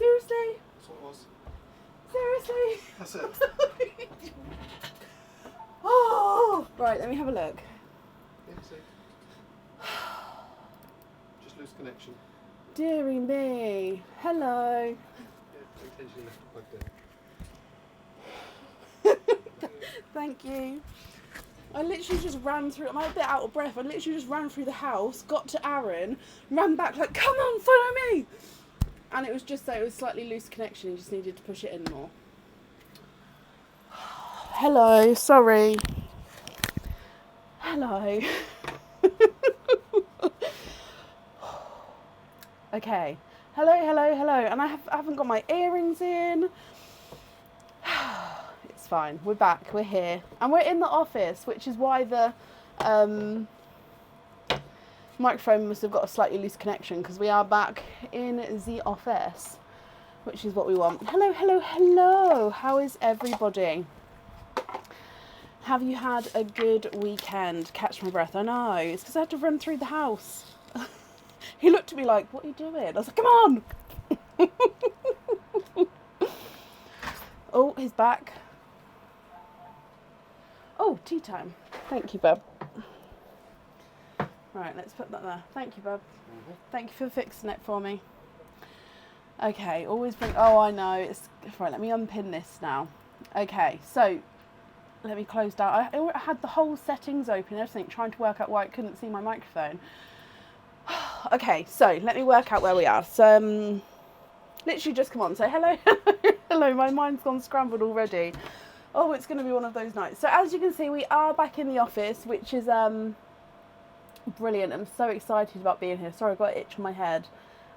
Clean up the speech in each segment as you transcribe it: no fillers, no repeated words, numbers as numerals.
Seriously? That's what it was. Seriously? That's it. Oh! Right, let me have a look. Yeah, see. Just lose connection. Dearie me. Hello. Yeah, intentionally left it plugged in. Thank you. I literally just ran through, I'm a bit out of breath, I literally just ran through the house, got to Aaron, ran back like, come on, follow me! And it was just so it was slightly loose connection, you just needed to push it in more. Hello, sorry. Hello. Okay. Hello, hello, hello. And I haven't got my earrings in. It's fine. We're back. We're here. And we're in the office, which is why the microphone must have got a slightly loose connection, because we are back in the office, which is what we want. Hello, hello, hello. How is everybody? Have you had a good weekend? Catch my breath. I know. It's because I had to run through the house. He looked at me like, what are you doing? I was like, come on. Oh, he's back. Oh, tea time. Thank you, bub. Right, let's put that there. Thank you, bub. Mm-hmm. Thank you for fixing it for me. Okay, always bring... Oh, I know. It's right, let me unpin this now. Okay, so... Let me close down. I had the whole settings open, everything, trying to work out why I couldn't see my microphone. Okay, so let me work out where we are. So, literally just come on, say hello. Hello, my mind's gone scrambled already. Oh, it's going to be one of those nights. So as you can see, we are back in the office, which is brilliant. I'm so excited about being here. Sorry, I've got an itch on my head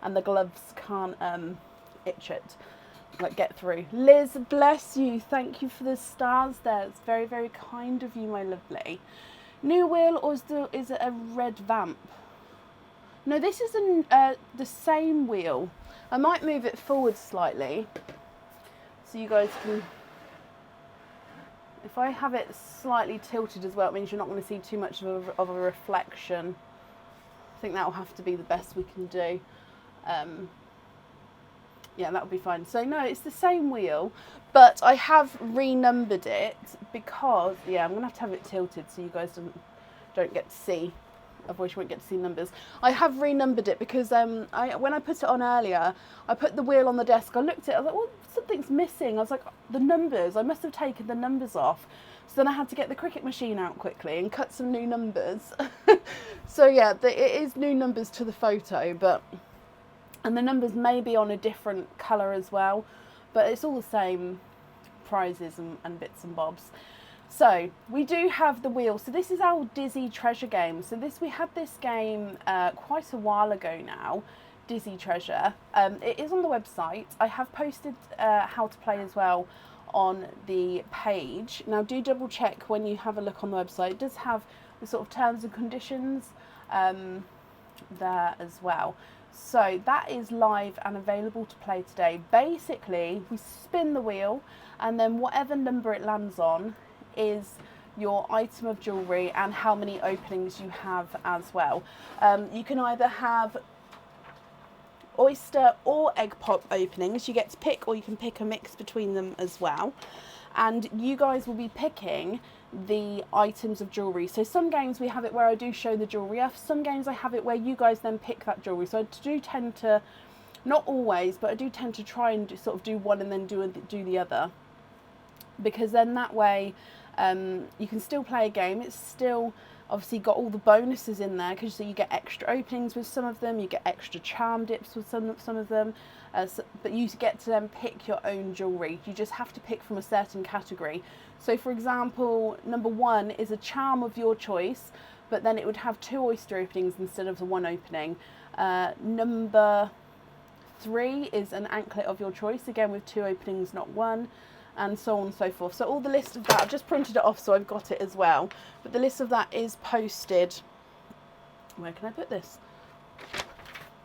and the gloves can't itch it. Like, get through. Liz, bless you. Thank you for the stars there. It's very, very kind of you, my lovely. New wheel, or is it a red vamp? No, this is the same wheel. I might move it forward slightly so you guys can... If I have it slightly tilted as well, it means you're not going to see too much of a reflection. I think that will have to be the best we can do. Yeah, that'll be fine. So no, it's the same wheel, but I have renumbered it because, yeah, I'm going to have it tilted so you guys don't get to see. Otherwise you won't get to see numbers. I have renumbered it because when I put it on earlier, I put the wheel on the desk. I looked at it, I was like, well, something's missing. I was like, the numbers, I must have taken the numbers off. So then I had to get the Cricut machine out quickly and cut some new numbers. So yeah, it is new numbers to the photo, and the numbers may be on a different colour as well, but it's all the same prizes and bits and bobs. So we do have the wheel. So this is our Dizzy Treasure game. So we had this game quite a while ago now, Dizzy Treasure. It is on the website. I have posted how to play as well on the page. Now do double check when you have a look on the website. It does have the sort of terms and conditions there as well. So that is live and available to play today. Basically, we spin the wheel and then whatever number it lands on is your item of jewellery and how many openings you have as well. You can either have oyster or egg pop openings. You get to pick, or you can pick a mix between them as well. And you guys will be picking the items of jewellery. So some games we have it where I do show the jewellery off. Some games I have it where you guys then pick that jewellery. So I do tend to, not always, but I do tend to try and sort of do one and then do the other. Because then that way you can still play a game. It's still obviously got all the bonuses in there, because so you get extra openings with some of them, you get extra charm dips with some of them, but you get to then pick your own jewellery. You just have to pick from a certain category. So for example, number 1 is a charm of your choice, but then it would have 2 oyster openings instead of the 1 opening. Number 3 is an anklet of your choice, again with 2 openings, not 1. And so on and so forth. So all the list of that, I've just printed it off so I've got it as well. But the list of that is posted. Where can I put this?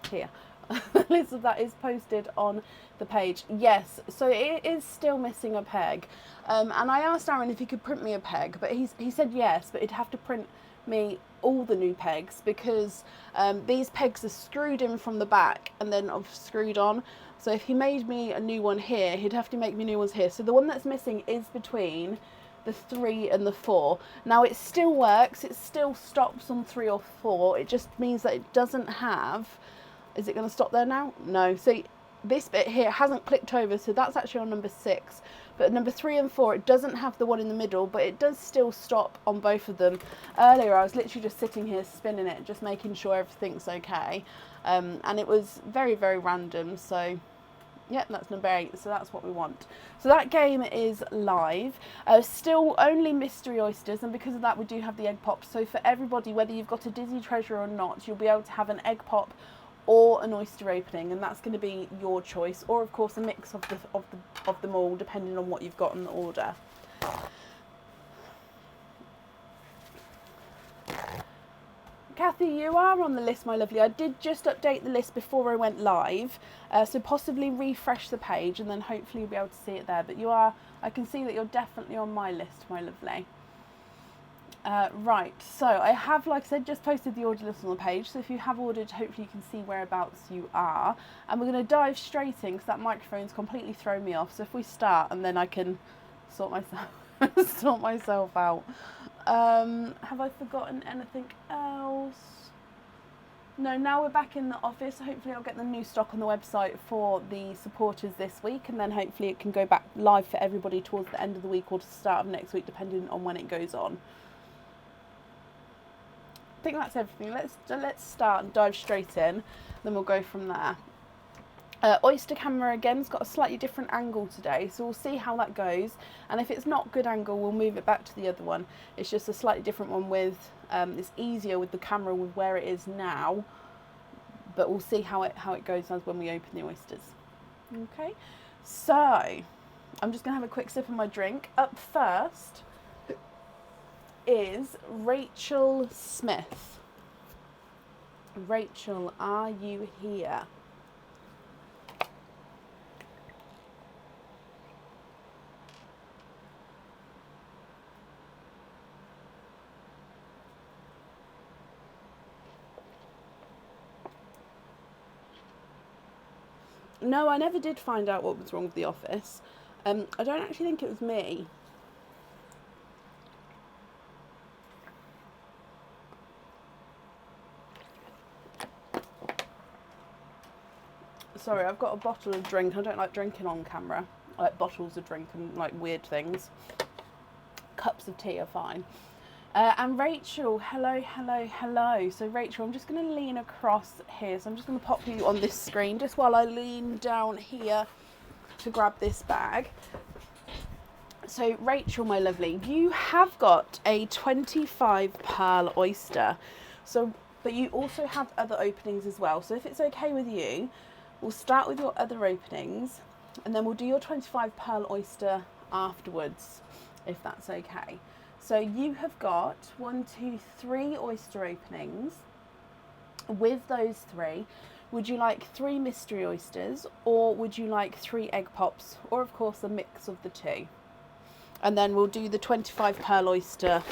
Here. The list of that is posted on the page. Yes, so it is still missing a peg. And I asked Aaron if he could print me a peg, but he said yes, but he'd have to print me all the new pegs because these pegs are screwed in from the back and then screwed on. So if he made me a new one here, he'd have to make me new ones here. So the one that's missing is between the 3 and the 4. Now it still works, it still stops on 3 or 4. It just means that it doesn't have, is it going to stop there now? No. So this bit here hasn't clicked over, so that's actually on number 6. But number 3 and 4, it doesn't have the one in the middle, but it does still stop on both of them. Earlier I was literally just sitting here spinning it, just making sure everything's okay. And it was very, very random, so yeah, that's number 8, so that's what we want. So that game is live. Still only mystery oysters, and because of that we do have the egg pops. So for everybody, whether you've got a Disney treasure or not, you'll be able to have an egg pop or an oyster opening, and that's going to be your choice, or of course a mix of them all, depending on what you've got in the order. Kathy, you are on the list, my lovely. I did just update the list before I went live, so possibly refresh the page and then hopefully you'll be able to see it there. But you are, I can see that you're definitely on my list, my lovely. Right, so I have, like I said, just posted the order list on the page, so if you have ordered, hopefully you can see whereabouts you are. And we're going to dive straight in because that microphone's completely thrown me off, so if we start and then I can sort myself out. Have I forgotten anything else? No, now we're back in the office. Hopefully I'll get the new stock on the website for the supporters this week, and then hopefully it can go back live for everybody towards the end of the week or to the start of next week, depending on when it goes on. I think that's everything. Let's start and dive straight in, then we'll go from there. Oyster camera again's got a slightly different angle today, so we'll see how that goes, and if it's not good angle we'll move it back to the other one. It's just a slightly different one with it's easier with the camera with where it is now, but we'll see how it goes as when we open the oysters. Okay, so I'm just gonna have a quick sip of my drink. Up first is Rachel Smith. Rachel, are you here? No, I never did find out what was wrong with the office. I don't actually think it was me. Sorry, I've got a bottle of drink. I don't like drinking on camera. I like bottles of drink and like weird things. Cups of tea are fine. And Rachel, hello, hello, hello. So Rachel, I'm just going to lean across here. So I'm just going to pop you on this screen just while I lean down here to grab this bag. So Rachel, my lovely, you have got a 25 pearl oyster. So, but you also have other openings as well. So if it's okay with you, we'll start with your other openings and then we'll do your 25 pearl oyster afterwards, if that's okay. So you have got 1, 2, 3 oyster openings. With those 3, would you like 3 mystery oysters, or would you like 3 egg pops, or of course a mix of the 2? And then we'll do the 25 pearl oyster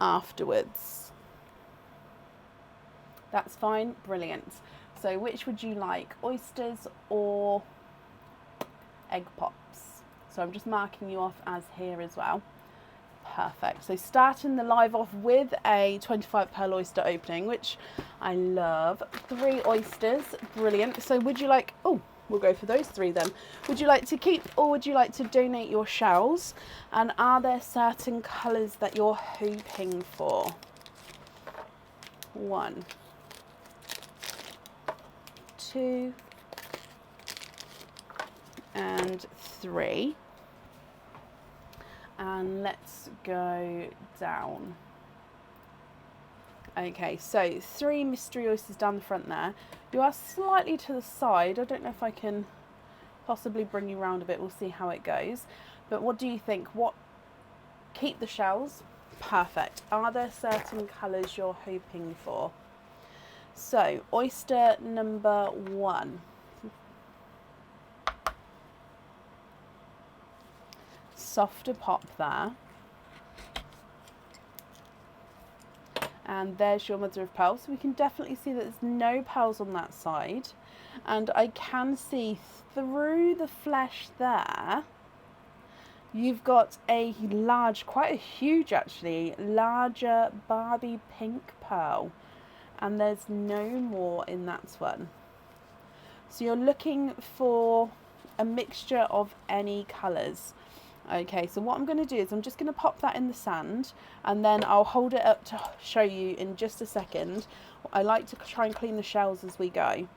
afterwards. That's fine, brilliant. So which would you like, oysters or egg pops? So I'm just marking you off as here as well. Perfect. So starting the live off with a 25 pearl oyster opening, which I love. 3 oysters, brilliant. So would you like, oh, we'll go for those 3 then. Would you like to keep or would you like to donate your shells? And are there certain colours that you're hoping for? 1, 2, and 3. And let's go down. Okay, so 3 mystery oysters down the front there. You are slightly to the side. I don't know if I can possibly bring you around a bit. We'll see how it goes. But what do you think? Keep the shells. Perfect. Are there certain colours you're hoping for? So oyster number 1. Softer pop there. And there's your mother of pearl. So we can definitely see that there's no pearls on that side. And I can see through the flesh there, you've got a large, quite a huge actually, larger Barbie pink pearl. And there's no more in that one. So you're looking for a mixture of any colours. Okay, so what I'm going to do is I'm just going to pop that in the sand, and then I'll hold it up to show you in just a second. I like to try and clean the shells as we go.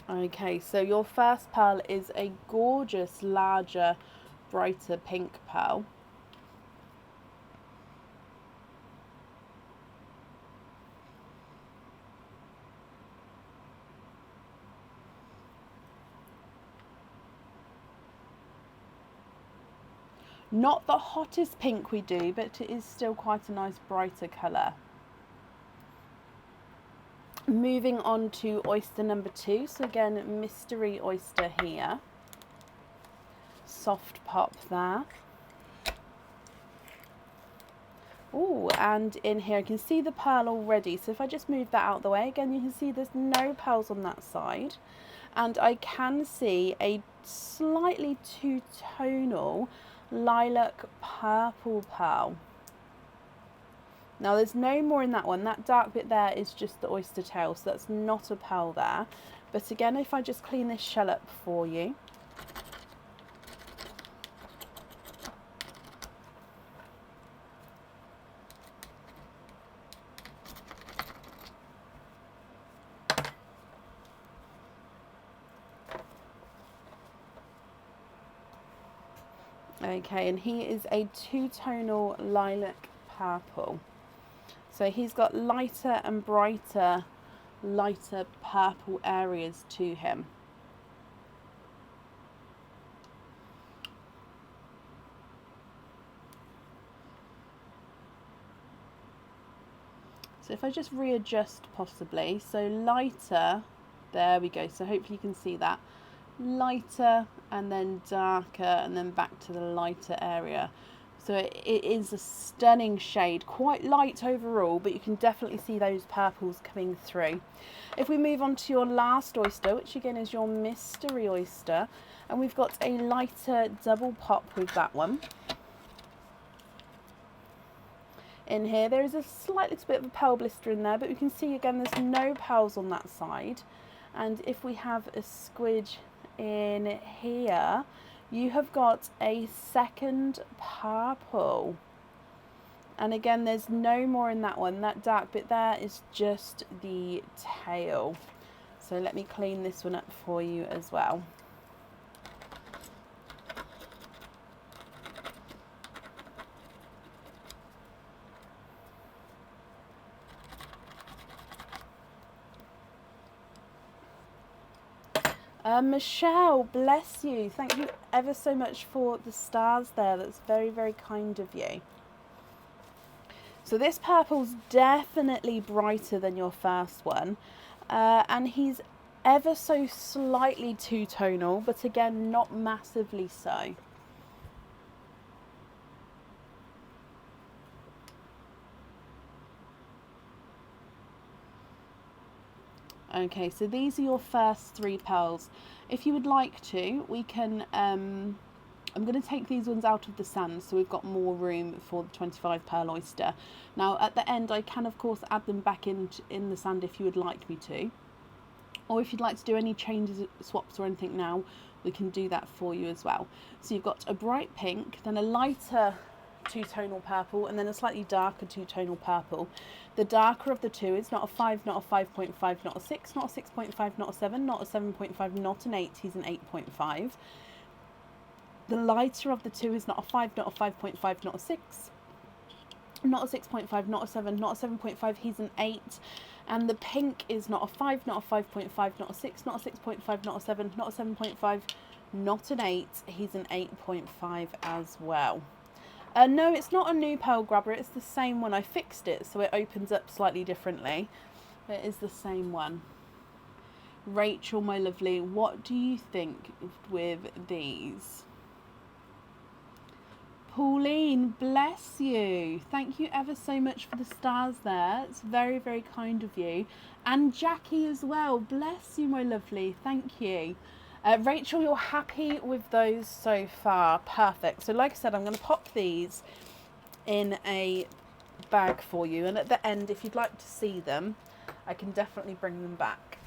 Okay, so your first pearl is a gorgeous, larger, brighter pink pearl. Not the hottest pink we do, but it is still quite a nice brighter colour. Moving on to oyster number 2. So again, mystery oyster here. Soft pop there. Oh, and in here I can see the pearl already. So if I just move that out of the way, again you can see there's no pearls on that side. And I can see a slightly two-tonal lilac purple pearl. Now there's no more in that one. That dark bit there is just the oyster tail, so that's not a pearl there. But again, if I just clean this shell up for you. Okay, and he is a two-tonal lilac purple. So he's got lighter and brighter, lighter purple areas to him. So if I just readjust possibly, so lighter, there we go. So hopefully you can see that. Lighter and then darker and then back to the lighter area. So it is a stunning shade, quite light overall, but you can definitely see those purples coming through. If we move on to your last oyster, which again is your mystery oyster, and we've got a lighter double pop with that one. In here there is a slight little bit of a pearl blister in there, but we can see again there's no pearls on that side. And if we have a squidge in here, you have got a second purple, and again there's no more in that one. That dark bit there is just the tail. So let me clean this one up for you as well. Michelle, bless you. Thank you ever so much for the stars there. That's very, very kind of you. So this purple's definitely brighter than your first one. And he's ever so slightly two-tonal, but again, not massively so. Okay, so these are your first 3 pearls. If you would like to, we can, I'm going to take these ones out of the sand so we've got more room for the 25 pearl oyster. Now at the end I can of course add them back in the sand if you would like me to. Or if you'd like to do any changes, swaps or anything now, we can do that for you as well. So you've got a bright pink, then a lighter two-tonal purple, and then a slightly darker two-tonal purple. The darker of the two is not a 5, not a 5.5, not a 6, not a 6.5, not a 7, not a 7.5, not an 8, he's an 8.5. The lighter of the two is not a 5, not a 5.5, not a 6, not a 6.5, not a 7, not a 7.5, he's an 8. And the pink is not a 5, not a 5.5, not a 6, not a 6.5, not a 7, not a 7.5, not an 8. He's an 8.5 as well. No, it's not a new pearl grabber. It's the same one. I fixed it so it opens up slightly differently. It is the same one. Rachel, my lovely, what do you think with these? Pauline, bless you. Thank you ever so much for the stars there. It's very, very kind of you. And Jackie as well. Bless you, my lovely. Thank you. Rachel, you're happy with those so far. Perfect. So like I said, I'm going to pop these in a bag for you. And at the end, if you'd like to see them, I can definitely bring them back.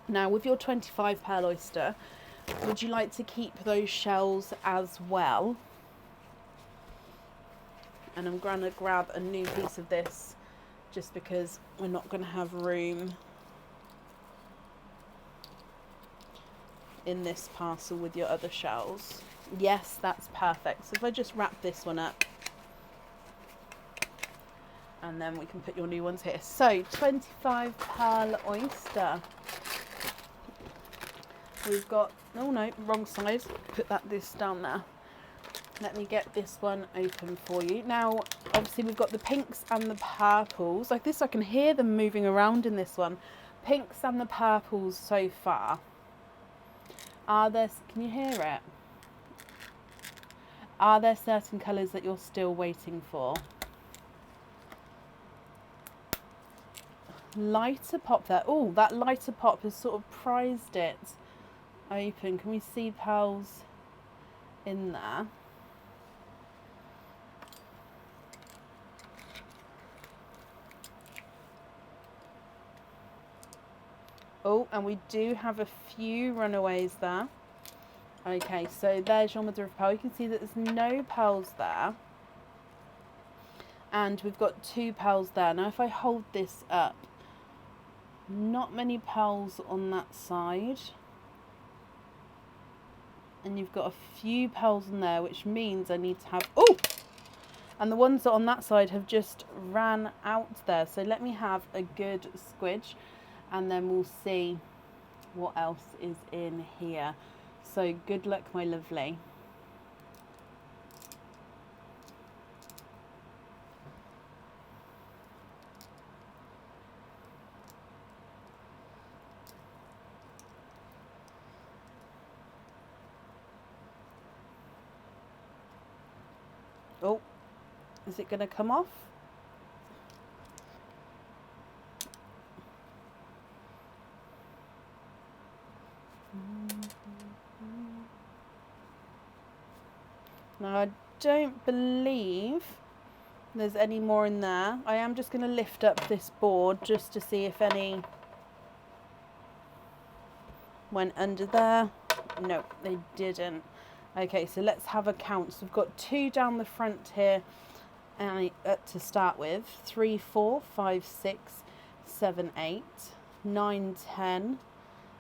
Now, with your 25 pearl oyster, would you like to keep those shells as well? And I'm going to grab a new piece of this just because we're not going to have room in this parcel with your other shells. Yes, that's perfect. So if I just wrap this one up and then we can put your new ones here. So 25 pearl oyster. We've got, oh no, wrong side. Put this down there. Let me get this one open for you. Now, obviously we've got the pinks and the purples. Like this, I can hear them moving around in this one. Pinks and the purples so far. Are there, can you hear it? Are there certain colours that you're still waiting for? Lighter pop there. Oh, that lighter pop has sort of prized it open. Can we see pearls in there? Oh, and we do have a few runaways there. Okay, so there's your mother of pearl. You can see that there's no pearls there. And we've got 2 pearls there. Now if I hold this up, not many pearls on that side. And you've got a few pearls in there, which means I need to have, oh! And the ones that on that side have just ran out there. So let me have a good squidge and then we'll see what else is in here. So good luck, my lovely. Oh, is it going to come off? Now I don't believe there's any more in there. I am just going to lift up this board just to see if any went under there. No, they didn't. Okay, so let's have a count. So we've got 2 down the front here to start with. 3, 4, 5, 6, 7, 8, 9, 10,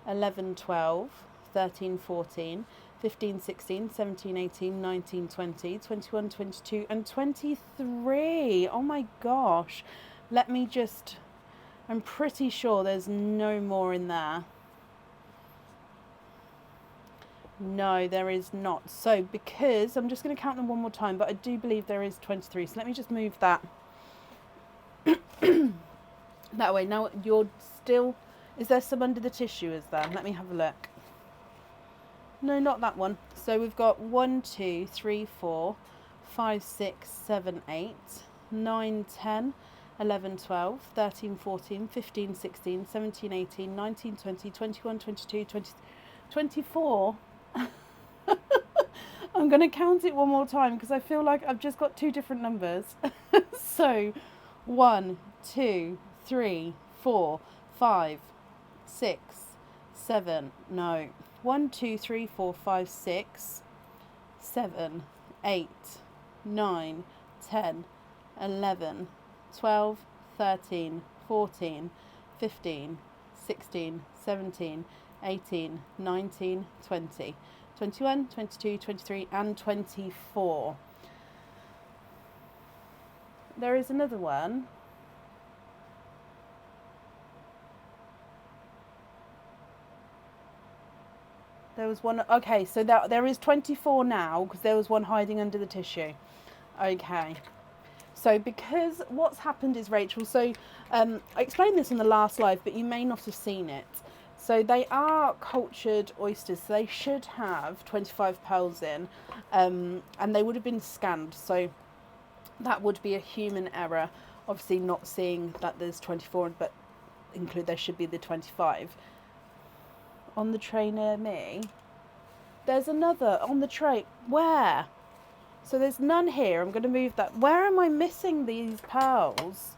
11, 12, 13, 14, 15, 16, 17, 18, 19, 20, 21, 22 and 23. Oh my gosh. Let me just, I'm pretty sure there's no more in there. No, there is not. So because, I'm just going to count them one more time, but I do believe there is 23. So let me just move that that way. Now you're still, is there some under the tissue, is there? Let me have a look. No, not that one. So we've got 1, 2, 3, 4, 5, 6, 7, 8, 9, 10, 11, 12, 13, 14, 15, 16, 17, 18, 19, 20, 21, 22, 20, 24. I'm going to count it one more time because I feel like I've just got 2 different numbers. So 1, 2, 3, 4, 5, 6, 7, no. 1, 2, 3, 4, 5, 6, 7, 8, 9, 10, 11, 12, 13, 14, 15, 16, 17, 18, 19, 20, 21, 22, 23 and 24. There is another one. There was one. Okay, so there is 24 now because there was one hiding under the tissue. Okay. So because what's happened is, Rachel, so I explained this in the last live, but you may not have seen it. So they are cultured oysters, so they should have 25 pearls in, and they would have been scanned. So that would be a human error, obviously not seeing that there's 24, but there should be the 25. On the tray near me, there's another on the tray. Where? So there's none here. I'm going to move that. Where am I missing these pearls?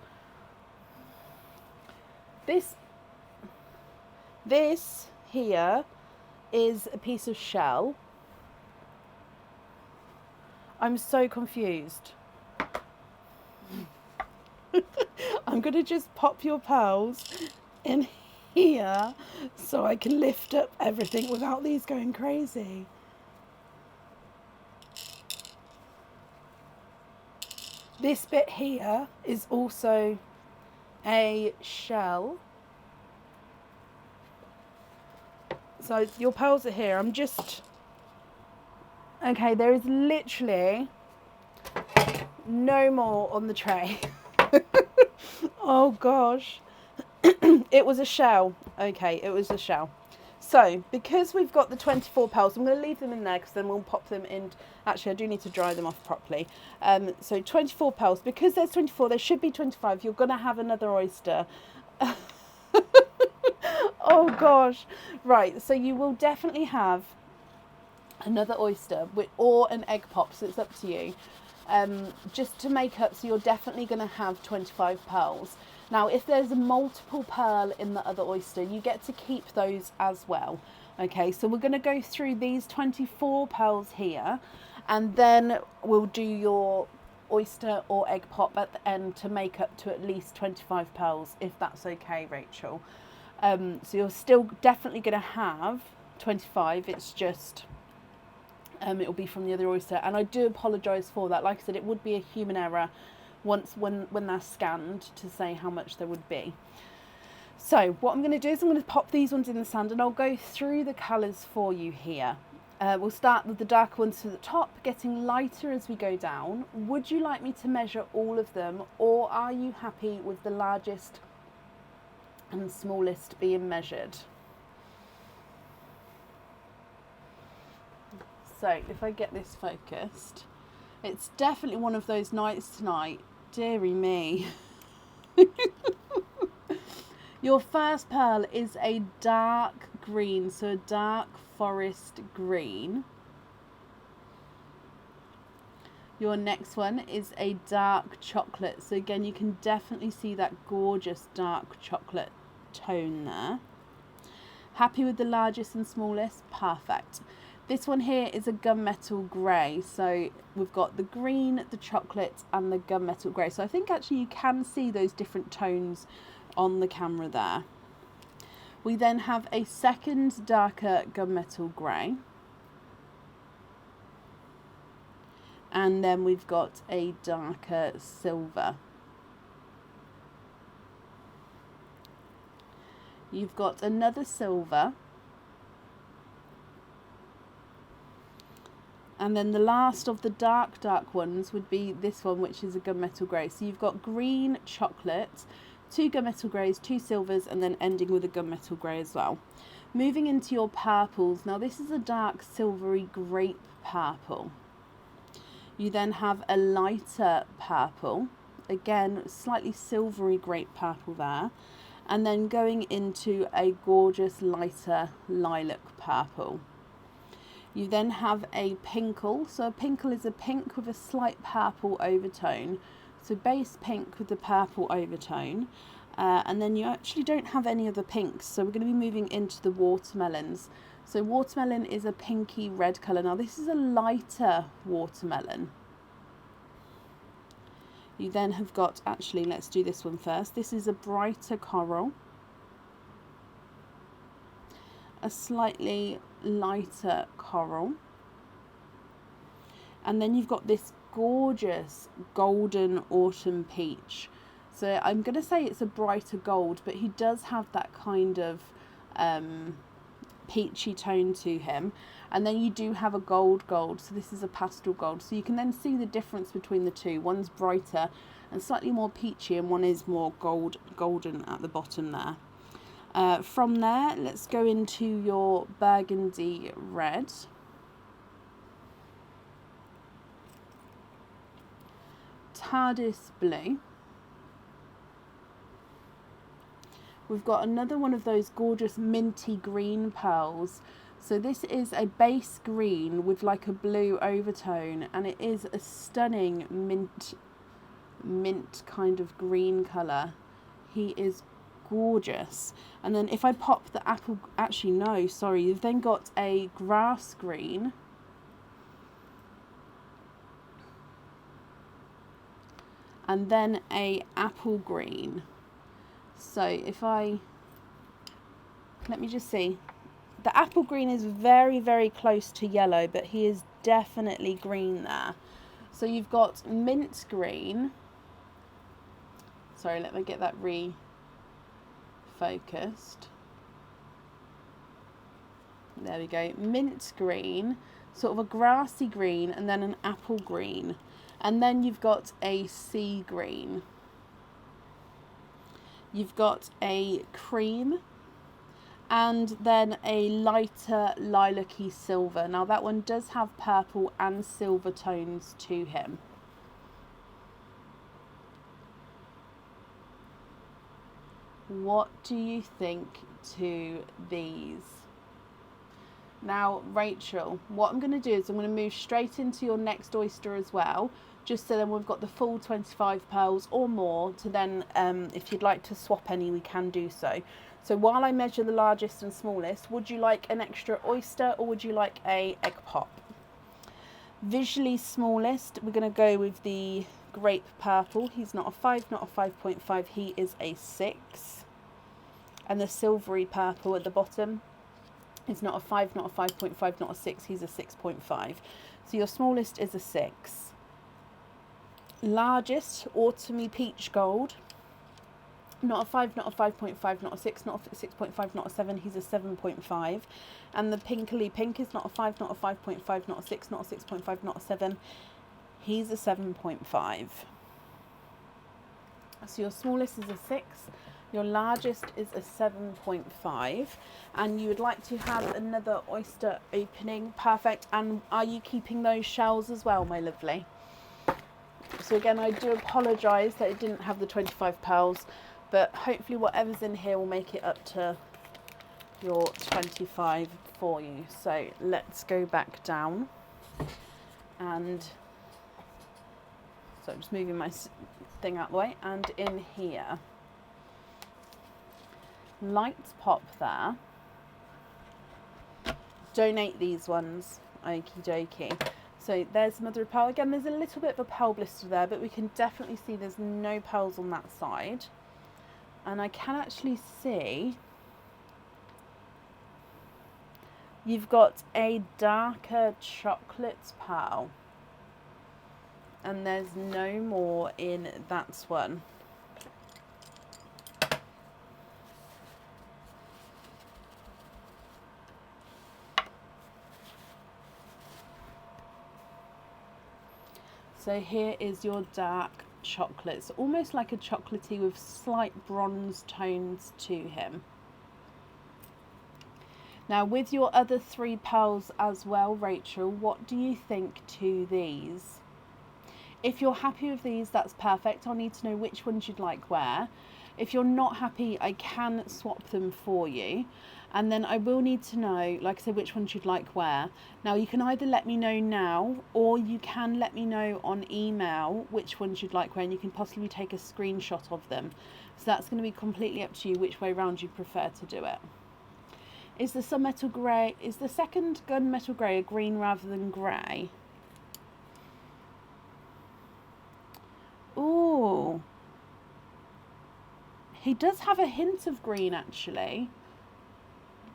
This here is a piece of shell. I'm so confused. I'm going to just pop your pearls in here so I can lift up everything without these going crazy. This bit here is also a shell. So your pearls are here. Okay, there is literally no more on the tray. Oh gosh. It was a shell. Okay, it was a shell. So, because we've got the 24 pearls, I'm going to leave them in there because then we'll pop them in. Actually, I do need to dry them off properly. So 24 pearls. Because there's 24, there should be 25. You're going to have another oyster. Oh gosh. Right, so you will definitely have another oyster or an egg pop, so it's up to you. Just to make up, so you're definitely going to have 25 pearls. Now, if there's a multiple pearl in the other oyster, you get to keep those as well. Okay, so we're going to go through these 24 pearls here, and then we'll do your oyster or egg pop at the end to make up to at least 25 pearls, if that's okay, Rachel. So you're still definitely going to have 25. It's just it'll be from the other oyster, and I do apologise for that. Like I said, it would be a human error when they're scanned to say how much there would be. So what I'm going to do is I'm going to pop these ones in the sand, and I'll go through the colours for you here. We'll start with the dark ones to the top, getting lighter as we go down. Would you like me to measure all of them, or are you happy with the largest and smallest being measured? So if I get this focused, it's definitely one of those nights tonight. Dearie me. Your first pearl is a dark green, so a dark forest green. Your next one is a dark chocolate. So again, you can definitely see that gorgeous dark chocolate tone there. Happy with the largest and smallest? Perfect. This one here is a gunmetal grey. So we've got the green, the chocolate and the gunmetal grey. So I think actually you can see those different tones on the camera there. We then have a second darker gunmetal grey. And then we've got a darker silver. You've got another silver. And then the last of the dark ones would be this one, which is a gunmetal grey. So you've got green, chocolate, 2 gunmetal greys, 2 silvers, and then ending with a gunmetal grey as well. Moving into your purples. Now this is a dark silvery grape purple. You then have a lighter purple. Again, slightly silvery grape purple there. And then going into a gorgeous lighter lilac purple. You then have a pinkle. So a pinkle is a pink with a slight purple overtone. So base pink with the purple overtone. And then you actually don't have any other pinks. So we're going to be moving into the watermelons. So watermelon is a pinky red colour. Now this is a lighter watermelon. You then have got, actually let's do this one first. This is a brighter coral. A slightly lighter coral. And then you've got this gorgeous golden autumn peach. So I'm going to say it's a brighter gold, but he does have that kind of peachy tone to him. And then you do have a gold, so this is a pastel gold. So you can then see the difference between the two. One's brighter and slightly more peachy, and one is more golden at the bottom there. From there, let's go into your burgundy red. TARDIS blue. We've got another one of those gorgeous minty green pearls. So this is a base green with like a blue overtone, and it is a stunning mint kind of green colour. He is gorgeous. And then if I pop the apple, actually no, sorry, you've then got a grass green. And then a apple green. So if let me just see. The apple green is very, very close to yellow, but he is definitely green there. So you've got mint green. Sorry, let me get that refocused. There we go. Mint green, sort of a grassy green, and then an apple green. And then you've got a sea green. You've got a cream, and then a lighter lilac-y silver. Now that one does have purple and silver tones to him. What do you think to these? Now, Rachel, what I'm going to do is I'm going to move straight into your next oyster as well, just so then we've got the full 25 pearls or more to then, if you'd like to swap any, we can do so. So while I measure the largest and smallest, would you like an extra oyster or would you like a egg pop? Visually smallest, we're going to go with the grape purple. He's not a 5, not a 5.5, he is a 6. And the silvery purple at the bottom is not a 5, not a 5.5, not a 6, he's a 6.5. So your smallest is a 6. Largest, autumny peach gold. Not a 5, not a 5.5, not a 6, not a 6.5, not a 7, he's a 7.5. And the pinkly pink is not a 5, not a 5.5, not a 6, not a 6.5, not a 7, he's a 7.5. So your smallest is a 6, your largest is a 7.5, and you would like to have another oyster opening. Perfect. And are you keeping those shells as well, my lovely? So again, I do apologise that it didn't have the 25 pearls, but hopefully whatever's in here will make it up to your 25 for you. So let's go back down, and so I'm just moving my thing out the way, and in here, lights pop there. Donate these ones, okie dokie. So there's mother of pearl. Again, there's a little bit of a pearl blister there, but we can definitely see there's no pearls on that side. And I can actually see you've got a darker chocolate pearl, and there's no more in that one. So here is your dark chocolate. It's almost like a chocolatey with slight bronze tones to him. Now with your other 3 pearls as well, Rachel, what do you think to these? If you're happy with these, that's perfect. I'll need to know which ones you'd like where. If you're not happy, I can swap them for you. And then I will need to know, like I said, which ones you'd like where. Now you can either let me know now, or you can let me know on email which ones you'd like where, and you can possibly take a screenshot of them. So that's going to be completely up to you which way round you prefer to do it. Is the Sunmetal Grey, is the second Gunmetal Grey a green rather than grey? Ooh. He does have a hint of green actually.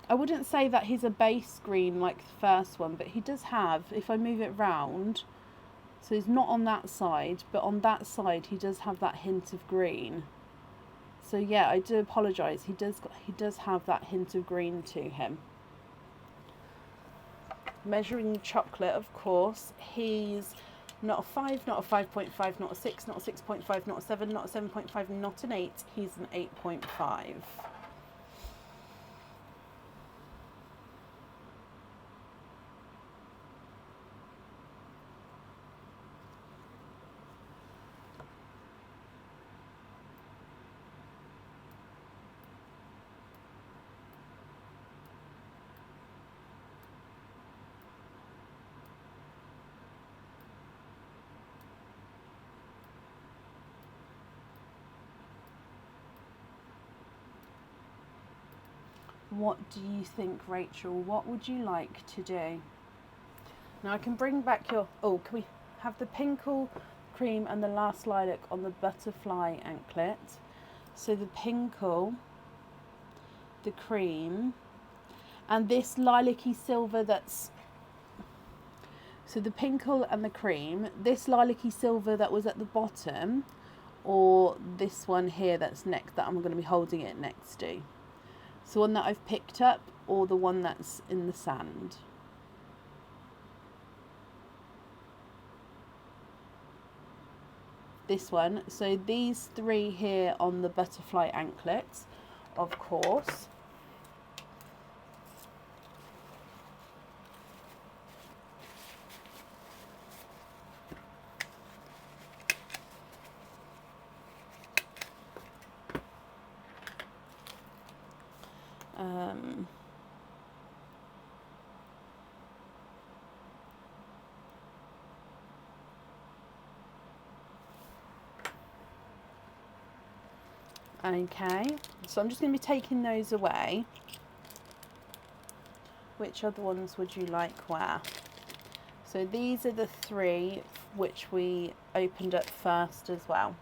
I wouldn't say that he's a base green like the first one, but he does have, if I move it round, so he's not on that side, but on that side he does have that hint of green. So yeah, I do apologise, he does have that hint of green to him. measuring chocolate, of course. He's not a 5, not a 5.5, not a 6, not a 6.5, not a 7, not a 7.5, not an 8. He's an 8.5. What do you think, Rachel? What would you like to do? Now I can bring back your... Oh, can we have the pinkle cream and the last lilac on the butterfly anklet? So the pinkle, the cream, and this lilac-y silver that's... So the pinkle and the cream, this lilac-y silver that was at the bottom, or this one here that's next, that I'm going to be holding it next to. So one that I've picked up, or the one that's in the sand. This one. So these three here on the butterfly anklets, of course. Okay, so I'm just going to be taking those away. Which other ones would you like where? So these are the three which we opened up first as well.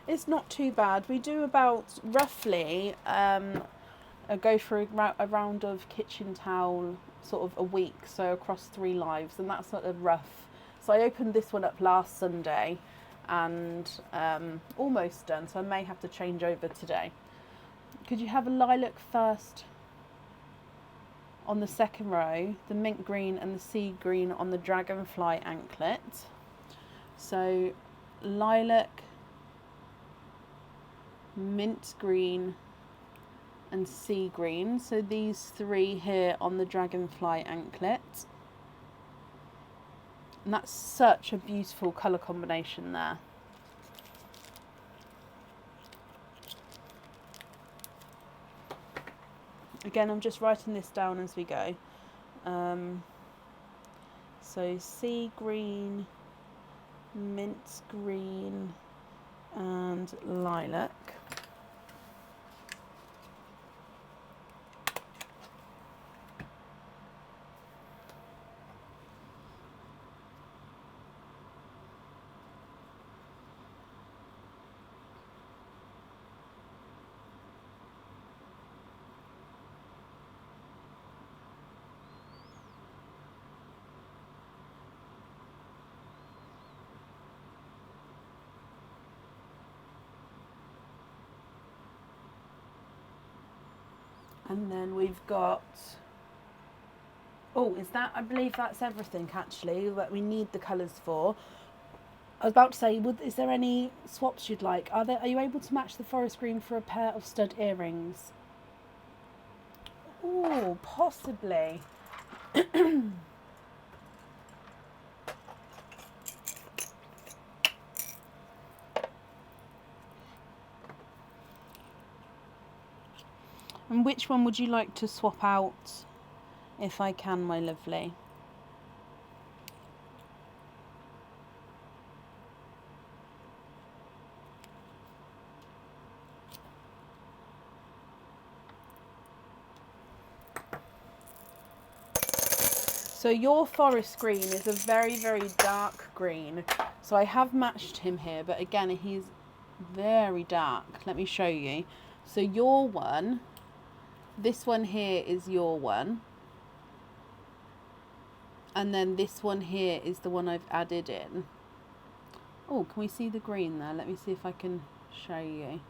It's not too bad. We do about roughly go through a round of kitchen towel sort of a week, so across 3 lives, and that's sort of rough. So I opened this one up last Sunday and almost done, so I may have to change over today. Could you have a lilac first on the second row, the mint green and the sea green on the dragonfly anklet? So lilac, mint green and sea green, so these three here on the dragonfly anklet, and that's such a beautiful colour combination there. Again, I'm just writing this down as we go. So sea green, mint green and lilac. And then we've got, oh, is that, I believe that's everything actually that we need the colours for. I was about to say, is there any swaps you'd like? Are you able to match the forest green for a pair of stud earrings? Oh, possibly. And which one would you like to swap out, if I can, my lovely? So your forest green is a very, very dark green. So I have matched him here, but again, he's very dark. Let me show you. So your one, this one here is your one. And then this one here is the one I've added in. Oh, can we see the green there? Let me see if I can show you.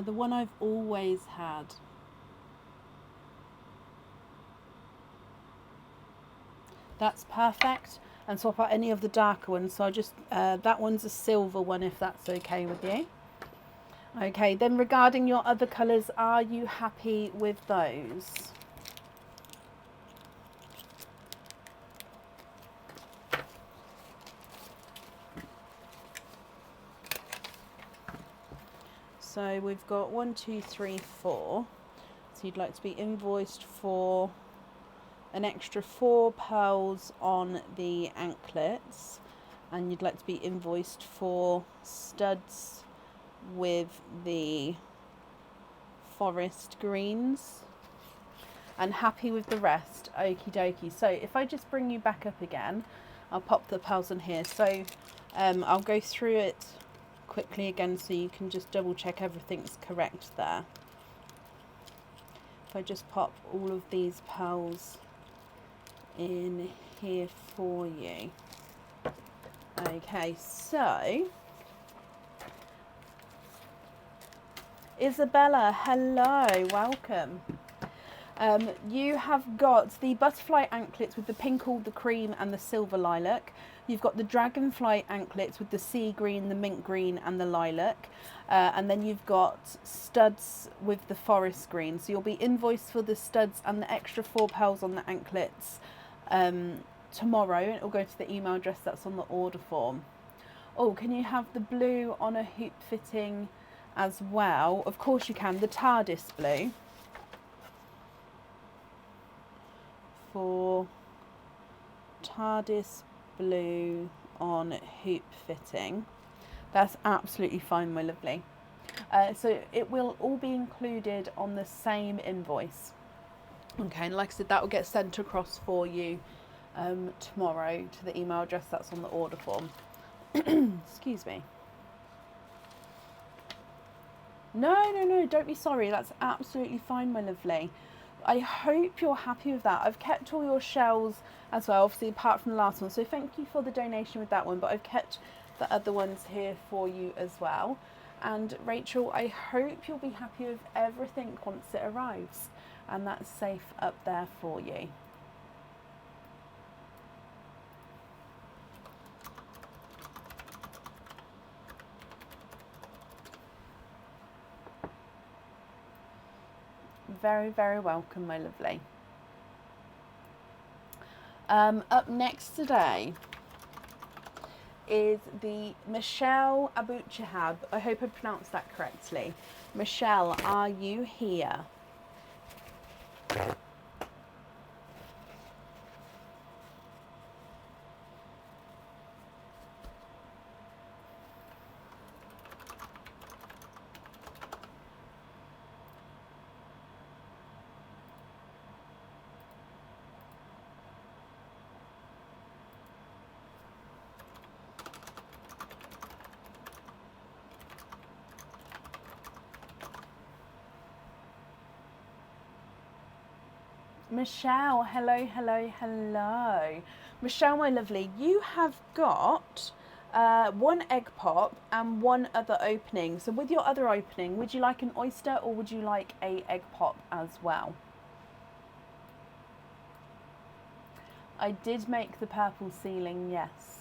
The one I've always had. That's perfect. And swap out any of the darker ones. So I just, that one's a silver one if that's okay with you. Okay, then regarding your other colours, are you happy with those? So we've got 1, 2, 3, 4. So you'd like to be invoiced for an extra 4 pearls on the anklets, and you'd like to be invoiced for studs with the forest greens, and happy with the rest. Okie dokie. So if I just bring you back up again, I'll pop the pearls in here. So I'll go through it quickly again so you can just double check everything's correct there. If I just pop all of these pearls in here for you. Okay, so Isabella, hello, welcome. You have got the butterfly anklets with the pink, all the cream and the silver lilac. You've got the dragonfly anklets with the sea green, the mint green and the lilac. And then you've got studs with the forest green. So you'll be invoiced for the studs and the extra 4 pearls on the anklets tomorrow. And it will go to the email address that's on the order form. Oh, can you have the blue on a hoop fitting as well? Of course you can. The TARDIS blue. For TARDIS blue on hoop fitting. That's absolutely fine, my lovely. So it will all be included on the same invoice. Okay, and like I said, that will get sent across for you tomorrow to the email address that's on the order form. Excuse me. No, don't be sorry. That's absolutely fine, my lovely. I hope you're happy with that. I've kept all your shells as well, obviously apart from the last one. So thank you for the donation with that one, but I've kept the other ones here for you as well. And Rachel, I hope you'll be happy with everything once it arrives, and that's safe up there for you. Very, very welcome, my lovely. Up next today is the Michelle Abuchahab. I hope I pronounced that correctly. Michelle, are you here? Michelle, hello. Michelle, my lovely, you have got 1 egg pop and 1 other opening. So with your other opening, would you like an oyster or would you like a egg pop as well? I did make the purple ceiling, yes.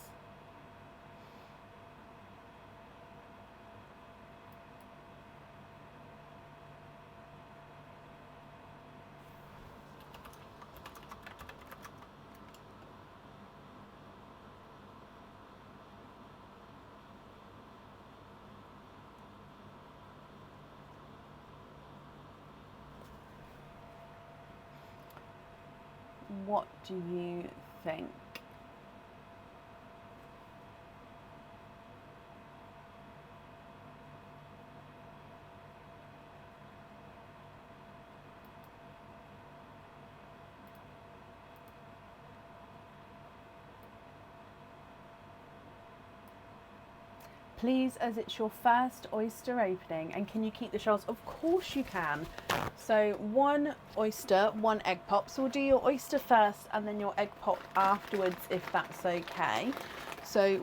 What do you think? Please, as it's your first oyster opening, and can you keep the shells? Of course you can. So 1 oyster, 1 egg pop. So we'll do your oyster first and then your egg pop afterwards, if that's okay. So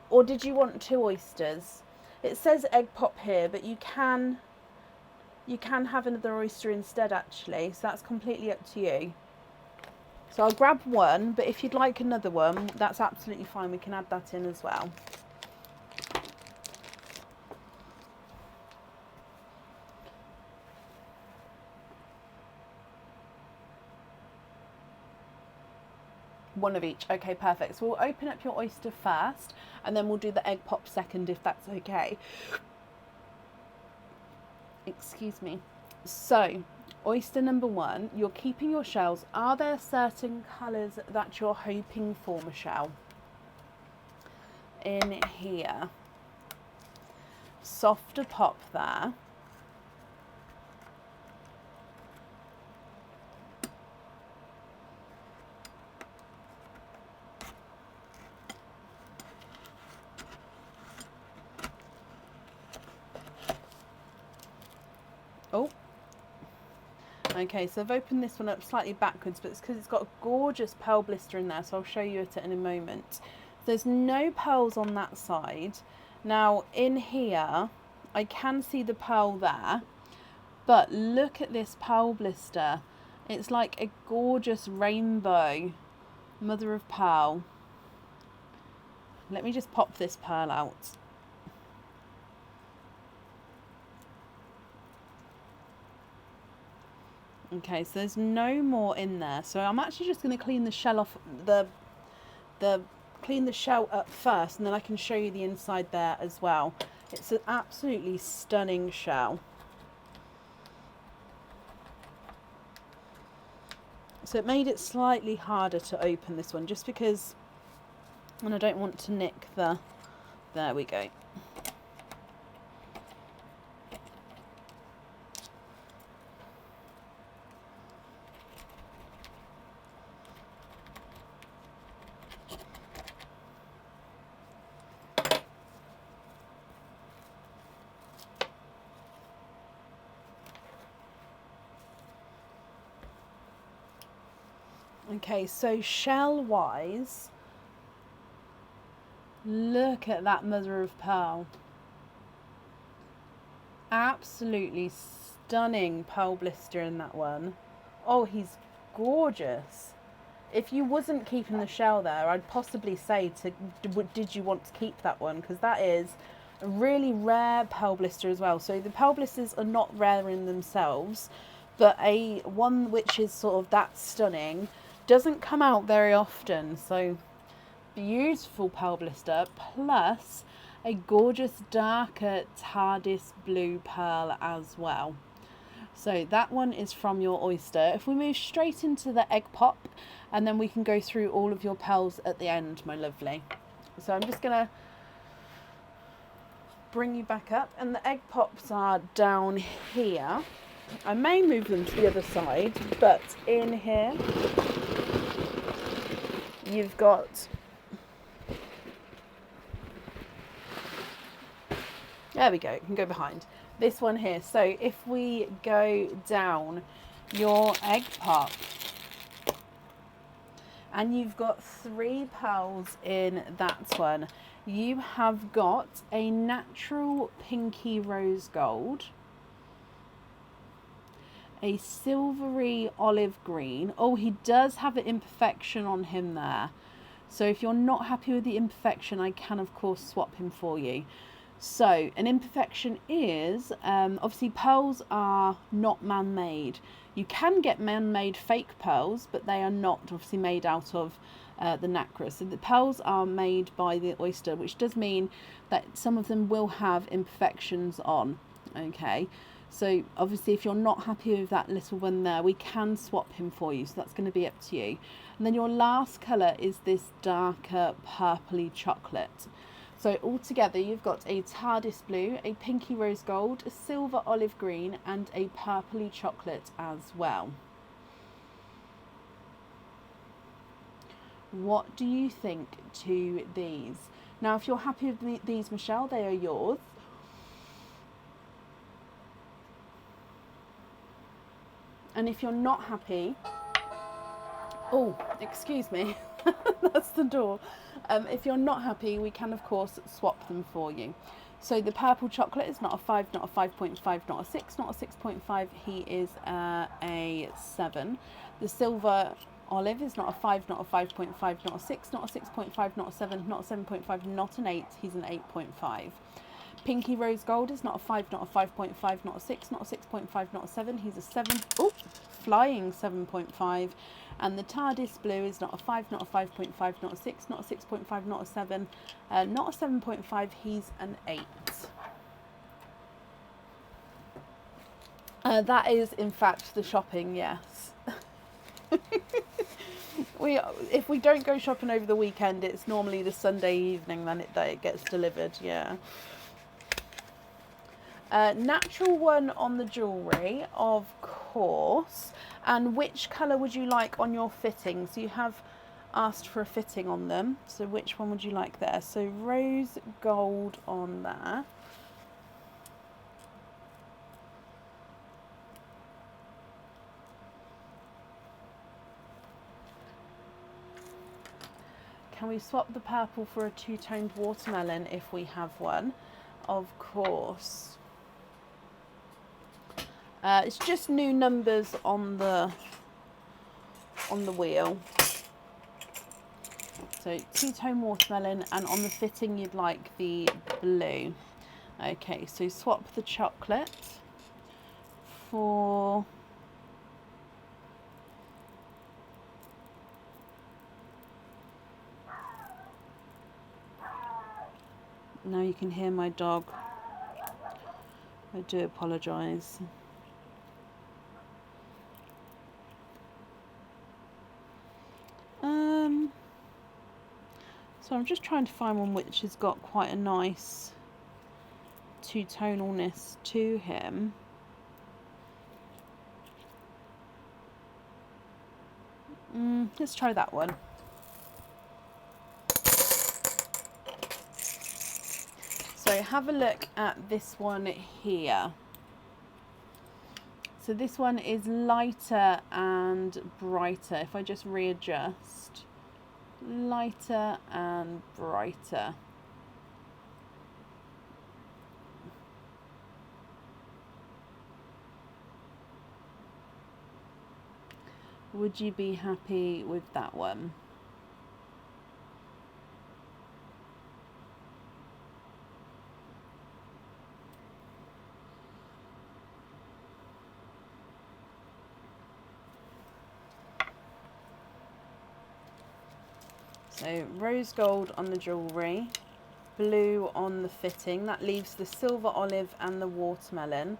or did you want 2 oysters? It says egg pop here, but you can have another oyster instead actually, so that's completely up to you. So I'll grab 1, but if you'd like another one, that's absolutely fine. We can add that in as well. One of each. Okay, perfect. So we'll open up your oyster first and then we'll do the egg pop second, if that's okay. Excuse me. So oyster number 1, you're keeping your shells. Are there certain colours that you're hoping for, Michelle? In here. Softer pop there. Oh, okay, so I've opened this one up slightly backwards, but it's because it's got a gorgeous pearl blister in there, so I'll show you it in a moment. There's no pearls on that side. Now in here I can see the pearl there, but look at this pearl blister. It's like a gorgeous rainbow mother of pearl. Let me just pop this pearl out. Okay, so there's no more in there. So I'm actually just going to clean the shell off, clean the shell up first, and then I can show you the inside there as well. It's an absolutely stunning shell. So it made it slightly harder to open this one, just because, and I don't want to nick the, there we go. Okay, so shell wise, look at that mother of pearl. Absolutely stunning pearl blister in that one. Oh, he's gorgeous. If you wasn't keeping the shell there, I'd possibly say did you want to keep that one? Because that is a really rare pearl blister as well. So the pearl blisters are not rare in themselves, but a one which is sort of that stunning doesn't come out very often. So beautiful pearl blister, plus a gorgeous darker TARDIS blue pearl as well. So that one is from your oyster. If we move straight into the egg pop, and then we can go through all of your pearls at the end, my lovely. So I'm just gonna bring you back up, and the egg pops are down here. I may move them to the other side, but in here you've got, there we go, you can go behind this one here. So if we go down your egg pop, and you've got 3 pearls in that one, you have got a natural pinky rose gold, a silvery olive green. Oh, he does have an imperfection on him there. So if you're not happy with the imperfection, I can of course swap him for you. So an imperfection is, obviously pearls are not man-made. You can get man-made fake pearls, but they are not obviously made out of the nacre. So the pearls are made by the oyster, which does mean that some of them will have imperfections on. Okay, so obviously if you're not happy with that little one there, we can swap him for you. So that's going to be up to you. And then your last colour is this darker purpley chocolate. So altogether you've got a TARDIS blue, a pinky rose gold, a silver olive green, and a purpley chocolate as well. What do you think to these? Now, if you're happy with these, Michelle, they are yours. And if you're not happy, oh, excuse me, that's the door. If you're not happy, we can, of course, swap them for you. So the purple chocolate is not a 5, not a 5.5, not a 6, not a 6.5. He is a 7. The silver olive is not a 5, not a 5.5, not a 6, not a 6.5, not a 7, not a 7.5, not an 8. He's an 8.5. Pinky rose gold is not a 5, not a 5.5, not a 6, not a 6.5, not a 7. He's a 7. Oh, flying 7.5. And the TARDIS blue is not a 5, not a 5.5, not a 6, not a 6.5, not a 7, not a 7.5. He's an 8. That is, in fact, the shopping, yes. If we don't go shopping over the weekend, it's normally the Sunday evening that it gets delivered, yeah. Natural one on the jewellery, of course. And which colour would you like on your fitting? So you have asked for a fitting on them. So which one would you like there? So rose gold on there. Can we swap the purple for a two-toned watermelon if we have one? Of course. It's just new numbers on the wheel. So two-tone watermelon, and on the fitting you'd like the blue. Okay, so swap the chocolate for now you can hear my dog. I do apologise. So I'm just trying to find one which has got quite a nice two-tonalness to him. Let's try that one. So have a look at this one here. So this one is lighter and brighter. If I just readjust, lighter and brighter. Would you be happy with that one? So rose gold on the jewellery, blue on the fitting. That leaves the silver olive and the watermelon.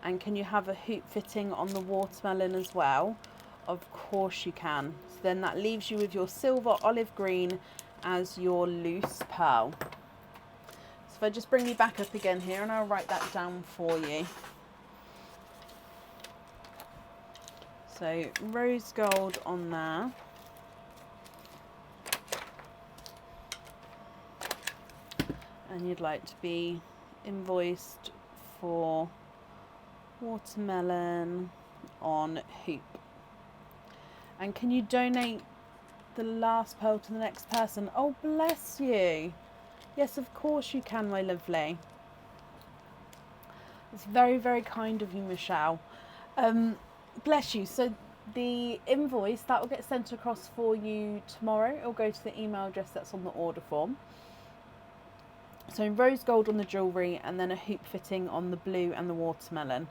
And can you have a hoop fitting on the watermelon as well? Of course you can. So then that leaves you with your silver olive green as your loose pearl. So if I just bring you back up again here, and I'll write that down for you. So rose gold on there. And you'd like to be invoiced for watermelon on hoop. And can you donate the last pearl to the next person? Oh, bless you. Yes, of course you can, my lovely. It's very, very kind of you, Michelle. Bless you. So the invoice, that will get sent across for you tomorrow. It'll go to the email address that's on the order form. So rose gold on the jewellery, and then a hoop fitting on the blue and the watermelon.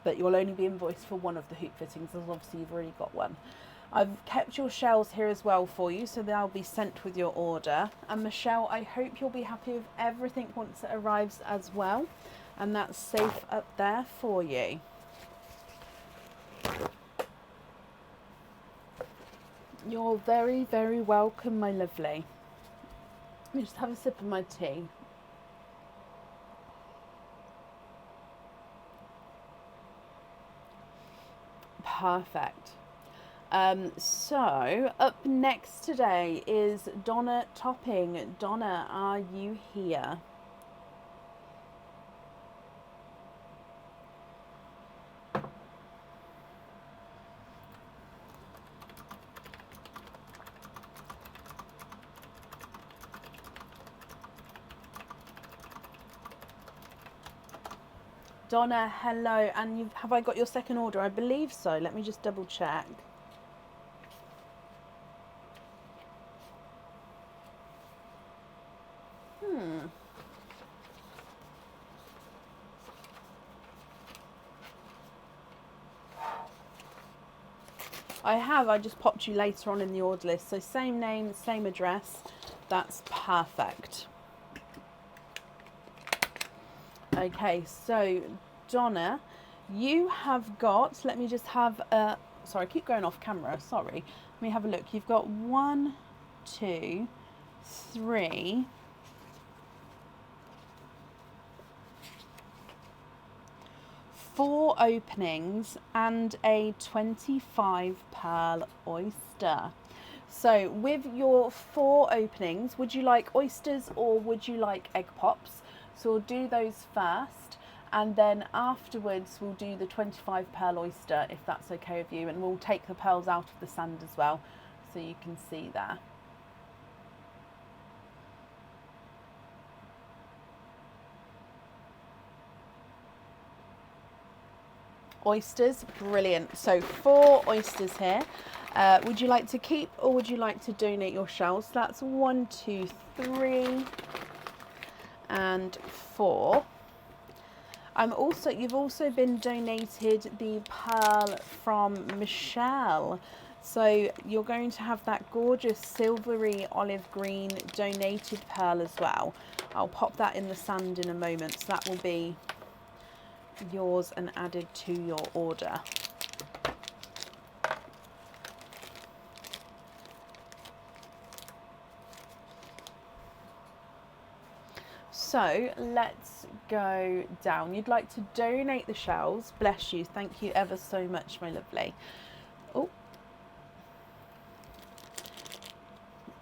But you'll only be invoiced for one of the hoop fittings, as obviously you've already got one. I've kept your shells here as well for you, so they'll be sent with your order. And Michelle, I hope you'll be happy with everything once it arrives as well. And that's safe up there for you. You're very, very welcome, my lovely. Let me just have a sip of my tea. Perfect. So up next today is Donna Topping. Donna, are you here? Donna, hello, and have I got your second order? I believe so. Let me just double check. I have, I just popped you later on in the order list. So same name, same address. That's perfect. Okay, so Donna, you have got, let me just have a, sorry, I keep going off camera, sorry. Let me have a look. You've got 1, 2, 3, 4 openings and a 25 pearl oyster. So with your 4 openings, would you like oysters or would you like egg pops? So we'll do those first, and then afterwards we'll do the 25 pearl oyster, if that's okay with you, and we'll take the pearls out of the sand as well, so you can see there. Oysters, brilliant. So 4 oysters here. Would you like to keep or would you like to donate your shells? So that's 1, 2, 3 and 4. You've also been donated the pearl from Michelle. So you're going to have that gorgeous silvery olive green donated pearl as well. I'll pop that in the sand in a moment, so that will be yours and added to your order. So let's go down. You'd like to donate the shells. Bless you. Thank you ever so much, my lovely. Oh.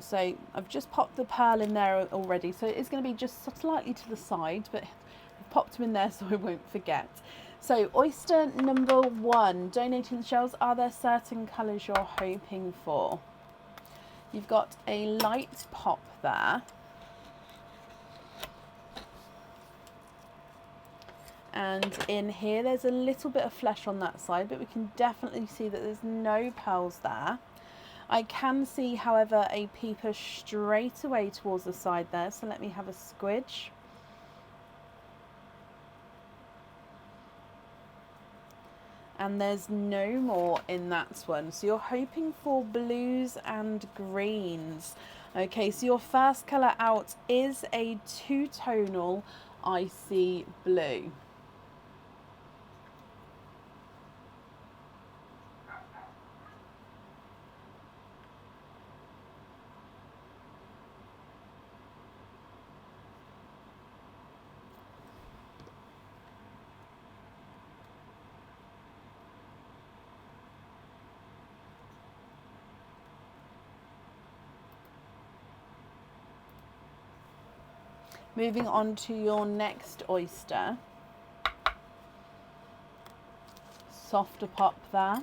So I've just popped the pearl in there already. So it's going to be just slightly to the side, but I've popped them in there so I won't forget. So oyster number 1, donating the shells. Are there certain colours you're hoping for? You've got a light pop there. And in here there's a little bit of flesh on that side, but we can definitely see that there's no pearls there. I can see, however, a peeper straight away towards the side there, so let me have a squidge. And there's no more in that one. So you're hoping for blues and greens. Okay, so your first colour out is a 2-tonal icy blue. Moving on to your next oyster. Softer pop there.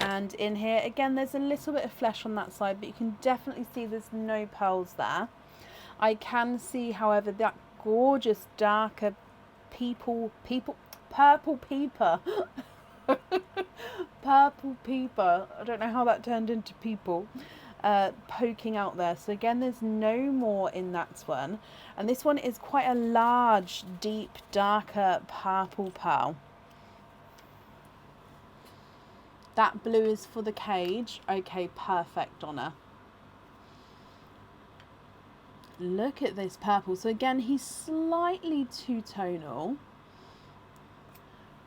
And in here, again, there's a little bit of flesh on that side, but you can definitely see there's no pearls there. I can see, however, that gorgeous darker purple peeper. Purple peeper. I don't know how that turned into people. Poking out there. So again, there's no more in that one. And this one is quite a large, deep, darker purple pearl. That blue is for the cage. Okay, perfect, Donna. Look at this purple. So again, he's slightly 2-tonal,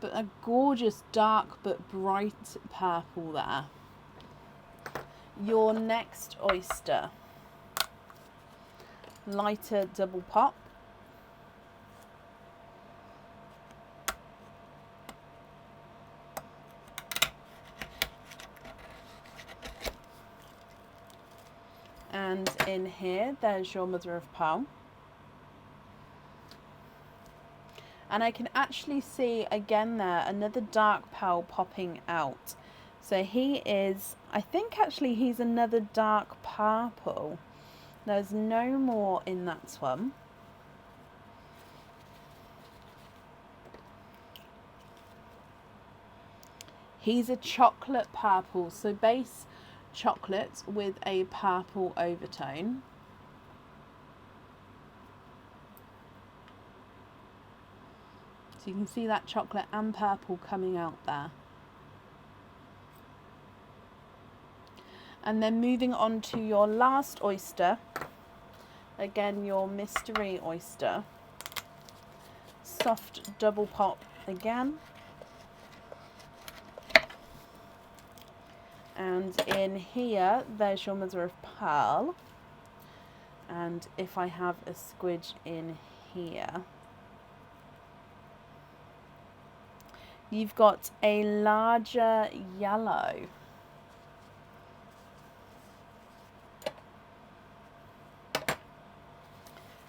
but a gorgeous dark but bright purple there. Your next oyster. Lighter double pop. In here, there's your mother of pearl. And I can actually see again there another dark pearl popping out. So he is, I think actually he's another dark purple. There's no more in that one. He's a chocolate purple, so base chocolate with a purple overtone. So you can see that chocolate and purple coming out there. And then moving on to your last oyster. Again, your mystery oyster. Soft double pop again. And in here, there's your mother of pearl. And if I have a squidge in here, you've got a larger yellow.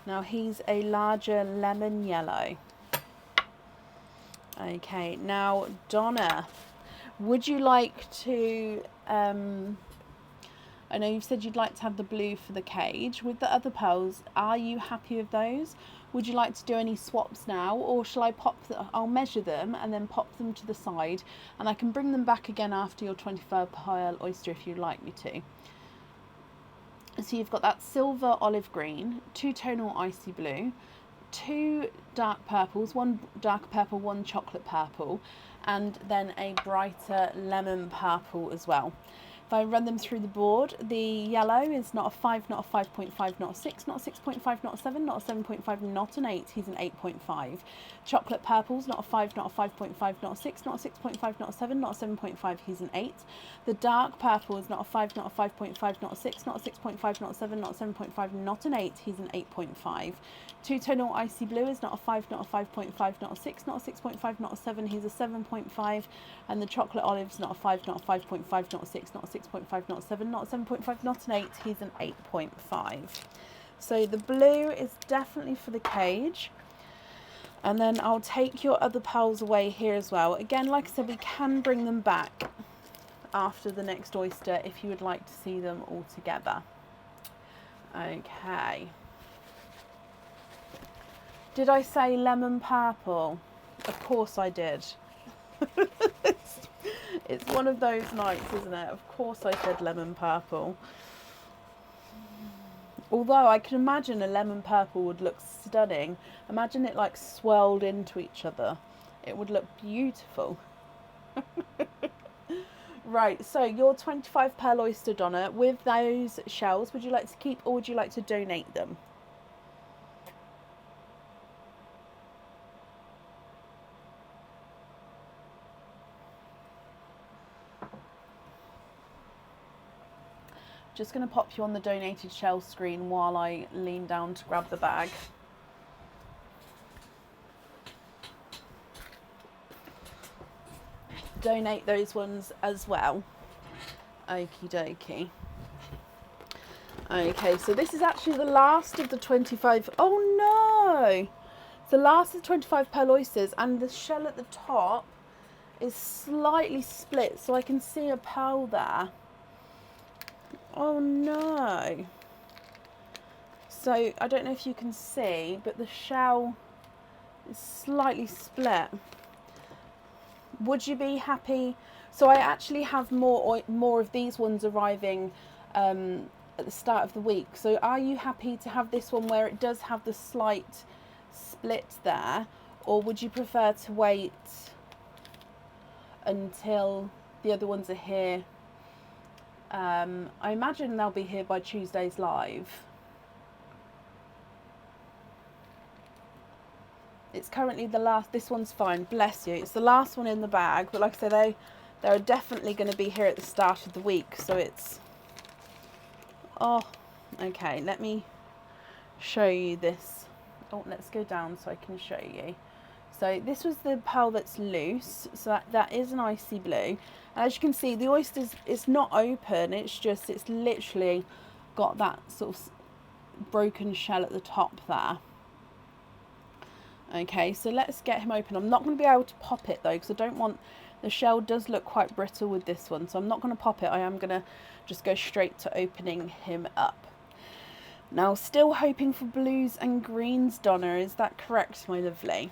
Now he's a larger lemon yellow. Okay, now Donna, would you like to, I know you've said you'd like to have the blue for the cage. With the other pearls, are you happy with those? Would you like to do any swaps now, or shall I I'll measure them and then pop them to the side, and I can bring them back again after your 25 pearl oyster if you'd like me to. So you've got that silver olive green, 2 tonal icy blue, 2 dark purples, 1 dark purple, 1 chocolate purple, and then a brighter lemon purple as well. If I run them through the board, the yellow is not a 5, not a 5.5, not a 6, not a 6.5, not a 7, not a 7.5, not an 8, he's an 8.5. Chocolate purples, not a 5, not a 5.5, not a 6, not a 6.5, not a 7, not a 7.5, he's an 8. The dark purple is not a 5, not a 5.5, not a 6, not a 6.5, not a 7, not a 7.5, not an 8, he's an 8.5. 2 tonal icy blue is not a 5, not a 5.5, not a 6, not a 6.5, not a 7, he's a 7.5. And the chocolate olive is not a 5, not a 5.5, not a 6, not a 6.5, not a 7, not a 7.5, not an 8, he's an 8.5. So the blue is definitely for the cage. And then I'll take your other pearls away here as well. Again, like I said, we can bring them back after the next oyster if you would like to see them all together. Okay. Did I say lemon purple? Of course I did. It's one of those nights, isn't it? Of course I said lemon purple. Although I can imagine a lemon purple would look stunning. Imagine it like swirled into each other. It would look beautiful. Right, so your 25 pearl oyster, Donna, with those shells, would you like to keep or would you like to donate them? Just going to pop you on the donated shell screen while I lean down to grab the bag. Donate those ones as well. Okie dokie. Okay, so this is actually the last of the 25. Oh no! It's the last of the 25 pearl oysters, and the shell at the top is slightly split, so I can see a pearl there. Oh no. So I don't know if you can see, but the shell is slightly split. Would you be happy? So I actually have more of these ones arriving at the start of the week. So are you happy to have this one where it does have the slight split there, or would you prefer to wait until the other ones are here? I imagine they'll be here by Tuesday's live. It's currently the last. This one's fine, bless you. It's the last one in the bag, but like I say, they're definitely going to be here at the start of the week. So it's, oh, okay. Let me show you this. Oh, let's go down so I can show you. So this was the pearl that's loose. So that is an icy blue. And as you can see, the oysters, it's not open. It's literally got that sort of broken shell at the top there. Okay, so let's get him open. I'm not going to be able to pop it though, because I don't want, the shell does look quite brittle with this one, so I'm not going to pop it. I am going to just go straight to opening him up. Now, still hoping for blues and greens, Donna, is that correct, my lovely?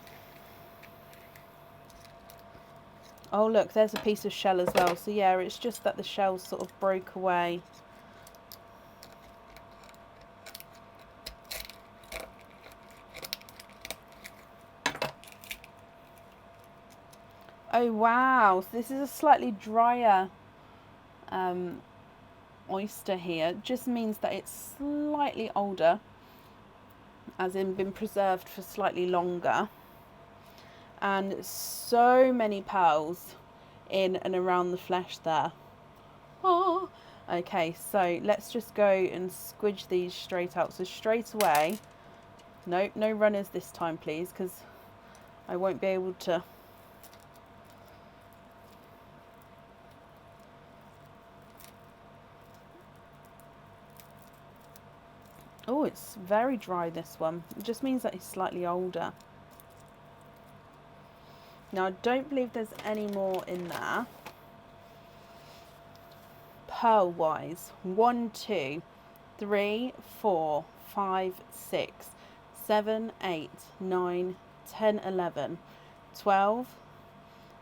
Oh look, there's a piece of shell as well. So yeah, it's just that the shell sort of broke away. Oh wow, so this is a slightly drier oyster here. It just means that it's slightly older, as in been preserved for slightly longer. And so many pearls in and around the flesh there. Oh. Okay, so let's just go and squidge these straight out. So straight away, no runners this time please, because I won't be able to. Oh, it's very dry, this one. It just means that it's slightly older. Now, I don't believe there's any more in there. Pearl wise, 1, 2, 3, 4, 5, 6, 7, 8, 9, 10, 11, 12,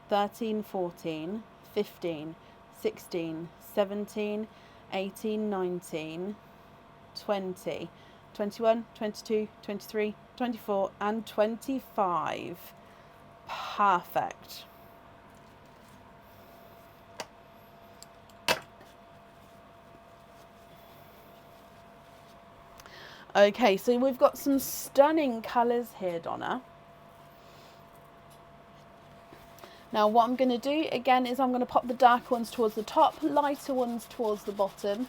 13, 14, 15, 16, 17, 18, 19, 20, 21, 22, 23, 24 and 25. Perfect. Okay, so we've got some stunning colours here, Donna. Now what I'm going to do again is I'm going to pop the darker ones towards the top, lighter ones towards the bottom.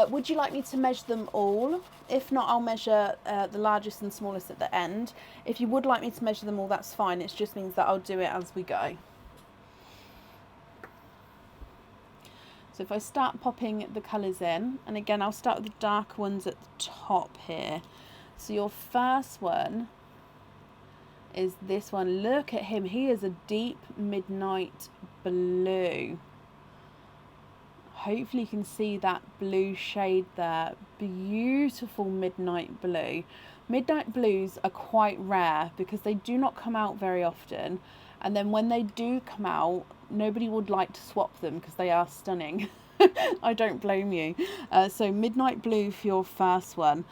Would you like me to measure them all? If not, I'll measure the largest and smallest at the end. If you would like me to measure them all, that's fine. It just means that I'll do it as we go. So if I start popping the colours in, and again I'll start with the darker ones at the top here. So your first one is this one. Look at him, he is a deep midnight blue. Hopefully you can see that blue shade there. Beautiful midnight blue. Midnight blues are quite rare because they do not come out very often, and then when they do come out, nobody would like to swap them because they are stunning. I don't blame you. So midnight blue for your first one.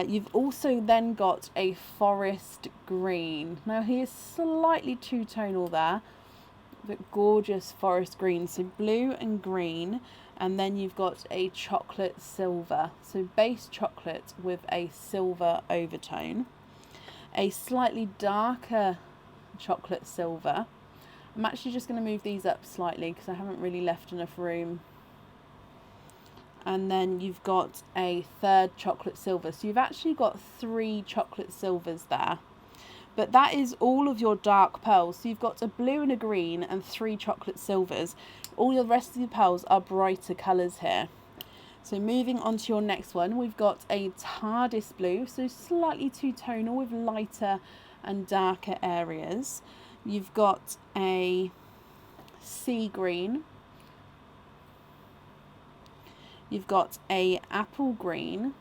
You've also then got a forest green. Now he is slightly two-tonal there, but gorgeous forest green. So blue and green, and then you've got a chocolate silver. So base chocolate with a silver overtone. A slightly darker chocolate silver. I'm actually just going to move these up slightly because I haven't really left enough room. And then you've got a third chocolate silver. So you've actually got 3 chocolate silvers there. But that is all of your dark pearls. So you've got a blue and a green and 3 chocolate silvers. All the rest of your pearls are brighter colours here. So moving on to your next one, we've got a TARDIS blue. So slightly two-tonal with lighter and darker areas. You've got a sea green. You've got a apple green.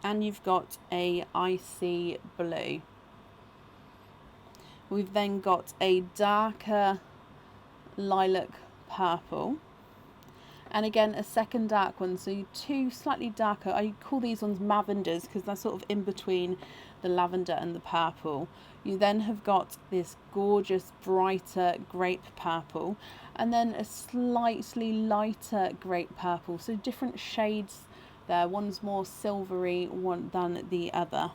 And you've got a icy blue. We've then got a darker lilac purple. And again, a second dark one. So 2 slightly darker. I call these ones lavenders because they're sort of in between the lavender and the purple. You then have got this gorgeous brighter grape purple. And then a slightly lighter grape purple. So different shades there. One's more silvery one than the other.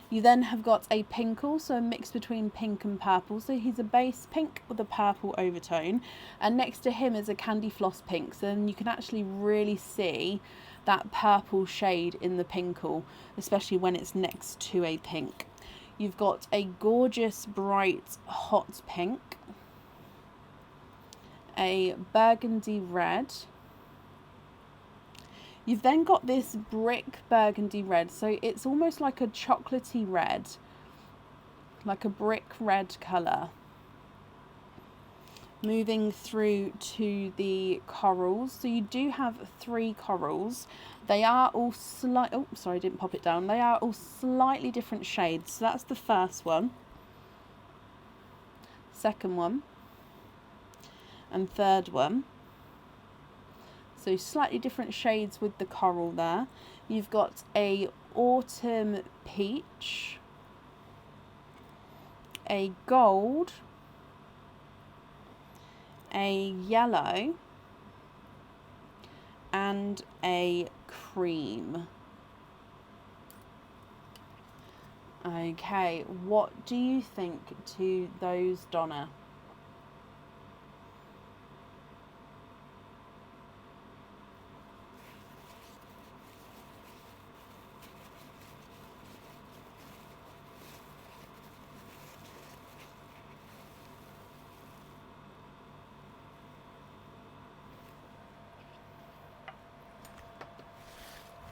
You then have got a pinkle, so a mix between pink and purple. So he's a base pink with a purple overtone, and next to him is a candy floss pink. So then you can actually really see that purple shade in the pinkle, especially when it's next to a pink. You've got a gorgeous bright hot pink, a burgundy red, You've then got this brick burgundy red, so it's almost like a chocolatey red, like a brick red colour. Moving through to the corals, so you do have 3 corals. They are all oh sorry, I didn't pop it down. They are all slightly different shades. So that's the first one, second one, and third one. So slightly different shades with the coral there. You've got a autumn peach, a gold, a yellow, and a cream. Okay, what do you think to those, Donna?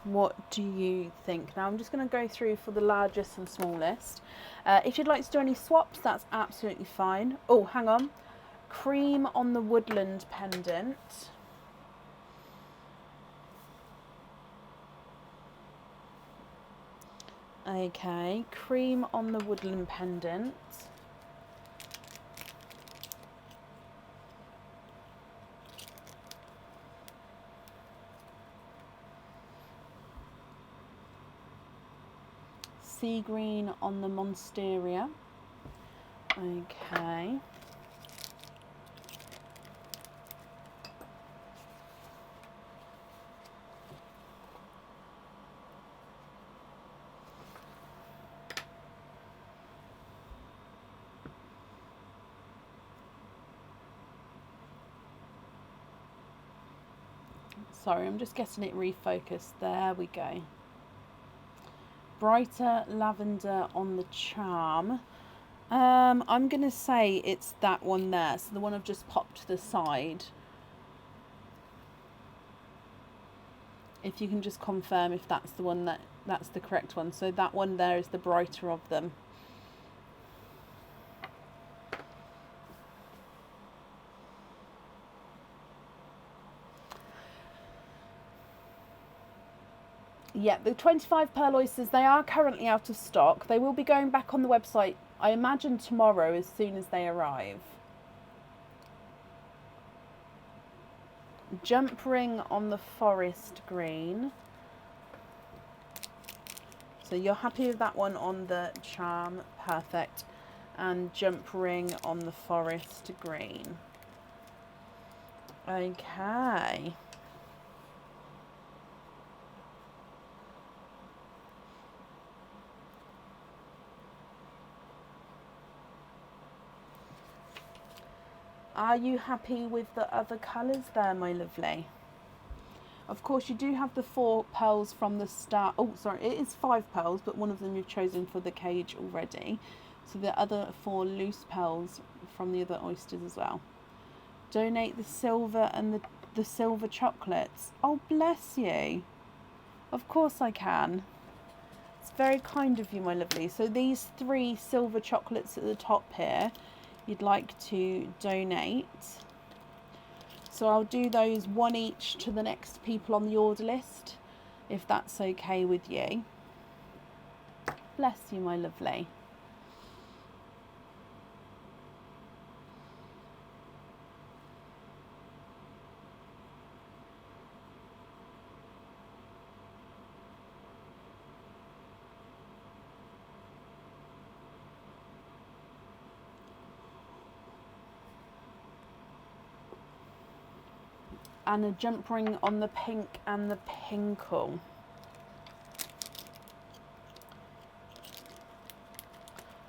What do you think? Now I'm just going to go through for the largest and smallest. If you'd like to do any swaps, that's absolutely fine. Oh, hang on. Cream on the woodland pendant. Okay, cream on the woodland pendant. Sea green on the monstera. Okay. Sorry, I'm just getting it refocused. There we go. Brighter lavender on the charm. I'm going to say it's that one there. So the one I've just popped to the side. If you can just confirm if that's the one that's the correct one. So that one there is the brighter of them. Yeah, the 25 pearl oysters, they are currently out of stock. They will be going back on the website, I imagine tomorrow, as soon as they arrive. Jump ring on the forest green. So you're happy with that one on the charm, perfect. And jump ring on the forest green. Okay. Are you happy with the other colours there, my lovely? Of course, you do have the 4 pearls from the start. Oh, sorry, it is 5 pearls, but one of them you've chosen for the cage already. So the other 4 loose pearls from the other oysters as well. Donate the silver and the silver chocolates. Oh, bless you. Of course I can. It's very kind of you, my lovely. So these 3 silver chocolates at the top here, you'd like to donate. So I'll do those 1 each to the next people on the order list, if that's okay with you. Bless you, my lovely. And a jump ring on the pink and the pinkle.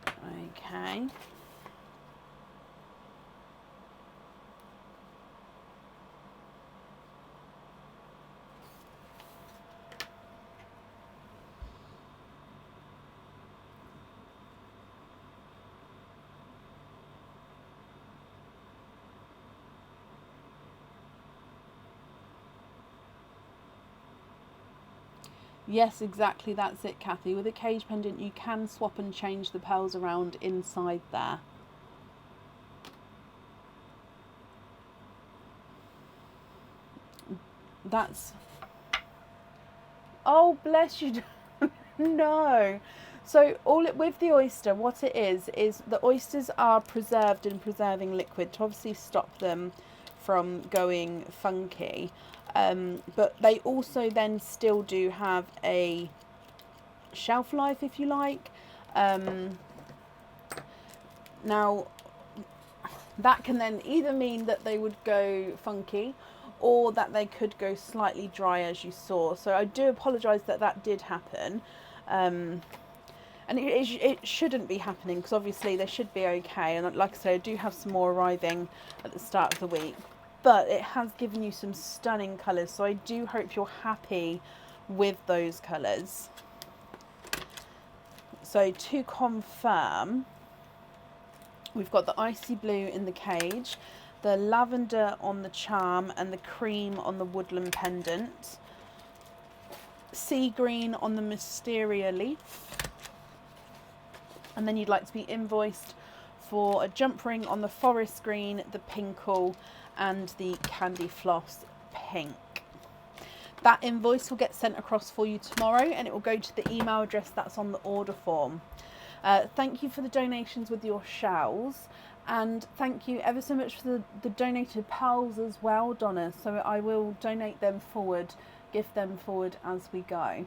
Okay. Yes, exactly, that's it, Kathy. With a cage pendant, you can swap and change the pearls around inside there. That's... Oh, bless you. No. So with the oyster, what it is the oysters are preserved in preserving liquid to obviously stop them from going funky. But they also then still do have a shelf life, if you like. Now, that can then either mean that they would go funky or that they could go slightly dry, as you saw. So I do apologise that that did happen. And it shouldn't be happening, because obviously they should be okay. And like I say, I do have some more arriving at the start of the week. But it has given you some stunning colours. So I do hope you're happy with those colours. So to confirm, we've got the icy blue in the cage, the lavender on the charm, and the cream on the woodland pendant. Sea green on the Mysteria leaf. And then you'd like to be invoiced for a jump ring on the forest green, the pinkle, and the candy floss pink. That invoice will get sent across for you tomorrow, and it will go to the email address that's on the order form. Thank you for the donations with your shells, and thank you ever so much for the donated pearls as well, Donna. So I will donate them forward, gift them forward as we go.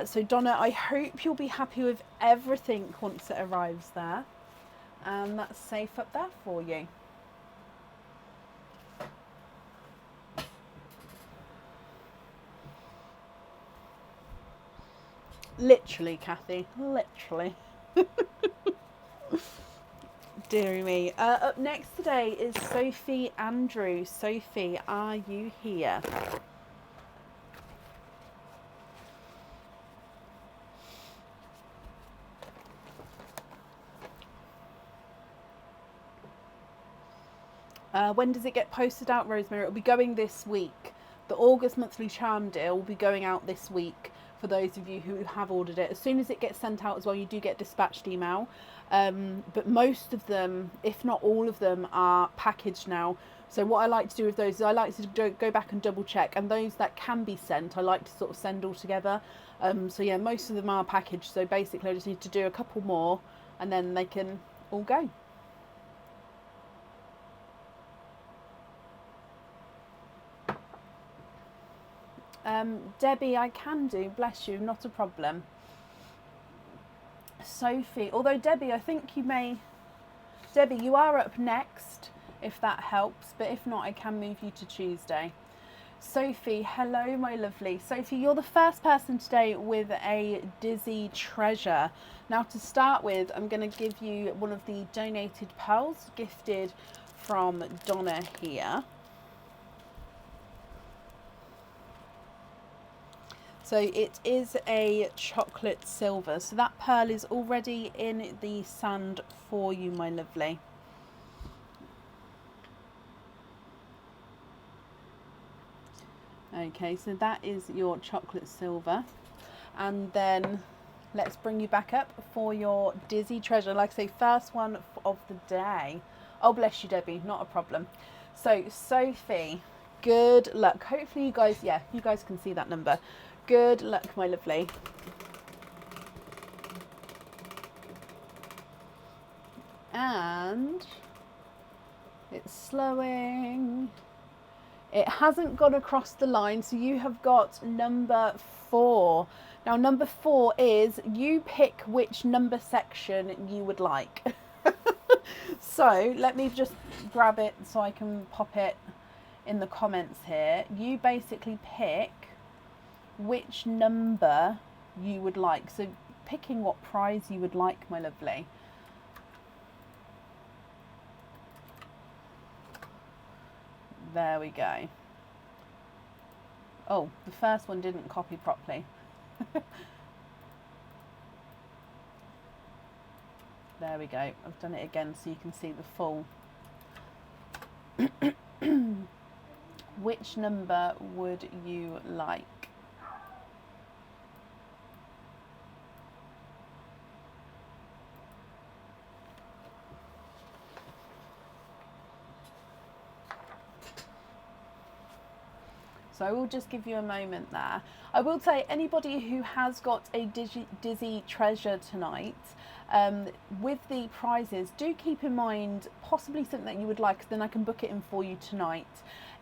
So Donna, I hope you'll be happy with everything once it arrives there, and that's safe up there for you. Literally, Kathy, literally. Deary me. Up next today is Sophie Andrew. Sophie, are you here? When does it get posted out, Rosemary? It'll be going this week. The August monthly charm deal will be going out this week for those of you who have ordered it. As soon as it gets sent out as well, you do get dispatched email. But most of them, if not all of them, are packaged now. So what I like to do with those is I like to go back and double check. And those that can be sent, I like to sort of send all together. So yeah, most of them are packaged. So basically I just need to do a couple more and then they can all go. Debbie, I can do, bless you, not a problem. Sophie, although Debbie, I think you may... Debbie, you are up next, if that helps, but if not, I can move you to Tuesday. Sophie, hello, my lovely. Sophie, you're the first person today with a Dizzy treasure. Now, to start with, I'm going to give you one of the donated pearls gifted from Donna here. So it is a chocolate silver. So that pearl is already in the sand for you, my lovely. Okay, so that is your chocolate silver. And then let's bring you back up for your Dizzy treasure. Like I say, first one of the day. Oh, bless you, Debbie, not a problem. So Sophie, good luck. Hopefully you guys, yeah, you guys can see that number. Good luck, my lovely. And it's slowing. It hasn't gone across the line, so you have got number 4. Now, number 4 is you pick which number section you would like. So let me just grab it so I can pop it in the comments here. You basically pick which number you would like. So picking what prize you would like, my lovely. There we go. Oh, the first one didn't copy properly. There we go. I've done it again so you can see the full. Which number would you like? So I will just give you a moment there. I will say anybody who has got a Dizzy treasure tonight, with the prizes, do keep in mind possibly something that you would like, then I can book it in for you tonight.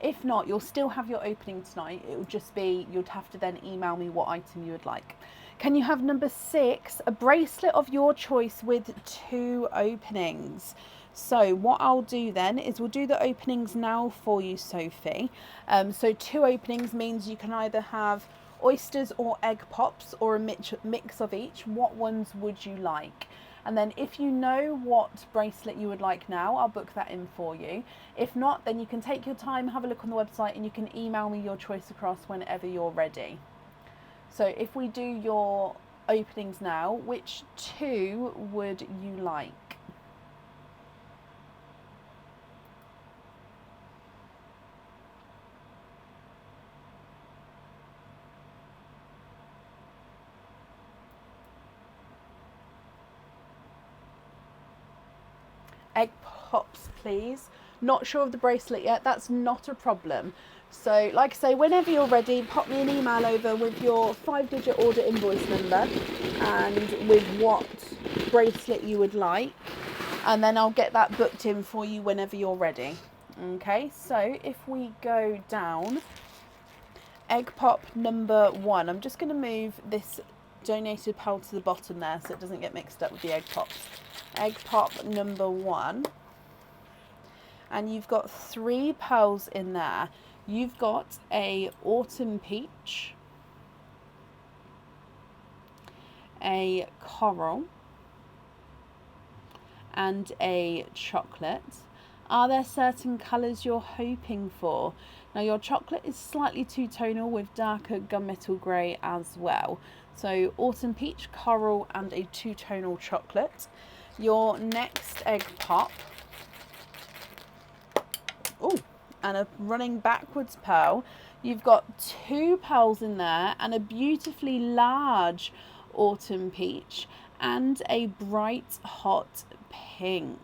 If not, you'll still have your opening tonight. It will just be, you'd have to then email me what item you would like. Can you have number 6, a bracelet of your choice with 2 openings? So what I'll do then is we'll do the openings now for you, Sophie. So 2 openings means you can either have oysters or egg pops or a mix of each. What ones would you like? And then if you know what bracelet you would like now, I'll book that in for you. If not, then you can take your time, have a look on the website, and you can email me your choice across whenever you're ready. So if we do your openings now, which 2 would you like? Egg pops, please. Not sure of the bracelet yet, that's not a problem. So like I say, whenever you're ready, pop me an email over with your 5-digit order invoice number and with what bracelet you would like, and then I'll get that booked in for you whenever you're ready. Okay, so if we go down, egg pop number 1, I'm just going to move this donated pearl to the bottom there so it doesn't get mixed up with the egg pops. Egg pop number 1, and you've got 3 pearls in there. You've got a autumn peach, a coral, and a chocolate. Are there certain colours you're hoping for? Now your chocolate is slightly two-tonal with darker gunmetal grey as well. So autumn peach, coral, and a two-tonal chocolate. Your next egg pop, oh, and a running backwards pearl. You've got 2 pearls in there and a beautifully large autumn peach and a bright hot pink.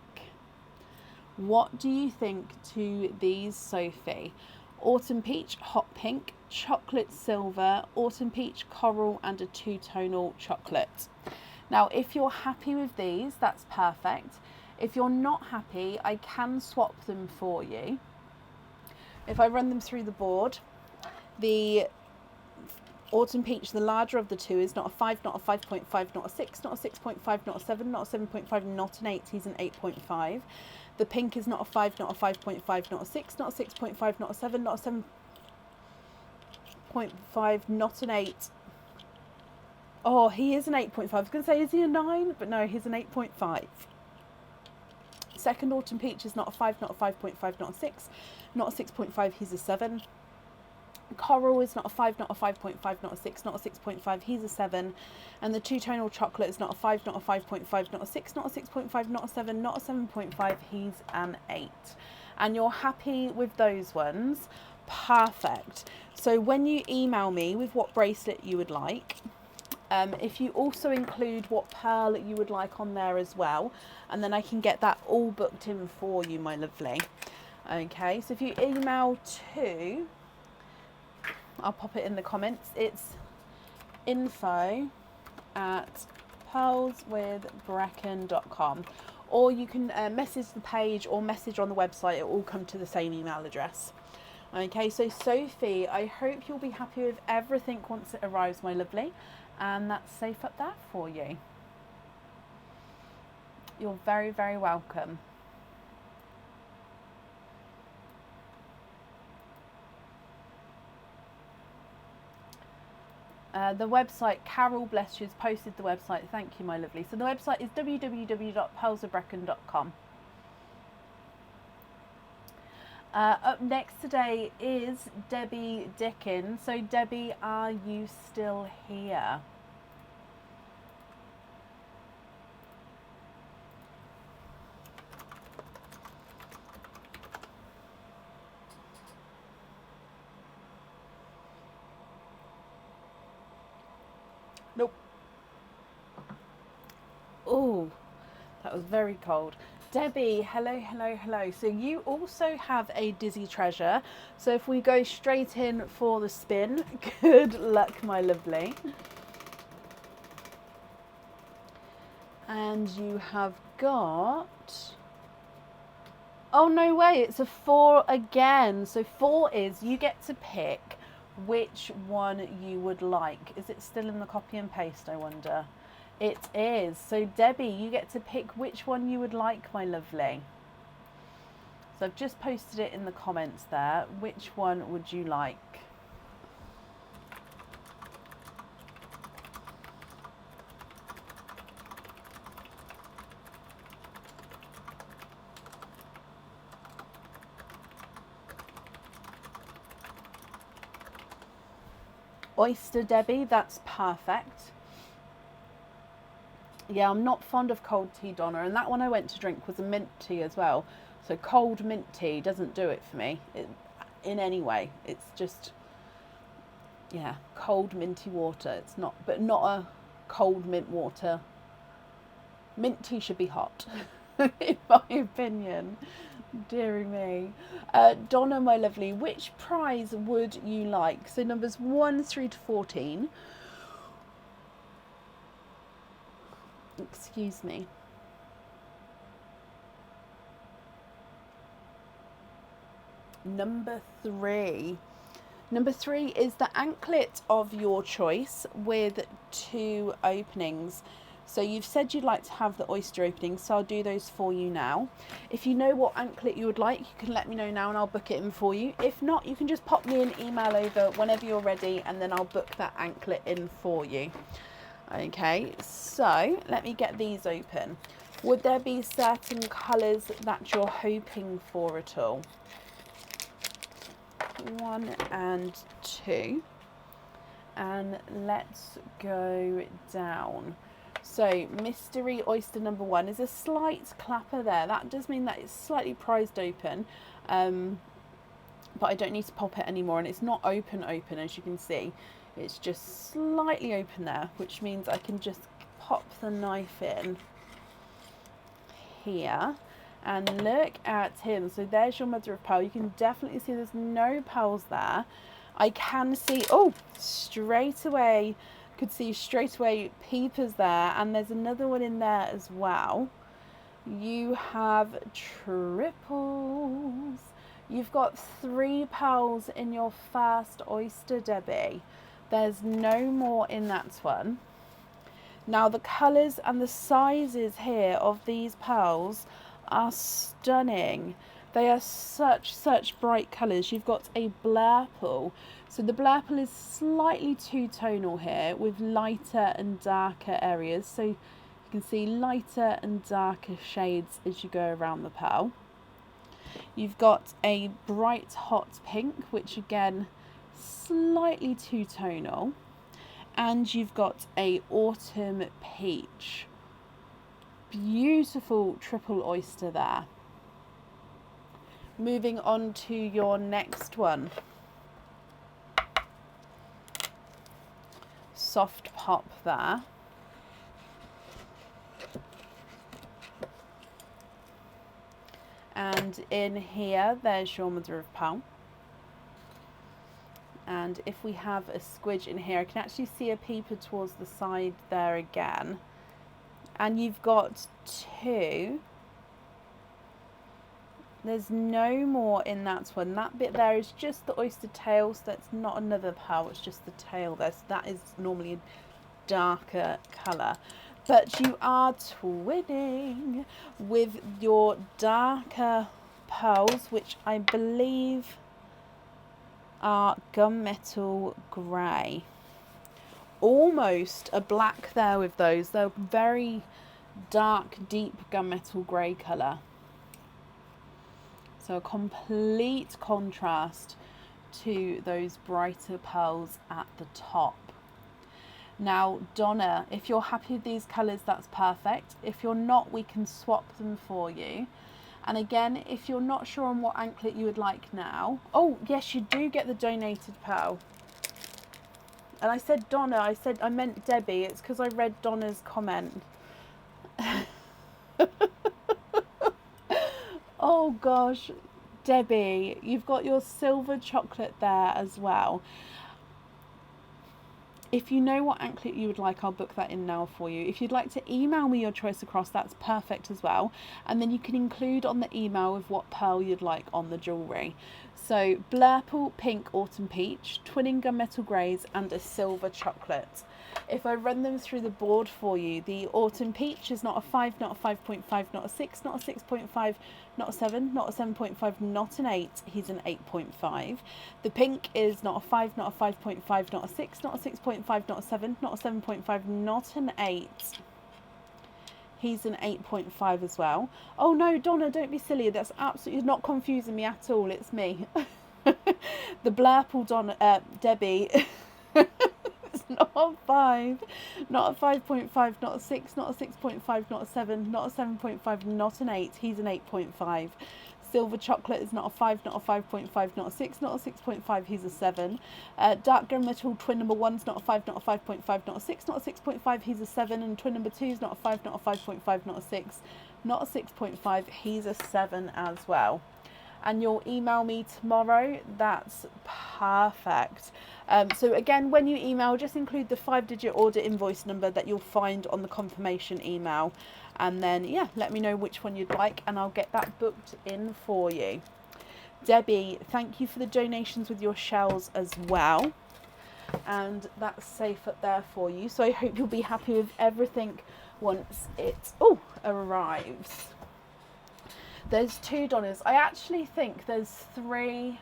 What do you think to these, Sophie? Autumn peach, hot pink, chocolate silver, autumn peach, coral, and a two-tonal chocolate. Now, if you're happy with these, that's perfect. If you're not happy, I can swap them for you. If I run them through the board, the autumn peach, the larger of the 2, is not a 5, not a 5.5, not a 6, not a 6.5, not a 7, not a 7.5, not an 8. He's an 8.5. The pink is not a 5, not a 5.5, not a 6, not a 6.5, not a 7, not a 7.5, not an 8. Oh, he is an 8.5. I was going to say, is he a 9? But no, he's an 8.5. Second autumn peach is not a 5, not a 5.5, not a 6, not a 6.5, he's a 7. Coral is not a 5, not a 5.5, not a 6, not a 6.5, he's a 7. And the two-tonal chocolate is not a 5, not a 5.5, not a 6, not a 6.5, not a 7, not a 7.5, he's an 8. And you're happy with those ones? Perfect. So when you email me with what bracelet you would like, if you also include what pearl you would like on there as well, and then I can get that all booked in for you, my lovely. Okay, so if you email to, I'll pop it in the comments, it's info@pearlswithbrecken.com, or you can message the page or message on the website. It will come to the same email address. Okay, so Sophie, I hope you'll be happy with everything once it arrives, my lovely, and that's safe up there for you. You're very, very welcome. The website, Carol, bless you, has posted the website. Thank you, my lovely. So the website is www.pearlswithbrecken.com. Up next today is Debbie Dickens. So Debbie, are you still here? Nope. Oh, that was very cold. Debbie, hello, hello, hello. So you also have a Dizzy Treasure. So if we go straight in for the spin, good luck, my lovely. And you have got... Oh, no way, it's a 4 again. So 4 is you get to pick which one you would like. Is it still in the copy and paste, I wonder? It is. So Debbie, you get to pick which one you would like, my lovely. So I've just posted it in the comments there. Which one would you like? Oyster Debbie, that's perfect. Yeah, I'm not fond of cold tea, Donna, and that one I went to drink was a mint tea as well. So cold mint tea doesn't do it for me in any way. It's just, yeah, cold minty water. It's not, but not a cold mint water. Mint tea should be hot, in my opinion. Deary me. Donna, my lovely, which prize would you like? So numbers 1 through to 14. Excuse me. Number 3. Number 3 is the anklet of your choice with 2 openings. So you've said you'd like to have the oyster openings, so I'll do those for you now. If you know what anklet you would like, you can let me know now and I'll book it in for you. If not, you can just pop me an email over whenever you're ready and then I'll book that anklet in for you. Okay, so let me get these open. Would there be certain colours that you're hoping for at all? 1 and 2. And let's go down. So mystery oyster number 1 is a slight clapper there. That does mean that it's slightly prized open, but I don't need to pop it anymore, and it's not open as you can see. It's just slightly open there, which means I can just pop the knife in here and look at him. So there's your mother of pearl. You can definitely see there's no pearls there. I can see, oh, straight away, could see straight away peepers there, and there's another one in there as well. You have triples. You've got 3 pearls in your first oyster, Debbie. There's no more in that one. Now the colours and the sizes here of these pearls are stunning. They are such bright colours. You've got a blurple. So the blurple is slightly two-tonal here with lighter and darker areas. So you can see lighter and darker shades as you go around the pearl. You've got a bright hot pink, which again, slightly two-tonal. And you've got a autumn peach. Beautiful triple oyster there. Moving on to your next one. Soft pop there. And in here, there's your mother of pearl. And if we have a squidge in here, I can actually see a peeper towards the side there again. And you've got 2. There's no more in that one. That bit there is just the oyster tail, so that's not another pearl, it's just the tail there. So that is normally a darker colour. But you are twinning with your darker pearls, which I believe are gunmetal grey. Almost a black there with those. They're very dark, deep gunmetal grey colour. So a complete contrast to those brighter pearls at the top. Now, Donna, if you're happy with these colours, that's perfect. If you're not, we can swap them for you. And again, if you're not sure on what anklet you would like now... Oh, yes, you do get the donated pearl. And I said Donna, I meant Debbie. It's because I read Donna's comment. Oh gosh, Debbie, you've got your silver chocolate there as well. If you know what anklet you would like, I'll book that in now for you. If you'd like to email me your choice across, that's perfect as well. And then you can include on the email with what pearl you'd like on the jewellery. So Blurple, Pink, Autumn Peach, Twinning Gunmetal Greys and a silver chocolate. If I run them through the board for you, the Autumn Peach is not a 5, not a 5.5, not a 6, not a 6.5, not a 7, not a 7.5, not an 8. He's an 8.5. The Pink is not a 5, not a 5.5, not a 6, not a 6.5, not a 7, not a 7.5, not an 8. He's an 8.5 as well. Oh no, Donna, don't be silly. That's absolutely not confusing me at all. It's me. The Blurple Donna, Debbie. It's not a 5, not a 5.5, not a 6, not a 6.5, not a 7, not a 7.5, not an 8. He's an 8.5. Silver chocolate is not a 5, not a 5.5, not a 6, not a 6.5. He's a 7. Dark gunmetal twin number 1 is not a 5, not a 5.5, not a 6, not a 6.5. He's a 7. And twin number 2 is not a 5, not a 5.5, not a 6, not a 6.5. He's a 7 as well. And you'll email me tomorrow. That's perfect. So again, when you email, just include the 5-digit order invoice number that you'll find on the confirmation email. And then, yeah, let me know which one you'd like and I'll get that booked in for you. Debbie, thank you for the donations with your shells as well. And that's safe up there for you. So I hope you'll be happy with everything once it arrives. There's 2 Donnas. I actually think there's 3,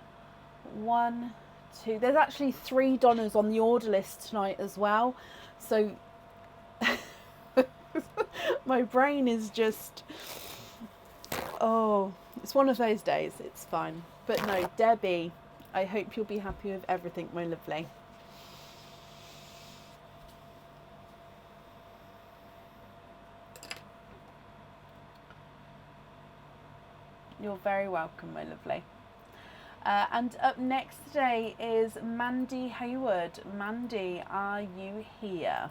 1, 2. There's actually 3 Donnas on the order list tonight as well. So my brain is just, oh, it's one of those days. It's fine. But no, Debbie, I hope you'll be happy with everything, my lovely. You're very welcome, my lovely. And up next today is Mandy Hayward. Mandy, are you here?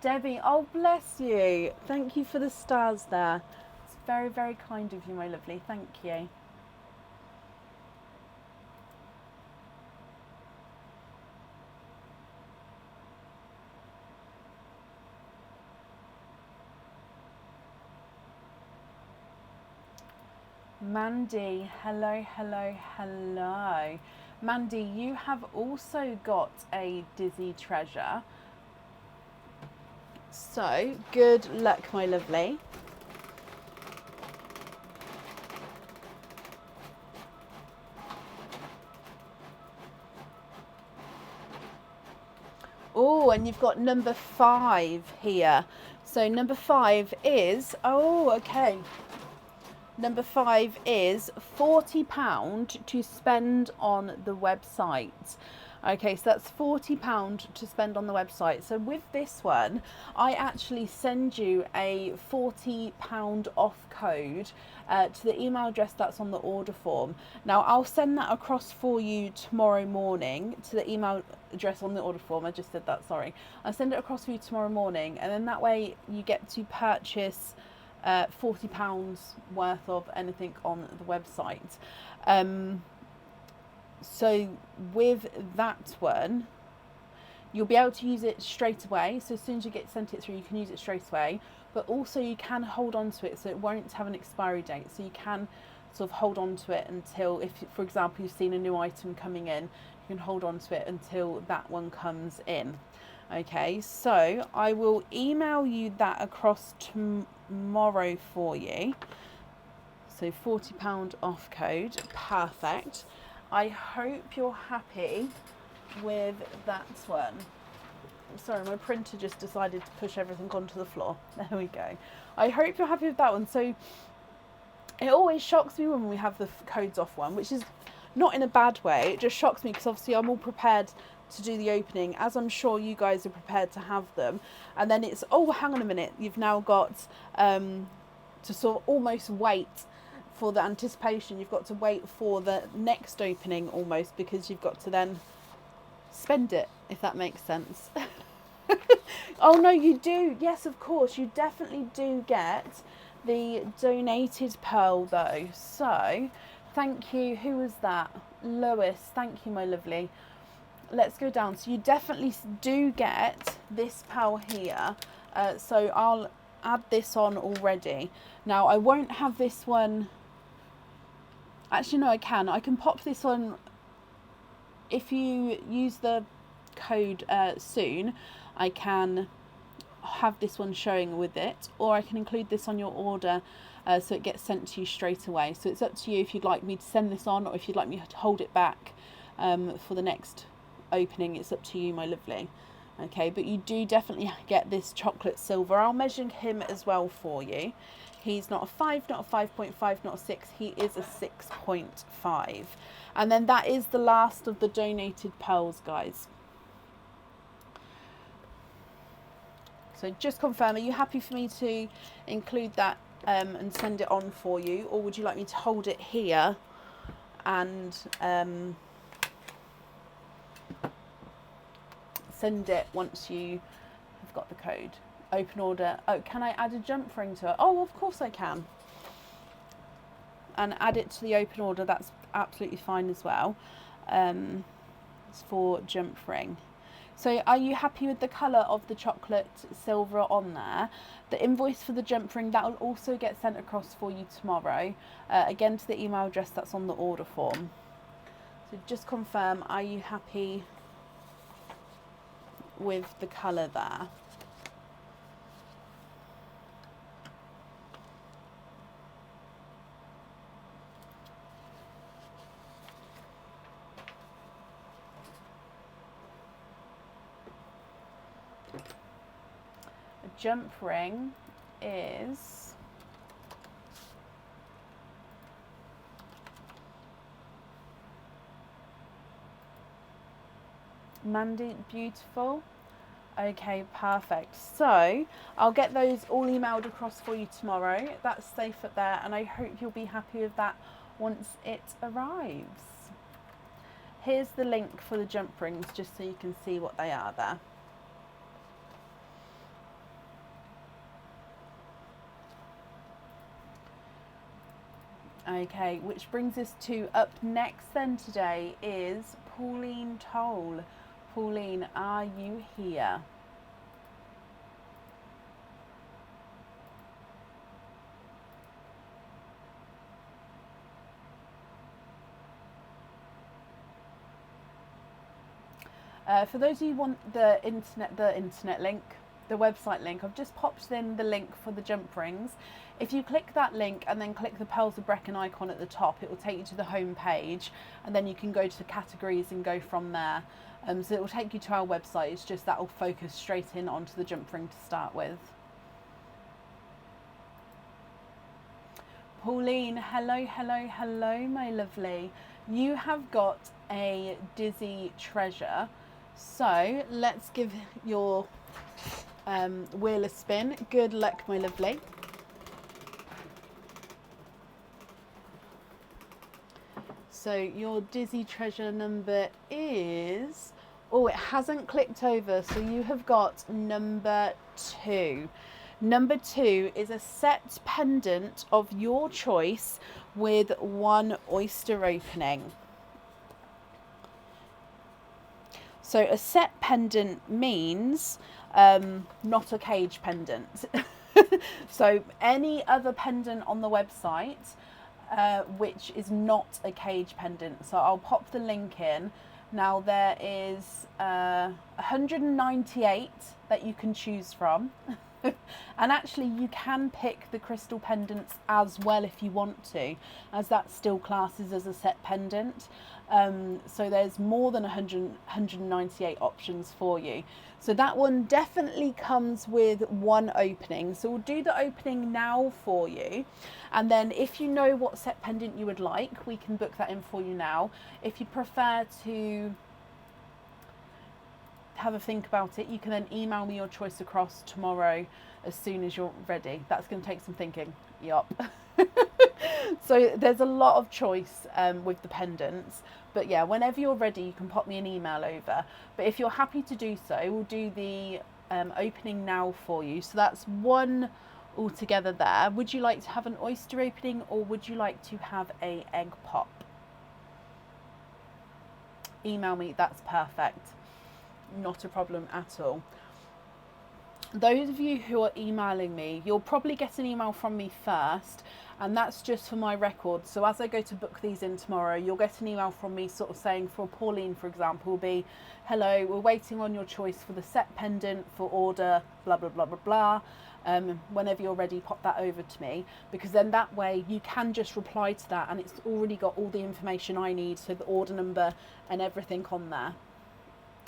Debbie, oh bless you. Thank you for the stars there. It's very, very kind of you, my lovely. Thank you. Mandy, hello, hello, hello. Mandy, you have also got a Dizzy treasure. So, good luck, my lovely. Oh, and you've got number 5 here. So number 5 is, oh, okay. Number 5 is £40 to spend on the website. Okay, so that's £40 to spend on the website. So with this one, I actually send you a £40 off code to the email address that's on the order form. Now, I'll send that across for you tomorrow morning to the email address on the order form. I just said that, sorry. I'll send it across for you tomorrow morning, and then that way you get to purchase £40 worth of anything on the website. So with that one, you'll be able to use it straight away. So as soon as you get sent it through, you can use it straight away. But also you can hold on to it, so it won't have an expiry date. So you can sort of hold on to it until, if, for example, you've seen a new item coming in, you can hold on to it until that one comes in. Okay, so I will email you that across tomorrow for you. So £40 off code, perfect. I hope you're happy with that one. Sorry, my printer just decided to push everything onto the floor. There we go. I hope you're happy with that one. So it always shocks me when we have the codes off one, which is not in a bad way. It just shocks me because obviously I'm all prepared to do the opening, as I'm sure you guys are prepared to have them. And then it's, oh, hang on a minute. You've now got to sort of almost wait for the anticipation. You've got to wait for the next opening almost, because you've got to then spend it, if that makes sense. Oh no, you do. Yes, of course, you definitely do get the donated pearl though. So, thank you. Who was that? Lois. Thank you, my lovely. Let's go down. So you definitely do get this pearl here. So I'll add this on already. Now I won't have this one. Actually, no, I can pop this on. If you use the code soon, I can have this one showing with it, or I can include this on your order so it gets sent to you straight away. So it's up to you if you'd like me to send this on, or if you'd like me to hold it back for the next opening. It's up to you, my lovely. Okay, but you do definitely get this chocolate silver. I'll measure him as well for you. He's not a 5, not a 5.5, not a 6. He is a 6.5. And then that is the last of the donated pearls, guys. So just confirm, are you happy for me to include that and send it on for you? Or would you like me to hold it here and send it once you have got the code? Open order. Oh, can I add a jump ring to it? Oh, of course I can. And add it to the open order. That's absolutely fine as well. It's for jump ring. So are you happy with the colour of the chocolate silver on there? The invoice for the jump ring, that will also get sent across for you tomorrow. Again, to the email address that's on the order form. So just confirm, are you happy with the colour there? A jump ring is Mandy, beautiful. Okay, perfect. So I'll get those all emailed across for you tomorrow. That's safe up there, and I hope you'll be happy with that once it arrives. Here's the link for the jump rings, just so you can see what they are there. Okay, which brings us to up next then today is Pauline Toll. Pauline, are you here? For those of you who want the internet link, the website link, I've just popped in the link for the jump rings. If you click that link and then click the Pearls of Brecon icon at the top, it will take you to the home page, and then you can go to the categories and go from there. So it will take you to our website. It's just that will focus straight in onto the jump ring to start with. Pauline, hello, hello, hello, my lovely. You have got a dizzy treasure. So let's give your wheel a spin. Good luck, my lovely. So your dizzy treasure number is, oh, it hasn't clicked over, so you have got number 2. Number 2 is a set pendant of your choice with 1 oyster opening. So a set pendant means not a cage pendant. So any other pendant on the website which is not a cage pendant. So I'll pop the link in. Now there is 198 that you can choose from. And actually you can pick the crystal pendants as well if you want to, as that still classes as a set pendant. So there's more than 198 options for you. So that one definitely comes with 1 opening. So we'll do the opening now for you. And then if you know what set pendant you would like, we can book that in for you now. If you prefer to have a think about it, you can then email me your choice across tomorrow as soon as you're ready. That's going to take some thinking. Yup. So there's a lot of choice with the pendants, but yeah, whenever you're ready you can pop me an email over. But if you're happy to do so, we'll do the opening now for you. So that's one altogether there. Would you like to have an oyster opening, or would you like to have a egg pop? Email me, that's perfect. Not a problem at all. Those of you who are emailing me, you'll probably get an email from me first, and that's just for my record. So as I go to book these in tomorrow, you'll get an email from me sort of saying, for Pauline, for example, will be, hello, we're waiting on your choice for the set pendant for order, blah, blah, blah, blah, blah. Whenever you're ready, pop that over to me, because then that way you can just reply to that and it's already got all the information I need, so the order number and everything on there.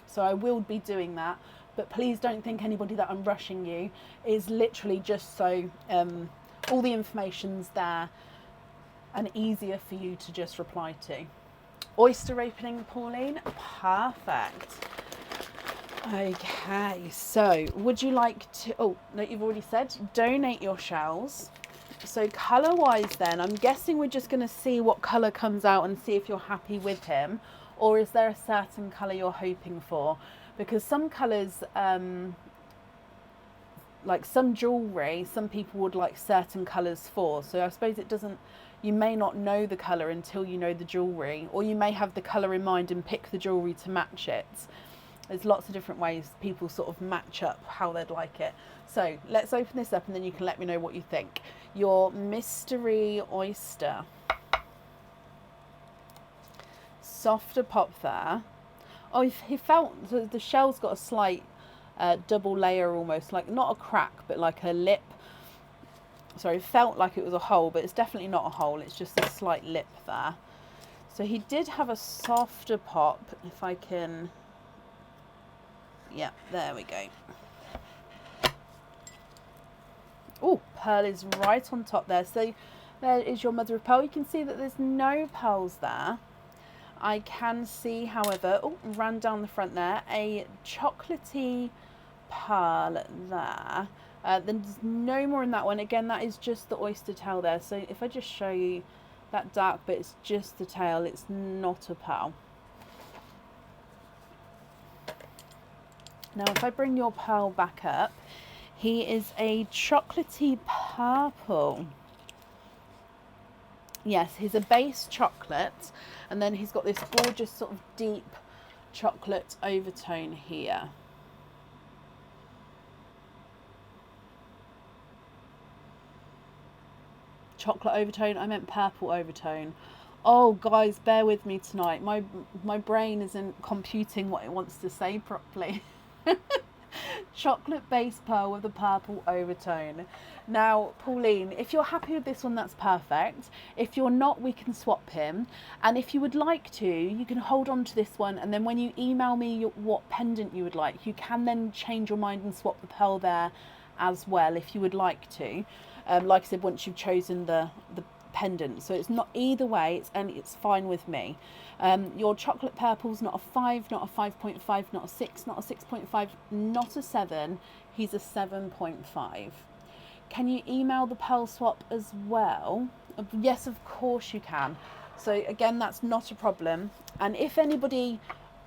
So I will be doing that, but please don't think anybody that I'm rushing you. Is literally just so all the information's there and easier for you to just reply to. Oyster opening, Pauline? Perfect. Okay, so would you like to, oh, no, you've already said, donate your shells. So colour-wise then, I'm guessing we're just going to see what colour comes out and see if you're happy with him, or is there a certain colour you're hoping for? Because some colours, like some jewellery, some people would like certain colours for. So I suppose it doesn't, you may not know the colour until you know the jewellery, or you may have the colour in mind and pick the jewellery to match it. There's lots of different ways people sort of match up how they'd like it. So let's open this up and then you can let me know what you think. Your mystery oyster. Softer pop there. Oh, he felt the shell's got a slight double layer almost, like not a crack, but like a lip. Sorry, it felt like it was a hole, but it's definitely not a hole. It's just a slight lip there. So he did have a softer pop, if I can... Yeah, there we go. Oh, pearl is right on top there. So there is your mother of pearl. You can see that there's no pearls there. I can see, however, oh, ran down the front there, a chocolatey pearl there. There's no more in that one. Again, that is just the oyster tail there. So if I just show you that dark bit, it's just the tail. It's not a pearl. Now, if I bring your pearl back up, he is a chocolatey purple. Yes, he's a base chocolate, and then he's got this gorgeous sort of deep chocolate overtone here. Chocolate overtone, I meant purple overtone. Oh, guys, bear with me tonight. My brain isn't computing what it wants to say properly. Chocolate base pearl with a purple overtone. Now, Pauline, if you're happy with this one, that's perfect. If you're not, we can swap him. And if you would like to, you can hold on to this one, and then when you email me what pendant you would like, you can then change your mind and swap the pearl there as well if you would like to. Like I said, once you've chosen the pendant, so it's not either way, it's fine with me. Your chocolate purple's not a 5, not a 5.5, not a 6, not a 6.5, not a 7. He's a 7.5. Can you email the pearl swap as well? Yes, of course you can. So again, that's not a problem. And if anybody,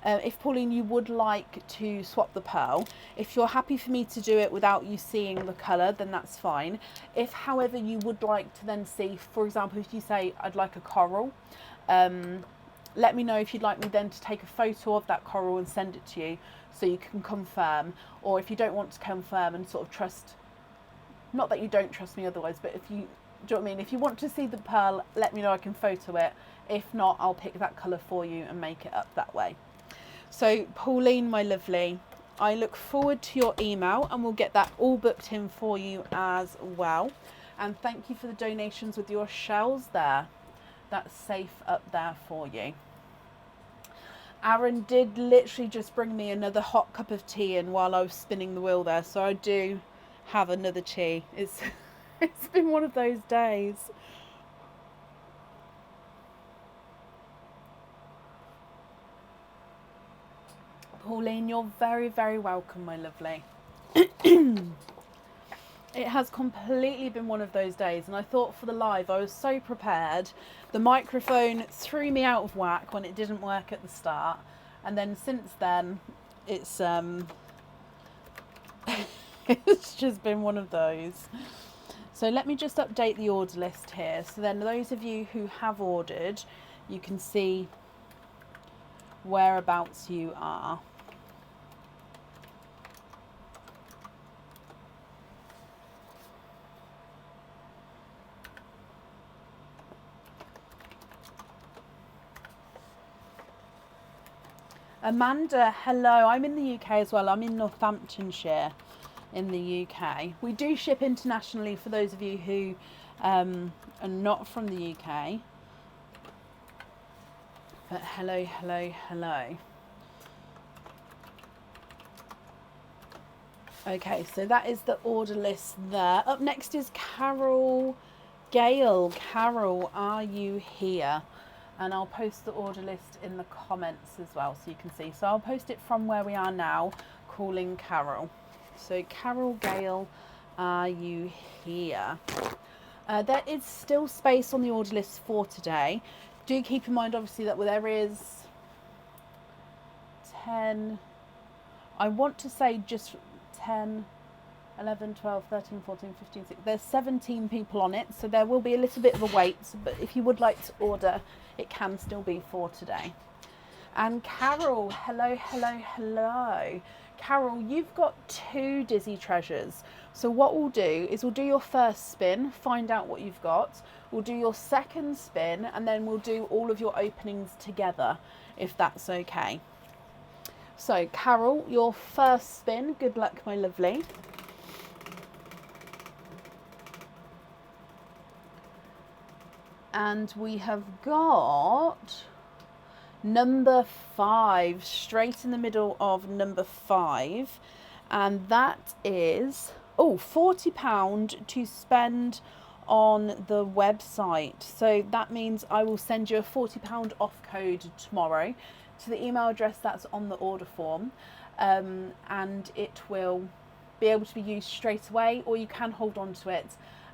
if Pauline, you would like to swap the pearl, if you're happy for me to do it without you seeing the colour, then that's fine. If, however, you would like to then see, for example, if you say, I'd like a coral, let me know if you'd like me then to take a photo of that coral and send it to you so you can confirm. Or if you don't want to confirm and sort of trust, not that you don't trust me otherwise, but if you, do you know what I mean? If you want to see the pearl, let me know, I can photo it. If not, I'll pick that colour for you and make it up that way. So Pauline, my lovely, I look forward to your email and we'll get that all booked in for you as well. And thank you for the donations with your shells there. That's safe up there for you. Aaron did literally just bring me another hot cup of tea in while I was spinning the wheel there. So I do have another tea. It's been one of those days. Pauline, you're very, very welcome, my lovely. It has completely been one of those days, and I thought for the live I was so prepared. The microphone threw me out of whack when it didn't work at the start, and then since then it's It's just been one of those. So let me just update the order list here. So then those of you who have ordered, you can see whereabouts you are. Amanda, hello. I'm in the UK as well. I'm in Northamptonshire in the UK. We do ship internationally for those of you who are not from the UK. But hello, hello, hello. Okay, so that is the order list there. Up next is Carol Gale. Carol, are you here? And I'll post the order list in the comments as well so you can see. So I'll post it from where we are now, calling Carol. So Carol Gale, are you here? There is still space on the order list for today. Do keep in mind obviously that there is 10, I want to say just 10, 11, 12, 13, 14, 15, 16. There's 17 people on it, so there will be a little bit of a wait. But if you would like to order, it can still be for today. And Carol, hello, hello, hello. Carol, you've got 2 Dizzy Treasures. So what we'll do is we'll do your first spin, find out what you've got. We'll do your second spin, and then we'll do all of your openings together, if that's okay. So Carol, your first spin. Good luck, my lovely. And we have got number 5, straight in the middle of number 5. And that is, £40 to spend on the website. So that means I will send you a £40 off code tomorrow to the email address that's on the order form. And it will be able to be used straight away, or you can hold on to it.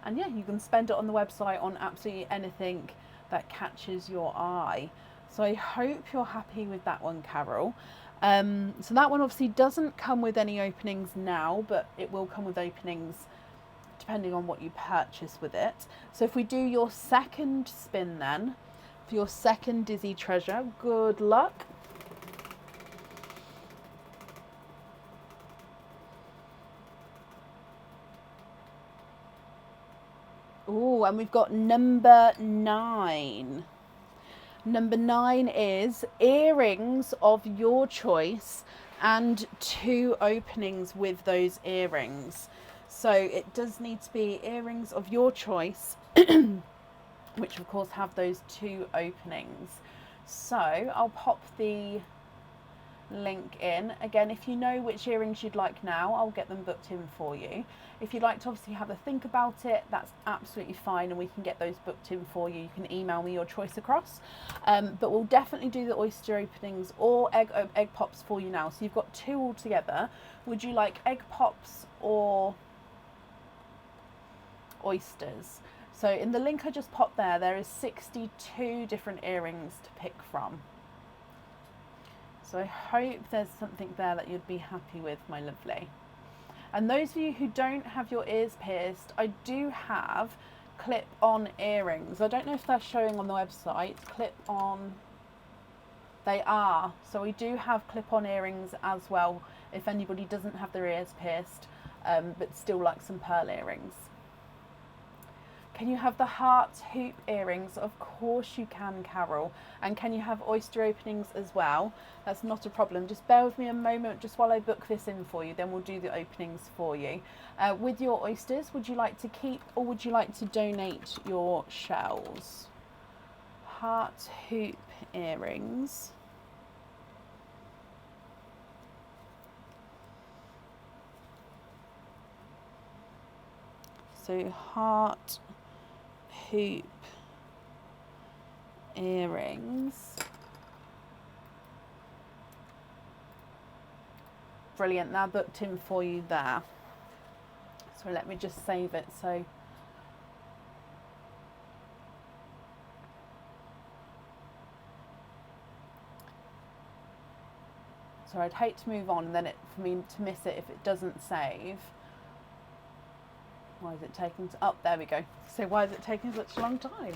And yeah, you can spend it on the website on absolutely anything that catches your eye. So I hope you're happy with that one, Carol. So that one obviously doesn't come with any openings now, but it will come with openings depending on what you purchase with it. So if we do your second spin then, for your second Dizzy Treasure, good luck. Oh, and we've got number 9. Number 9 is earrings of your choice and 2 openings with those earrings. So it does need to be earrings of your choice, which of course have those 2 openings. So I'll pop the link in. Again, if you know which earrings you'd like now, I'll get them booked in for you. If you'd like to obviously have a think about it, that's absolutely fine, and we can get those booked in for you. You can email me your choice across, but we'll definitely do the oyster openings or egg pops for you now. So you've got 2 altogether. Would you like egg pops or oysters? So in the link I just popped there is 62 different earrings to pick from. So I hope there's something there that you'd be happy with, my lovely. And those of you who don't have your ears pierced, I do have clip-on earrings. I don't know if they're showing on the website. Clip-on, they are. So we do have clip-on earrings as well, if anybody doesn't have their ears pierced, but still like some pearl earrings. Can you have the heart hoop earrings? Of course you can, Carol. And can you have oyster openings as well? That's not a problem. Just bear with me a moment just while I book this in for you. Then we'll do the openings for you. With your oysters, would you like to keep or would you like to donate your shells? Heart hoop earrings. So heart hoop earrings. Brilliant, now booked in for you there. So let me just save it. So I'd hate to move on and then for me to miss it if it doesn't save. Why is it taking to, oh, there we go. So why is it taking such a long time?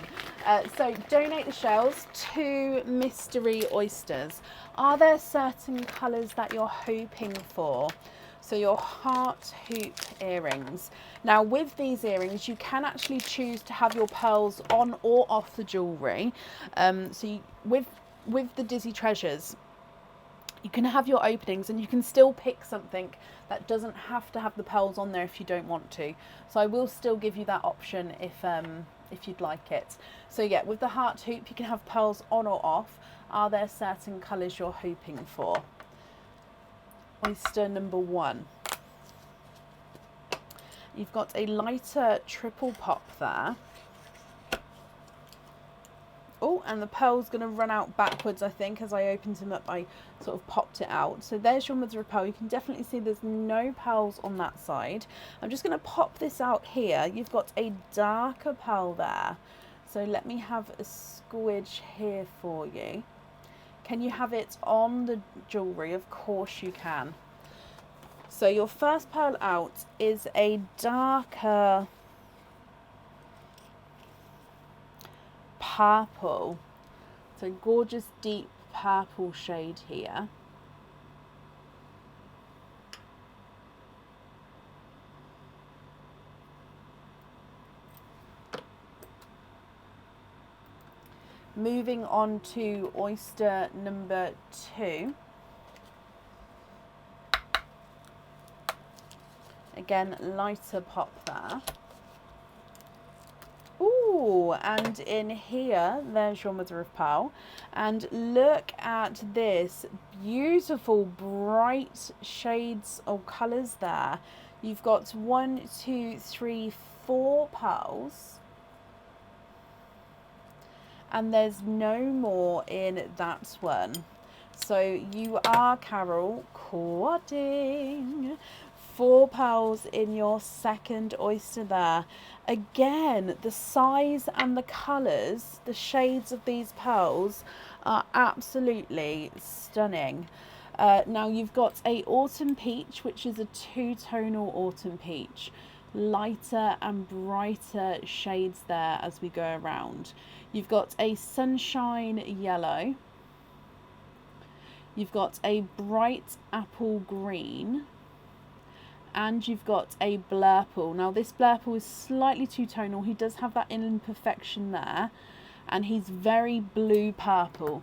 So donate the shells to Mystery Oysters. Are there certain colours that you're hoping for? So your heart hoop earrings. Now with these earrings, you can actually choose to have your pearls on or off the jewellery. With the Dizzy Treasures, you can have your openings and you can still pick something that doesn't have to have the pearls on there if you don't want to. So I will still give you that option if you'd like it. So yeah, with the heart hoop, you can have pearls on or off. Are there certain colours you're hoping for? Oyster number 1. You've got a lighter triple pop there. Oh, and the pearl's going to run out backwards, I think. As I opened them up, I sort of popped it out. So there's your mother of pearl. You can definitely see there's no pearls on that side. I'm just going to pop this out here. You've got a darker pearl there. So let me have a squidge here for you. Can you have it on the jewellery? Of course you can. So your first pearl out is a darker purple. So gorgeous deep purple shade here. Moving on to oyster number 2. Again, lighter pop there. Ooh, and in here, there's your mother of pearl. And look at this beautiful bright shades or colours there. You've got 1, 2, 3, 4 pearls. And there's no more in that one. So you are, Carol, quadding 4 pearls in your second oyster there. Again, the size and the colours, the shades of these pearls are absolutely stunning. Now you've got a autumn peach, which is a 2-tonal autumn peach. Lighter and brighter shades there as we go around. You've got a sunshine yellow. You've got a bright apple green. And you've got a blurple. Now this blurple is slightly 2-tonal. He does have that imperfection there. And he's very blue purple.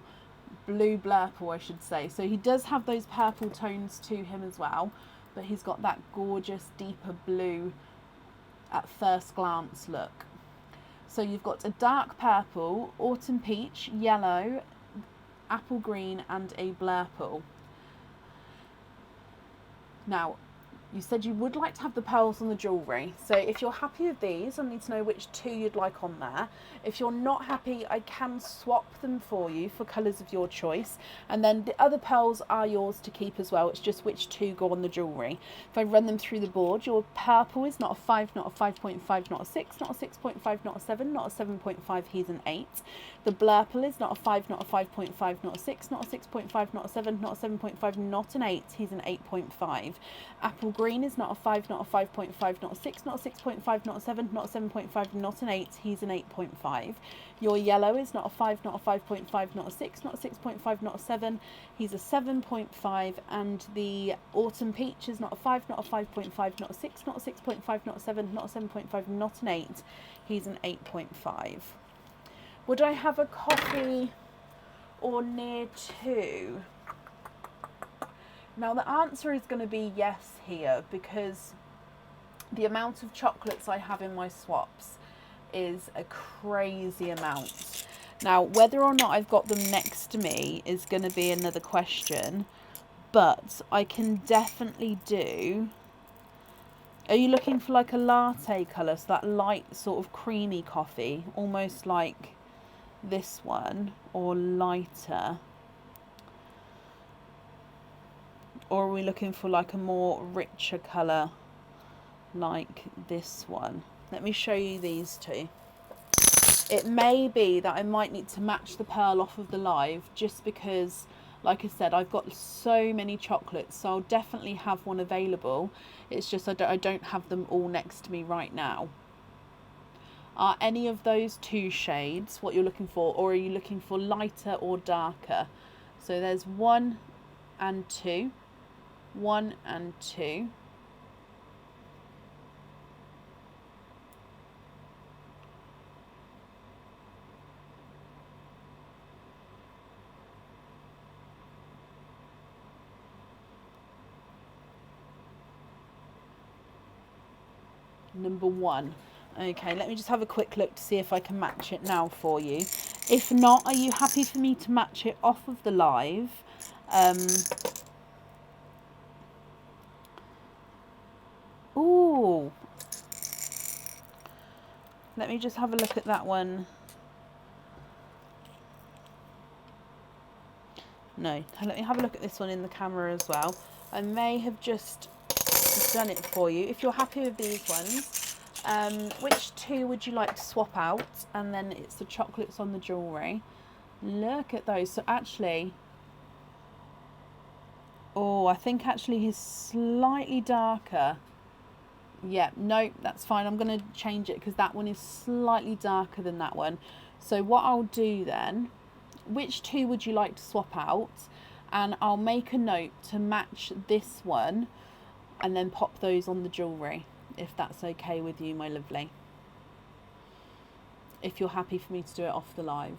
Blue blurple, I should say. So he does have those purple tones to him as well. But he's got that gorgeous deeper blue at first glance look. So you've got a dark purple, autumn peach, yellow, apple green and a blurple. Now, you said you would like to have the pearls on the jewellery. So if you're happy with these, I need to know which 2 you'd like on there. If you're not happy, I can swap them for you for colours of your choice. And then the other pearls are yours to keep as well. It's just which 2 go on the jewellery. If I run them through the board, your purple is not a 5, not a 5.5, not a 6, not a 6.5, not a 7, not a 7.5, he's an 8. The blurple is not a 5, not a 5.5, not a 6, not a 6.5, not a 7, not a 7.5, not an 8, he's an 8.5. Apple green is not a 5, not a 5.5, not a 6, not a 6.5, not a 7, not a 7.5, not an 8, he's an 8.5. Your yellow is not a 5, not a 5.5, not a 6, not a 6.5, not a 7, he's a 7.5. And the autumn peach is not a 5, not a 5.5, not a 6, not a 6.5, not a 7, not a 7.5, not an 8, he's an 8.5. Would I have a coffee or near to? Now the answer is going to be yes here, because the amount of chocolates I have in my swaps is a crazy amount. Now whether or not I've got them next to me is going to be another question, but I can definitely do. Are you looking for like a latte colour, so that light sort of creamy coffee, almost like this one, or lighter? Or are we looking for like a more richer colour like this one? Let me show you these 2. It may be that I might need to match the pearl off of the live, just because Like I said, I've got so many chocolates, so I'll definitely have one available. It's just I don't have them all next to me right now. Are any of those two shades what you're looking for, or are you looking for lighter or darker? So there's 1 and 2, 1 and 2. Number 1. Okay, let me just have a quick look to see if I can match it now for you. If not, are you happy for me to match it off of the live? Ooh. Let me just have a look at that one. No, let me have a look at this one in the camera as well. I may have just done it for you. If you're happy with these ones, which two would you like to swap out? And then it's the chocolates on the jewellery. Look at those. So actually, oh, I think actually he's slightly darker. Yeah, no, that's fine. I'm going to change it because that one is slightly darker than that one. So what I'll do then, which two would you like to swap out? And I'll make a note to match this one and then pop those on the jewellery, if that's okay with you, my lovely. If you're happy for me to do it off the live.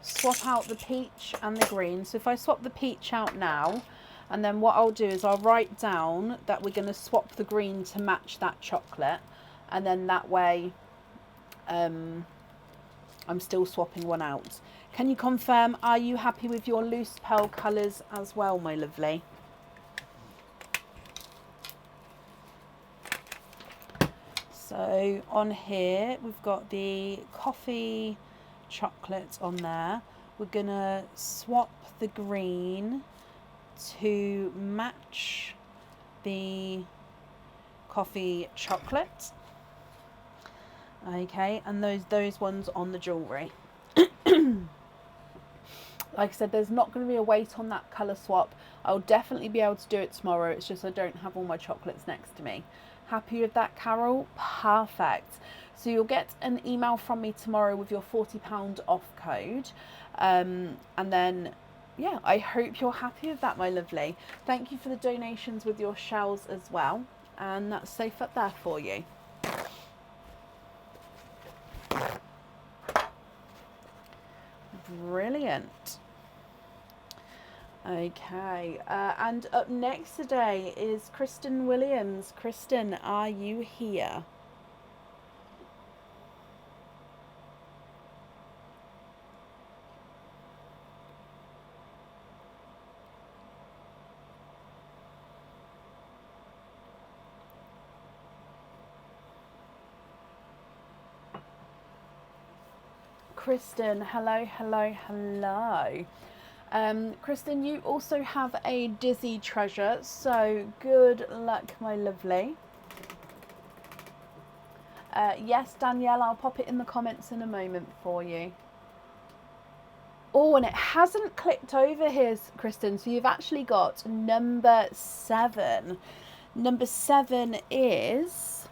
Swap out the peach and the green. So if I swap the peach out now, and then what I'll do is I'll write down that we're going to swap the green to match that chocolate, and then that way I'm still swapping one out. Can you confirm, are you happy with your loose pearl colours as well, my lovely? So on here we've got the coffee chocolate on there. We're gonna swap the green to match the coffee chocolate. Okay, and those ones on the jewellery. Like I said, there's not going to be a wait on that colour swap. I'll definitely be able to do it tomorrow. It's just I don't have all my chocolates next to me. Happy with that, Carol? Perfect. So you'll get an email from me tomorrow with your £40 off code. And then, yeah, I hope you're happy with that, my lovely. Thank you for the donations with your shells as well. And that's safe up there for you. Brilliant. Okay, and up next today is Kristen Williams. Kristen, are you here? Kristen, hello, hello, hello. Kristen, you also have a Dizzy treasure, so good luck, my lovely. Yes, Danielle, I'll pop it in the comments in a moment for you. Oh, and it hasn't clicked over here, Kristen, so you've actually got number 7. Number 7 is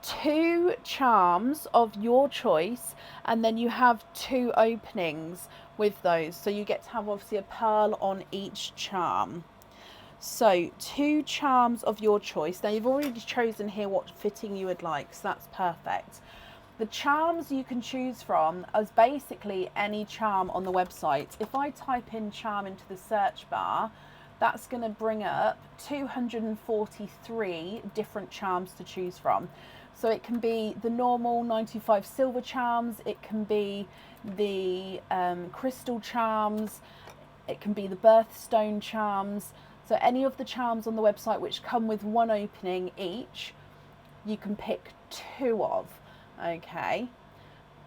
2 charms of your choice, and then you have 2 openings with those, so you get to have obviously a pearl on each charm. So 2 charms of your choice. Now you've already chosen here what fitting you would like, so that's perfect. The charms you can choose from is basically any charm on the website. If I type in charm into the search bar, that's going to bring up 243 different charms to choose from. So it can be the normal 95 silver charms, it can be the crystal charms, it can be the birthstone charms. So any of the charms on the website which come with one opening each, you can pick 2 of. Okay,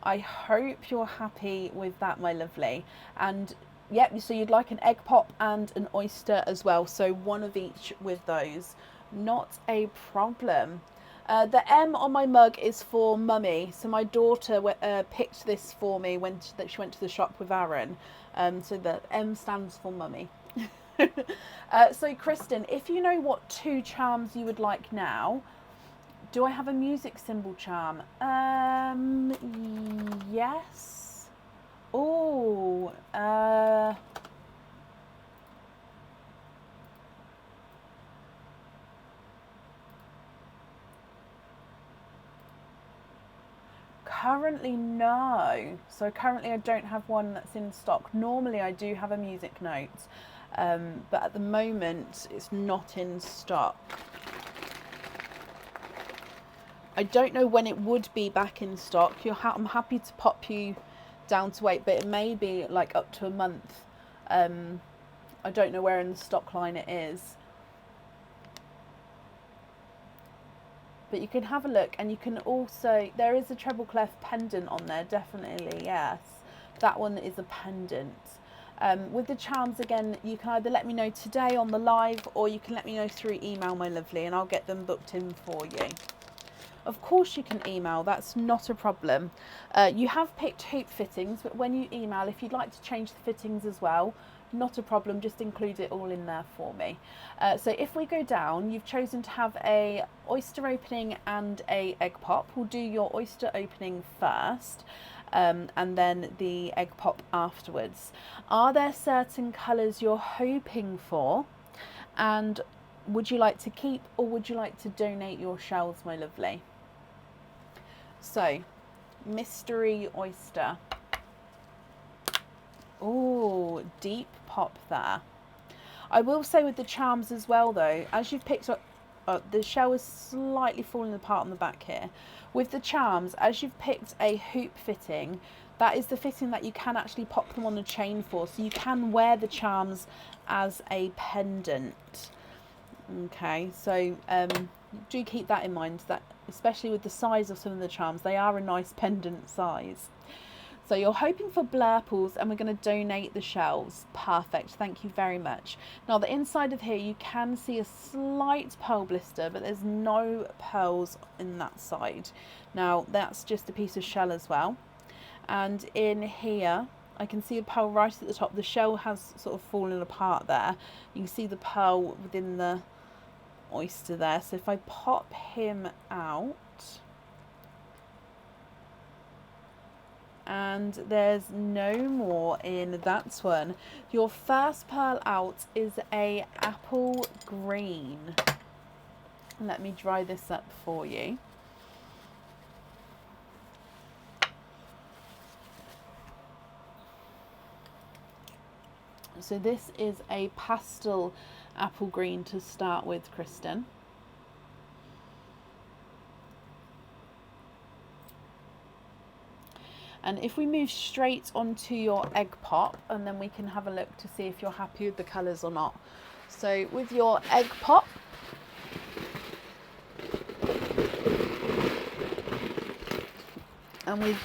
I hope you're happy with that, my lovely. And yep, so you'd like an egg pop and an oyster as well, so 1 of each with those. Not a problem. The M on my mug is for Mummy. So my daughter picked this for me when she went to the shop with Aaron. So the M stands for Mummy. So Kristen, if you know what 2 charms you would like now, do I have a music symbol charm? Yes. Oh, currently no. So currently I don't have one that's in stock. Normally I do have a music note, but at the moment it's not in stock. I don't know when it would be back in stock. I'm happy to pop you down to wait, but it may be like up to a month. I don't know where in the stock line it is. But you can have a look, and you can also, there is a treble clef pendant on there, definitely, yes. That one is a pendant. With the charms, again, you can either let me know today on the live, or you can let me know through email, my lovely, and I'll get them booked in for you. Of course you can email, that's not a problem. You have picked hoop fittings, but when you email, if you'd like to change the fittings as well, not a problem, just include it all in there for me. So if we go down, you've chosen to have a oyster opening and a egg pop. We'll do your oyster opening first, and then the egg pop afterwards. Are there certain colours you're hoping for? And would you like to keep, or would you like to donate your shells, my lovely? So, mystery oyster. Oh, deep pop there. I will say with the charms as well though, as you've picked up, the shell is slightly falling apart on the back here. With the charms, as you've picked a hoop fitting, that is the fitting that you can actually pop them on a chain for, so you can wear the charms as a pendant. Okay, so do keep that in mind, that especially with the size of some of the charms, they are a nice pendant size. So you're hoping for blurples, and we're going to donate the shells. Perfect, thank you very much. Now the inside of here, you can see a slight pearl blister, but there's no pearls in that side. Now that's just a piece of shell as well. And in here, I can see a pearl right at the top. The shell has sort of fallen apart there. You can see the pearl within the oyster there. So if I pop him out, and there's no more in that one. Your first pearl out is a apple green. Let me dry this up for you. So this is a pastel apple green to start with, Kristen. And if we move straight onto your egg pop, and then we can have a look to see if you're happy with the colours or not. So with your egg pop, and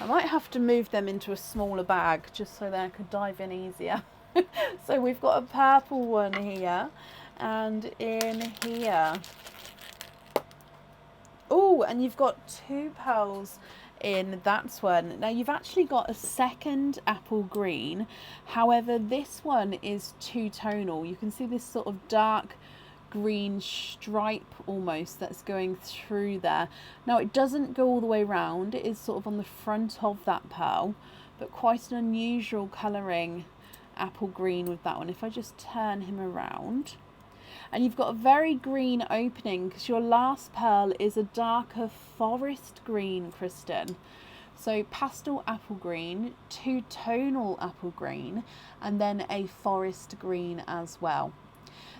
I might have to move them into a smaller bag just so they could dive in easier. So we've got a purple one here, and in here. Oh, and you've got 2 pearls in that one. Now you've actually got a second apple green. However, this one is two-tonal. You can see this sort of dark green stripe almost that's going through there. Now it doesn't go all the way round. It is sort of on the front of that pearl, but quite an unusual colouring apple green with that one. If I just turn him around. And you've got a very green opening because your last pearl is a darker forest green, Kristen. So pastel apple green, two-tonal apple green, and then a forest green as well.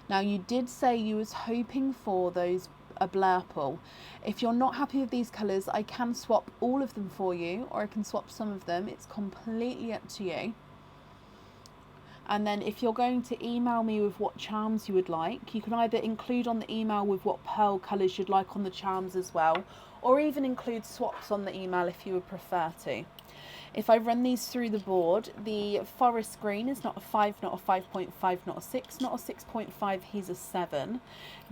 Now you did say you was hoping for those a blurple. If you're not happy with these colours, I can swap all of them for you, or I can swap some of them. It's completely up to you. And then if you're going to email me with what charms you would like, you can either include on the email with what pearl colours you'd like on the charms as well, or even include swaps on the email if you would prefer to. If I run these through the board, the forest green is not a 5, not a 5.5, not a 6, not a 6.5, he's a 7.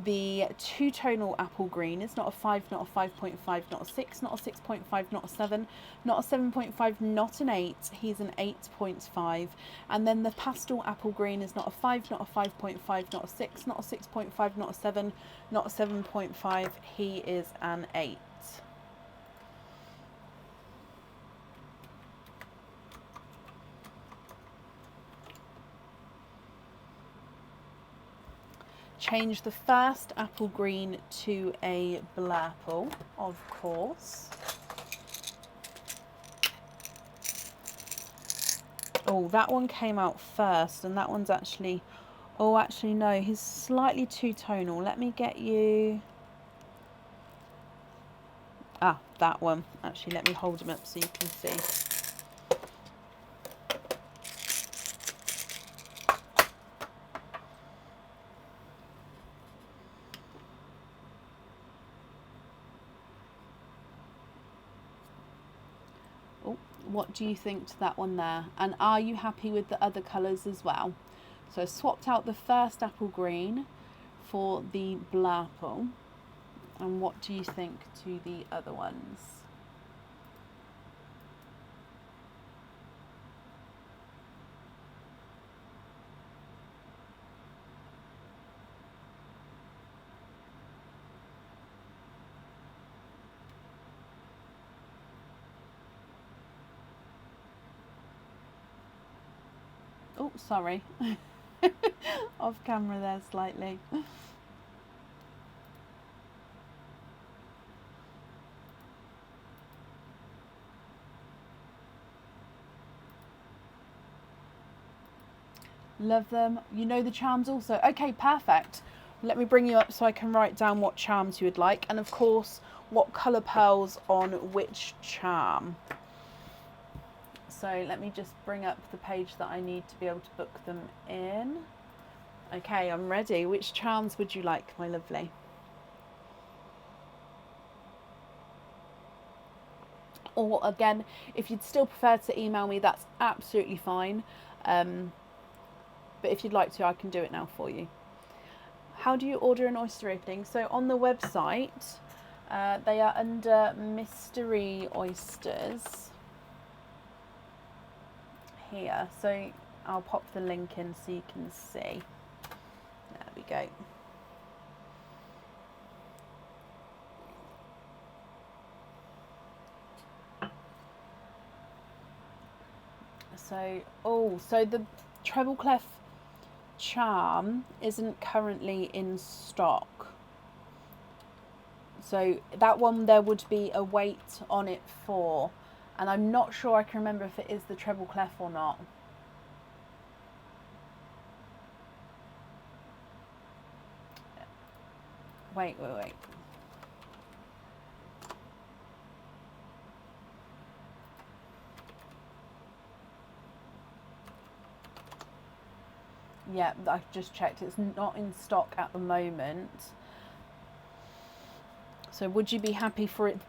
The two-tonal apple green is not a 5, not a 5.5, not a 6, not a 6.5, not a 7, not a 7.5, not an 8, he's an 8.5. And then the pastel apple green is not a 5, not a 5.5, not a 6, not a 6.5, not a 7, not a 7.5, he is an 8. Change the first apple green to a blurple, of course. Oh, that one came out first, and that one's actually, oh, actually no, he's slightly two-tonal. Let me get you, that one. Actually, let me hold him up so you can see. What do you think to that one there? And are you happy with the other colours as well? So I swapped out the first apple green for the blurple. And what do you think to the other ones? Oh, sorry. Off camera there slightly. Love them. You know the charms also. Okay, perfect. Let me bring you up so I can write down what charms you would like. And of course, what colour pearls on which charm. So let me just bring up the page that I need to be able to book them in. Okay, I'm ready. Which charms would you like, my lovely? Or again, if you'd still prefer to email me, that's absolutely fine. But if you'd like to, I can do it now for you. How do you order an oyster opening? So on the website, they are under mystery oysters here. So I'll pop the link in so you can see. There we go. So the treble clef charm isn't currently in stock. So that one there would be a weight on it for, and I'm not sure I can remember if it is the treble clef or not. Wait. Yeah, I've just checked. It's not in stock at the moment. So would you be happy for it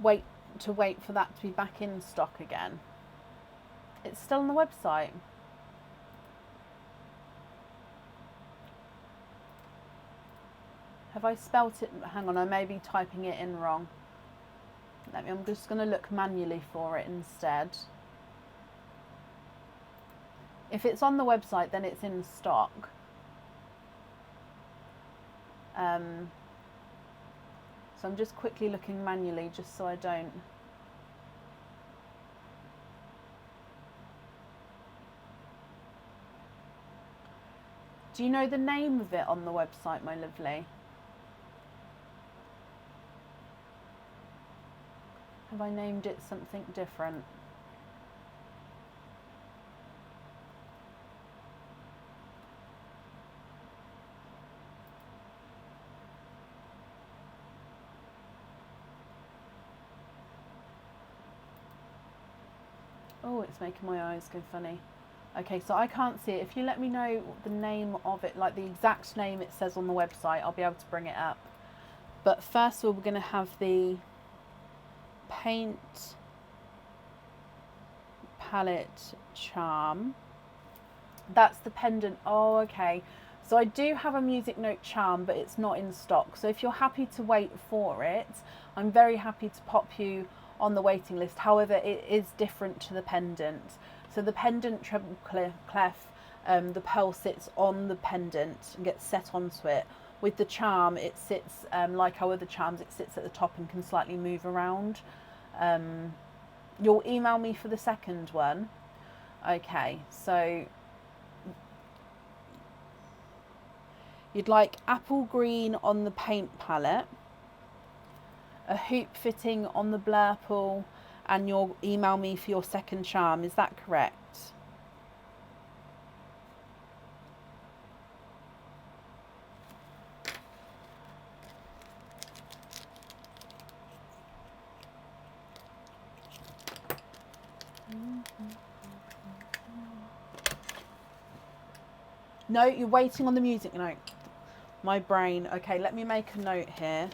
to wait for that to be back in stock again? It's still on the website. Have I spelt it? Hang on, I may be typing it in wrong. I'm just going to look manually for it instead. If it's on the website, then it's in stock. So I'm just quickly looking manually just so I don't. Do you know the name of it on the website, my lovely? Have I named it something different? Oh, it's making my eyes go funny. Okay, so I can't see it. If you let me know the name of it, like the exact name it says on the website, I'll be able to bring it up. But first of all, we're going to have the paint palette charm. That's the pendant. Oh, okay. So I do have a music note charm, but it's not in stock. So if you're happy to wait for it, I'm very happy to pop you on the waiting list. However, it is different to the pendant. So the pendant treble clef, the pearl sits on the pendant and gets set onto it. With the charm, it sits like our other charms, it sits at the top and can slightly move around. You'll email me for the second one. Okay, so you'd like apple green on the paint palette, a hoop fitting on the blurple, and you'll email me for your second charm. Is that correct? No, you're waiting on the music note. My brain. Okay, let me make a note here.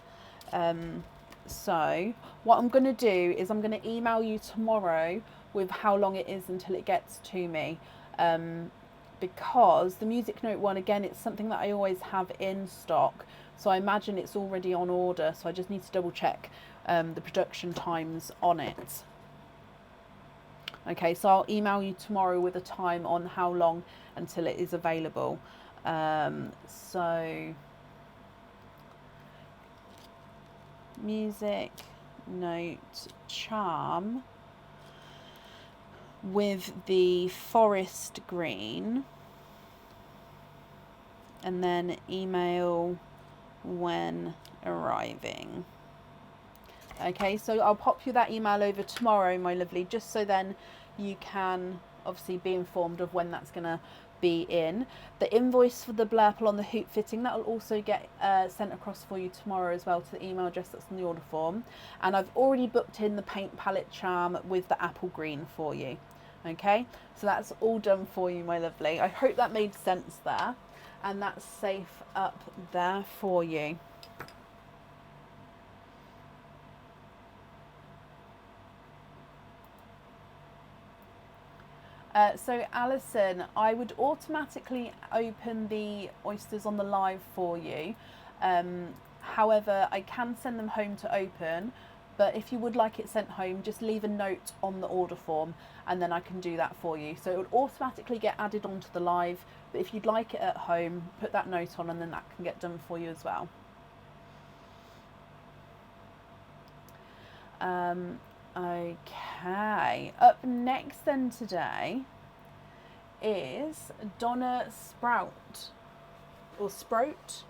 So what I'm going to do is I'm going to email you tomorrow with how long it is until it gets to me. Because the music note one, again, it's something that I always have in stock. So I imagine it's already on order. So I just need to double check the production times on it. Okay, so I'll email you tomorrow with a time on how long until it is available. So music note charm with the forest green, and then email when arriving. Okay, so I'll pop you that email over tomorrow, my lovely, just so then you can obviously be informed of when that's going to be in. The invoice for the blurple on the hoop fitting, that will also get sent across for you tomorrow as well to the email address that's in the order form. And I've already booked in the paint palette charm with the apple green for you. Okay, so that's all done for you, my lovely. I hope that made sense there, and that's safe up there for you. So Alison, I would automatically open the oysters on the live for you. However, I can send them home to open, but if you would like it sent home, just leave a note on the order form and then I can do that for you. So it would automatically get added onto the live, but if you'd like it at home, put that note on and then that can get done for you as well. Okay, up next then today is Donna Sprout, or Sprout.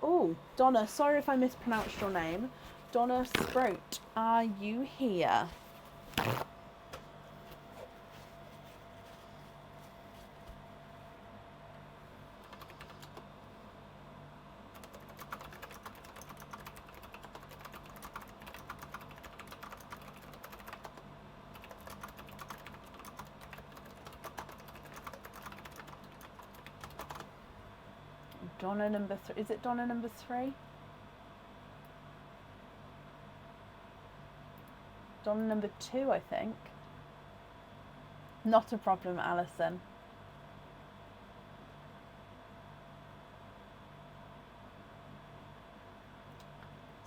Oh, Donna, sorry if I mispronounced your name. Donna Sprout, are you here? Donna number 3. Is it Donna number 3? Donna number 2, I think. Not a problem, Alison.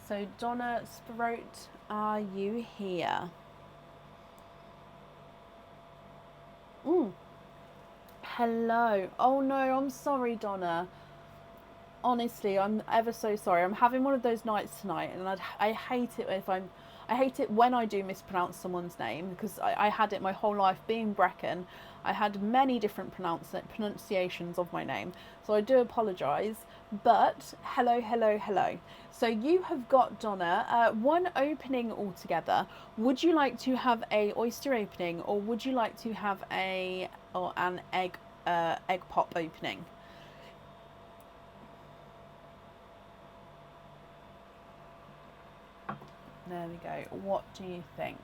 So Donna Sprout, are you here? Hello. Oh no, I'm sorry, Donna. Honestly, I'm ever so sorry. I'm having one of those nights tonight, and I hate it I hate it when I do mispronounce someone's name, because I had it my whole life being Brecken. I had many different pronunciations of my name, so I do apologise. But hello, hello, hello. So you have got, Donna, one opening altogether. Would you like to have a oyster opening, or would you like to have an egg pop opening? There we go. What do you think?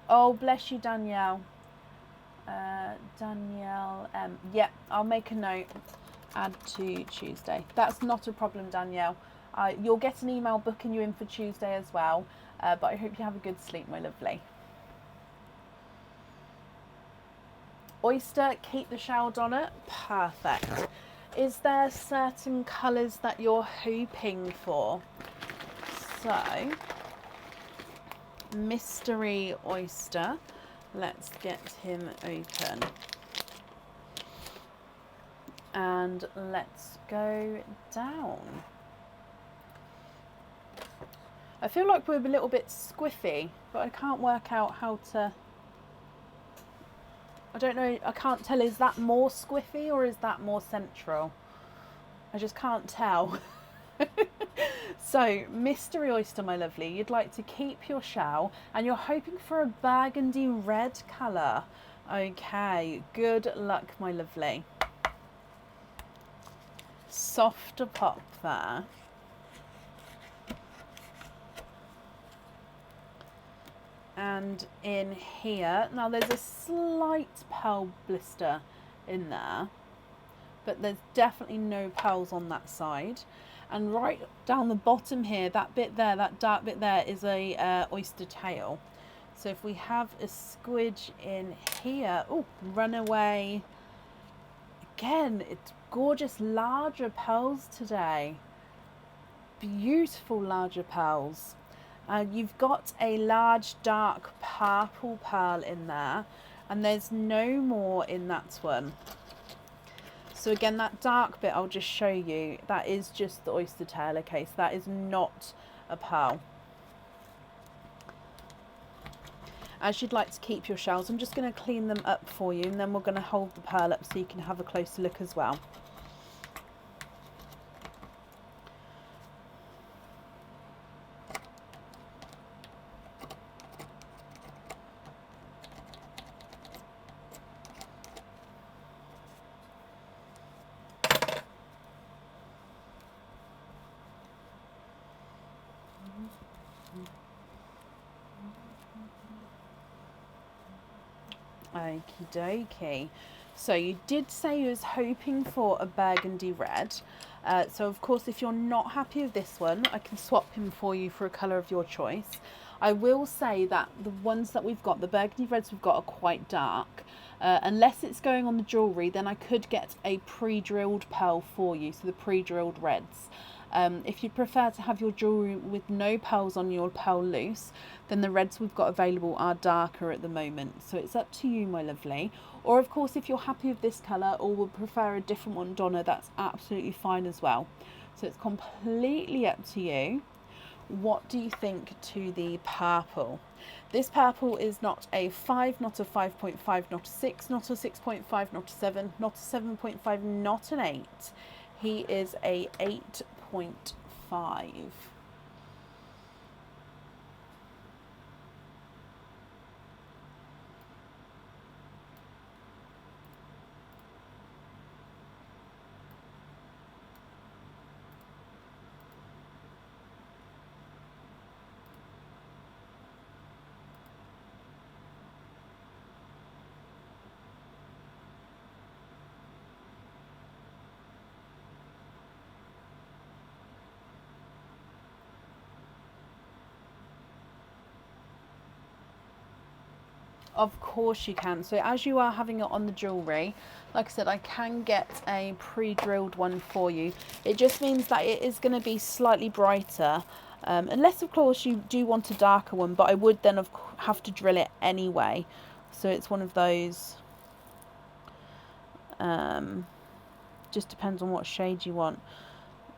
Oh, bless you, Danielle. Danielle, yeah, I'll make a note. Add to Tuesday. That's not a problem, Danielle. You'll get an email booking you in for Tuesday as well. But I hope you have a good sleep, my lovely. Oyster, keep the shell donut. Perfect. Is there certain colours that you're hoping for? So, mystery oyster. Let's get him open. And let's go down. I feel like we're a little bit squiffy, but I can't work out how to... I don't know, I can't tell, is that more squiffy or is that more central? I just can't tell. So, mystery oyster, my lovely, you'd like to keep your shell and you're hoping for a burgundy red colour. Okay, good luck, my lovely. Softer pop there. And in here, now there's a slight pearl blister in there, but there's definitely no pearls on that side. And right down the bottom here, that bit there, that dark bit there, is a oyster tail. So if we have a squidge in here, oh, runaway. Again, it's gorgeous larger pearls today. Beautiful larger pearls. You've got a large dark purple pearl in there, and there's no more in that one. So again, that dark bit I'll just show you, that is just the oyster tail, okay, so that is not a pearl. As you'd like to keep your shells, I'm just going to clean them up for you, and then we're going to hold the pearl up so you can have a closer look as well. Okie dokie. So you did say you was hoping for a burgundy red. So of course, if you're not happy with this one, I can swap him for you for a colour of your choice. I will say that the ones that we've got, the burgundy reds we've got, are quite dark. Unless it's going on the jewellery, then I could get a pre-drilled pearl for you, so the pre-drilled reds. If you prefer to have your jewellery with no pearls on your pearl loose, then the reds we've got available are darker at the moment. So it's up to you, my lovely. Or of course, if you're happy with this colour or would prefer a different one, Donna, that's absolutely fine as well. So it's completely up to you. What do you think to the purple? This purple is not a 5, not a 5.5, not a 6, not a 6.5, not a 7, not a 7.5, not an 8. He is a 8.5. Of course you can. So as you are having it on the jewellery, like I said, I can get a pre-drilled one for you. It just means that it is going to be slightly brighter. Unless, of course, you do want a darker one, but I would then have to drill it anyway. So it's one of those, just depends on what shade you want.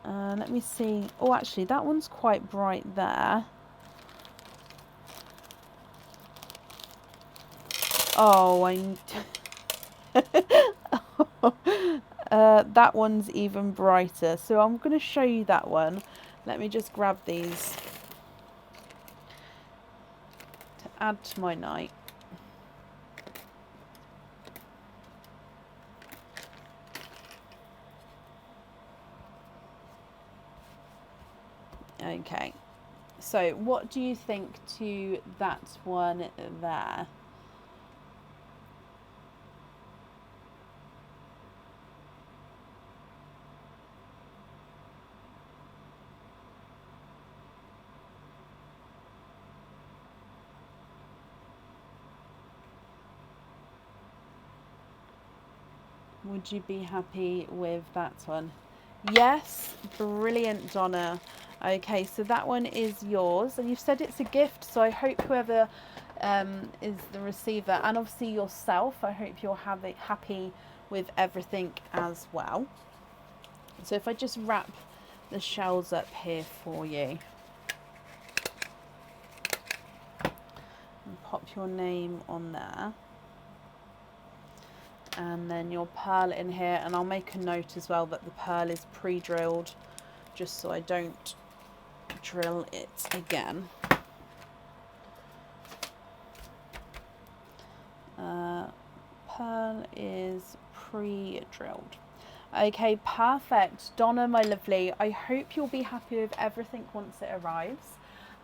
Let me see. Oh, actually, that one's quite bright there. Oh, that one's even brighter. So I'm going to show you that one. Let me just grab these to add to my night. Okay, So what do you think to that one there? Would you be happy with that one? Yes, brilliant, Donna. Okay, so that one is yours, and you've said it's a gift, so I hope whoever is the receiver, and obviously yourself, I hope you're happy with everything as well. So if I just wrap the shells up here for you and pop your name on there, and then your pearl in here, and I'll make a note as well that the pearl is pre-drilled, just so I don't drill it again. Pearl is pre-drilled. Okay, perfect. Donna, my lovely, I hope you'll be happy with everything once it arrives,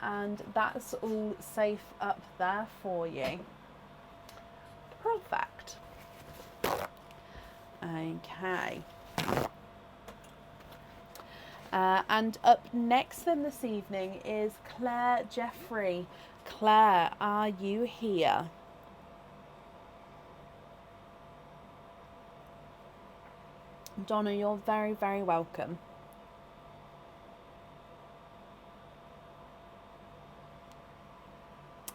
and that's all safe up there for you. Perfect. Okay. And up next then this evening is Claire Jeffrey. Claire, are you here? Donna, you're very, very welcome.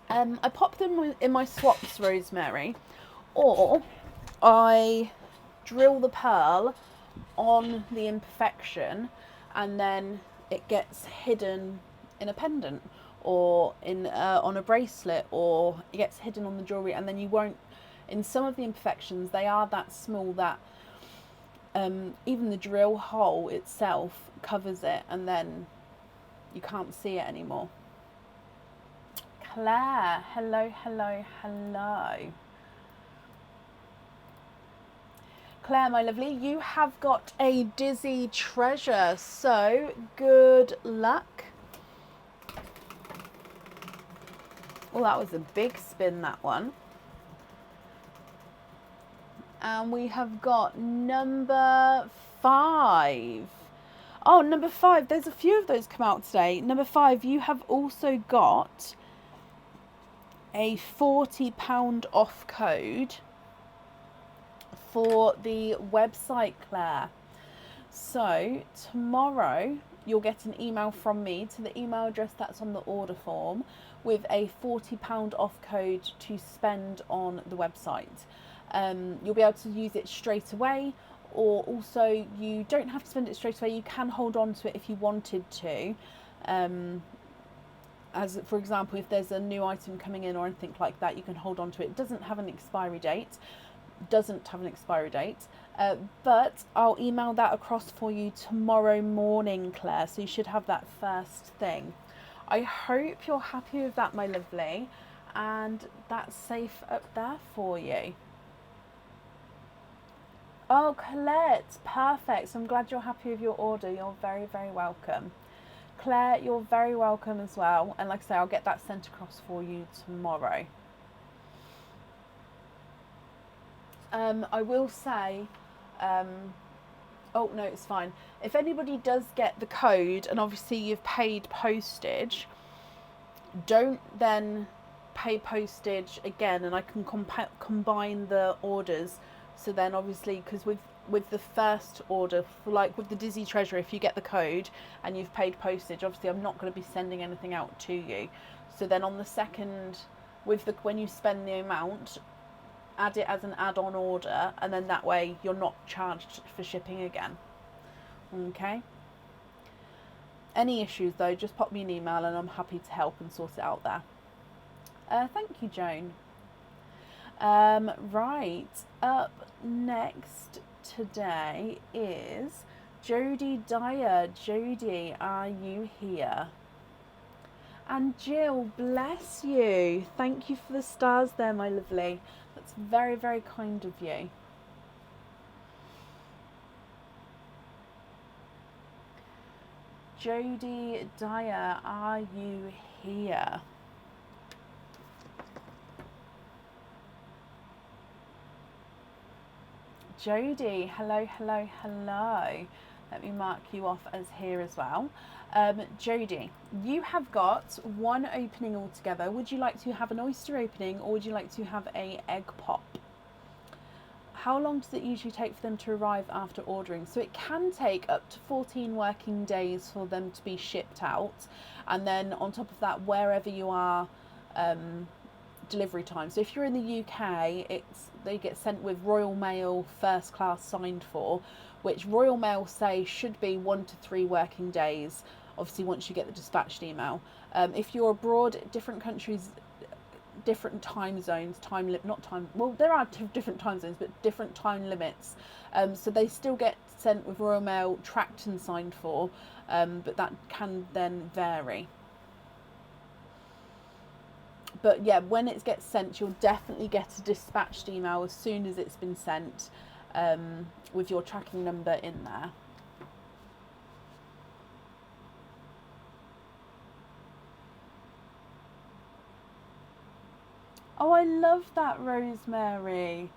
I pop them in my swaps, Rosemary, or I drill the pearl on the imperfection and then it gets hidden in a pendant or in on a bracelet, or it gets hidden on the jewellery, and then you won't, in some of the imperfections they are that small that even the drill hole itself covers it and then you can't see it anymore. Claire, hello, hello, hello. Claire, my lovely, you have got a dizzy treasure, so good luck. Oh, that was a big spin, that one. And we have got number 5. Oh, number 5, there's a few of those come out today. Number 5, you have also got a £40 off code for the website, Claire. So tomorrow you'll get an email from me to the email address that's on the order form with a £40 off code to spend on the website. You'll be able to use it straight away, or also you don't have to spend it straight away. You can hold on to it if you wanted to. As for example, if there's a new item coming in or anything like that, you can hold on to it. It doesn't have an expiry date. But I'll email that across for you tomorrow morning, Claire, so you should have that first thing. I hope you're happy with that, my lovely, and that's safe up there for you. Oh, Colette, perfect. So I'm glad you're happy with your order. You're very, very welcome. Claire, you're very welcome as well, and like I say, I'll get that sent across for you tomorrow. I will say, oh no, it's fine. If anybody does get the code and obviously you've paid postage, don't then pay postage again, and I can combine the orders. So then obviously, because with the first order, like with the Dizzy Treasure, if you get the code and you've paid postage, obviously I'm not going to be sending anything out to you. So then on the second, when you spend the amount, add it as an add-on order, and then that way you're not charged for shipping again. Okay. Any issues though, just pop me an email and I'm happy to help and sort it out there. Thank you, Joan. Right, up next today is Jodie Dyer. Jodie, are you here? And Jill, bless you. Thank you for the stars there, my lovely. That's very, very kind of you. Jodie Dyer, are you here? Jodie, hello, hello, hello. Let me mark you off as here as well. Jodie, you have got one opening altogether. Would you like to have an oyster opening, or would you like to have a egg pop? How long does it usually take for them to arrive after ordering? So it can take up to 14 working days for them to be shipped out. And then on top of that, wherever you are, delivery time. So if you're in the UK, they get sent with Royal Mail first class signed for, which Royal Mail say should be 1 to 3 working days, obviously once you get the dispatched email. If you're abroad, different countries, different time zones, there are different time zones, but different time limits. So they still get sent with Royal Mail tracked and signed for, but that can then vary. But yeah, when it gets sent, you'll definitely get a dispatched email as soon as it's been sent, with your tracking number in there. Oh, I love that, Rosemary.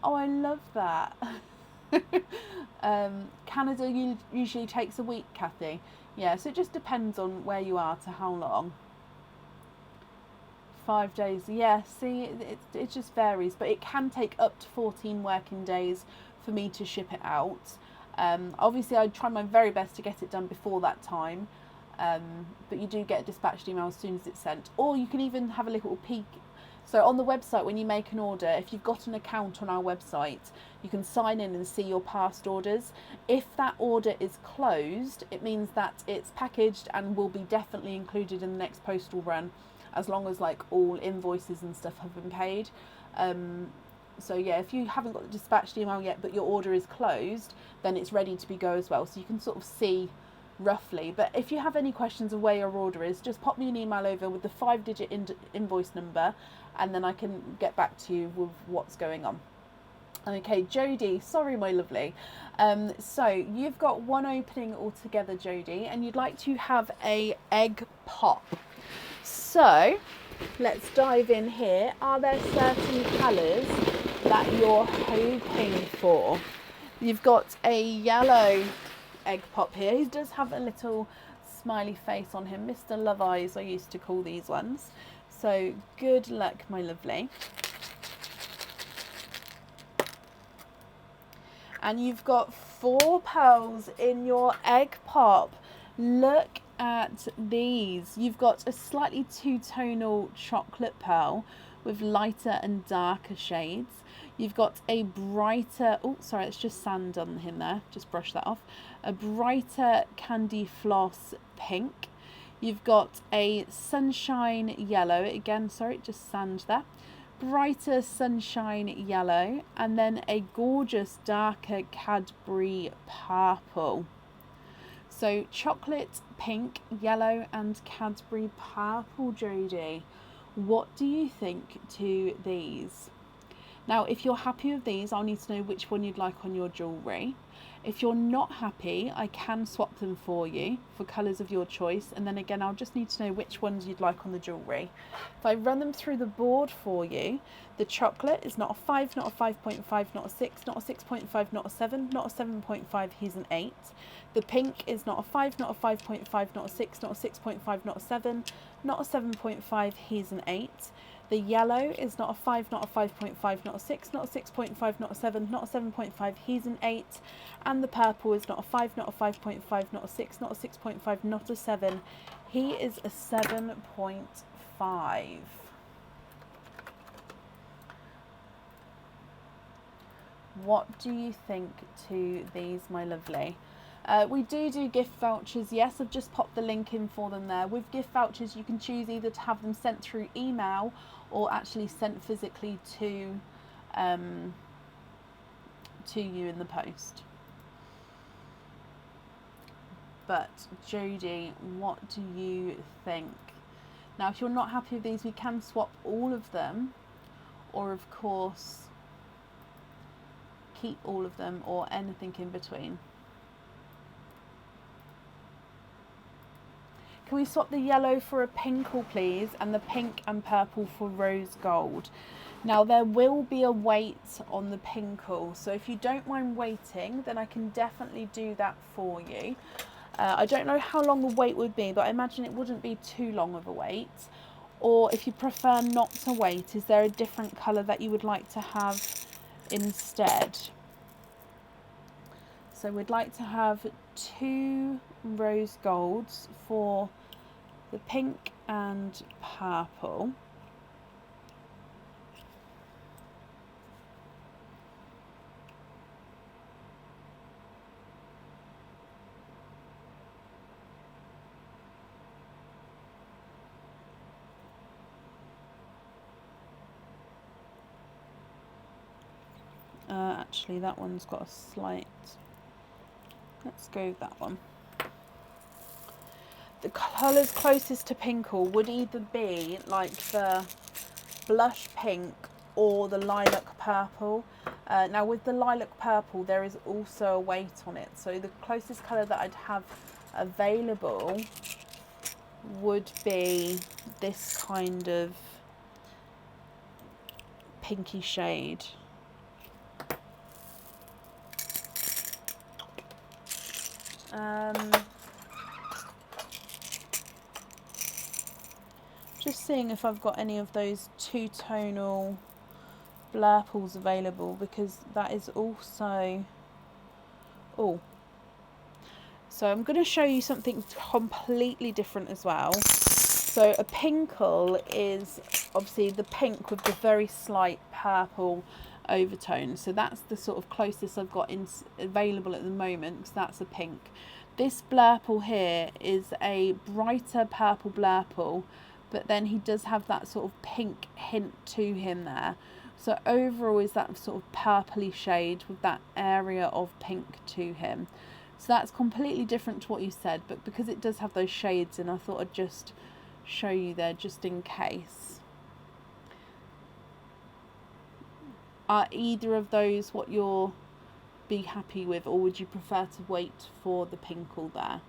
Oh, I love that. Canada usually takes a week, Kathy. Yeah, so it just depends on where you are to how long. 5 days, yeah, see, it just varies, but it can take up to 14 working days for me to ship it out. Obviously, I try my very best to get it done before that time, but you do get a dispatched email as soon as it's sent. Or you can even have a little peek. So on the website, when you make an order, if you've got an account on our website, you can sign in and see your past orders. If that order is closed, it means that it's packaged and will be definitely included in the next postal run, as long as like all invoices and stuff have been paid. So yeah, if you haven't got the dispatched email yet, but your order is closed, then it's ready to be go as well. So you can sort of see roughly. But if you have any questions of where your order is, just pop me an email over with the 5-digit invoice number, and then I can get back to you with what's going on. Okay, Jodie, sorry my lovely. So you've got one opening altogether, Jodie, and you'd like to have a egg pop. So let's dive in here. Are there certain colours that you're hoping for? You've got a yellow egg pop here. He does have a little smiley face on him. Mr. Love Eyes, I used to call these ones. So good luck, my lovely. And you've got 4 pearls in your egg pop. Look at these. You've got a slightly two-tonal chocolate pearl with lighter and darker shades. You've got a brighter, oh sorry, it's just sand on him there, just brush that off. A brighter candy floss pink. You've got a sunshine yellow, again, sorry, just sand there. Brighter sunshine yellow, and then a gorgeous darker Cadbury purple. So chocolate, pink, yellow and Cadbury purple, Jodie. What do you think to these? Now, if you're happy with these, I'll need to know which one you'd like on your jewellery. If you're not happy, I can swap them for you for colours of your choice. And then again, I'll just need to know which ones you'd like on the jewellery. If I run them through the board for you, the chocolate is not a 5, not a 5.5, not a 6, not a 6.5, not a 7, not a 7.5, he's an 8. The pink is not a 5, not a 5.5, not a 6, not a 6.5, not a 7, not a 7.5, he's an 8. The yellow is not a 5, not a 5.5, not a 6, not a 6.5, not a 7, not a 7.5, he's an 8. And the purple is not a 5, not a 5.5, not a 6, not a 6.5, not a 7. He is a 7.5. What do you think to these, my lovely? We do gift vouchers, yes, I've just popped the link in for them there. With gift vouchers, you can choose either to have them sent through email or actually sent physically to you in the post. But Jodie, what do you think? Now, if you're not happy with these, we can swap all of them, or of course keep all of them, or anything in between. Can we swap the yellow for a pinkle, please? And the pink and purple for rose gold. Now, there will be a wait on the pinkle, so if you don't mind waiting, then I can definitely do that for you. I don't know how long the wait would be, but I imagine it wouldn't be too long of a wait. Or if you prefer not to wait, is there a different colour that you would like to have instead? So we'd like to have 2 rose golds for the pink and purple. Actually, that one's got a slight... Let's go with that one. The colours closest to pinkle would either be like the blush pink or the lilac purple. Now with the lilac purple, there is also a weight on it. So the closest colour that I'd have available would be this kind of pinky shade. Just seeing if I've got any of those two-tonal blurples available, because that is also... Oh. So I'm going to show you something completely different as well. So a pinkle is obviously the pink with the very slight purple overtone. So that's the sort of closest I've got available at the moment, because that's a pink. This blurple here is a brighter purple blurple, but then he does have that sort of pink hint to him there. So overall is that sort of purpley shade with that area of pink to him. So that's completely different to what you said, but because it does have those shades in, I thought I'd just show you there just in case. Are either of those what you'll be happy with, or would you prefer to wait for the pinkle there?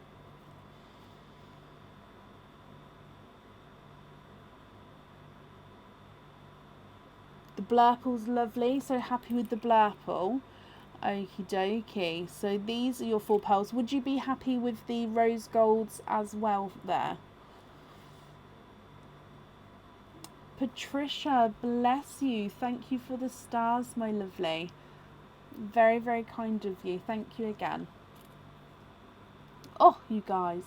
The blurple's lovely, so happy with the blurple. Okie dokie. So these are your 4 pearls. Would you be happy with the rose golds as well there? Patricia, bless you. Thank you for the stars, my lovely. Very, very kind of you. Thank you again. Oh, you guys.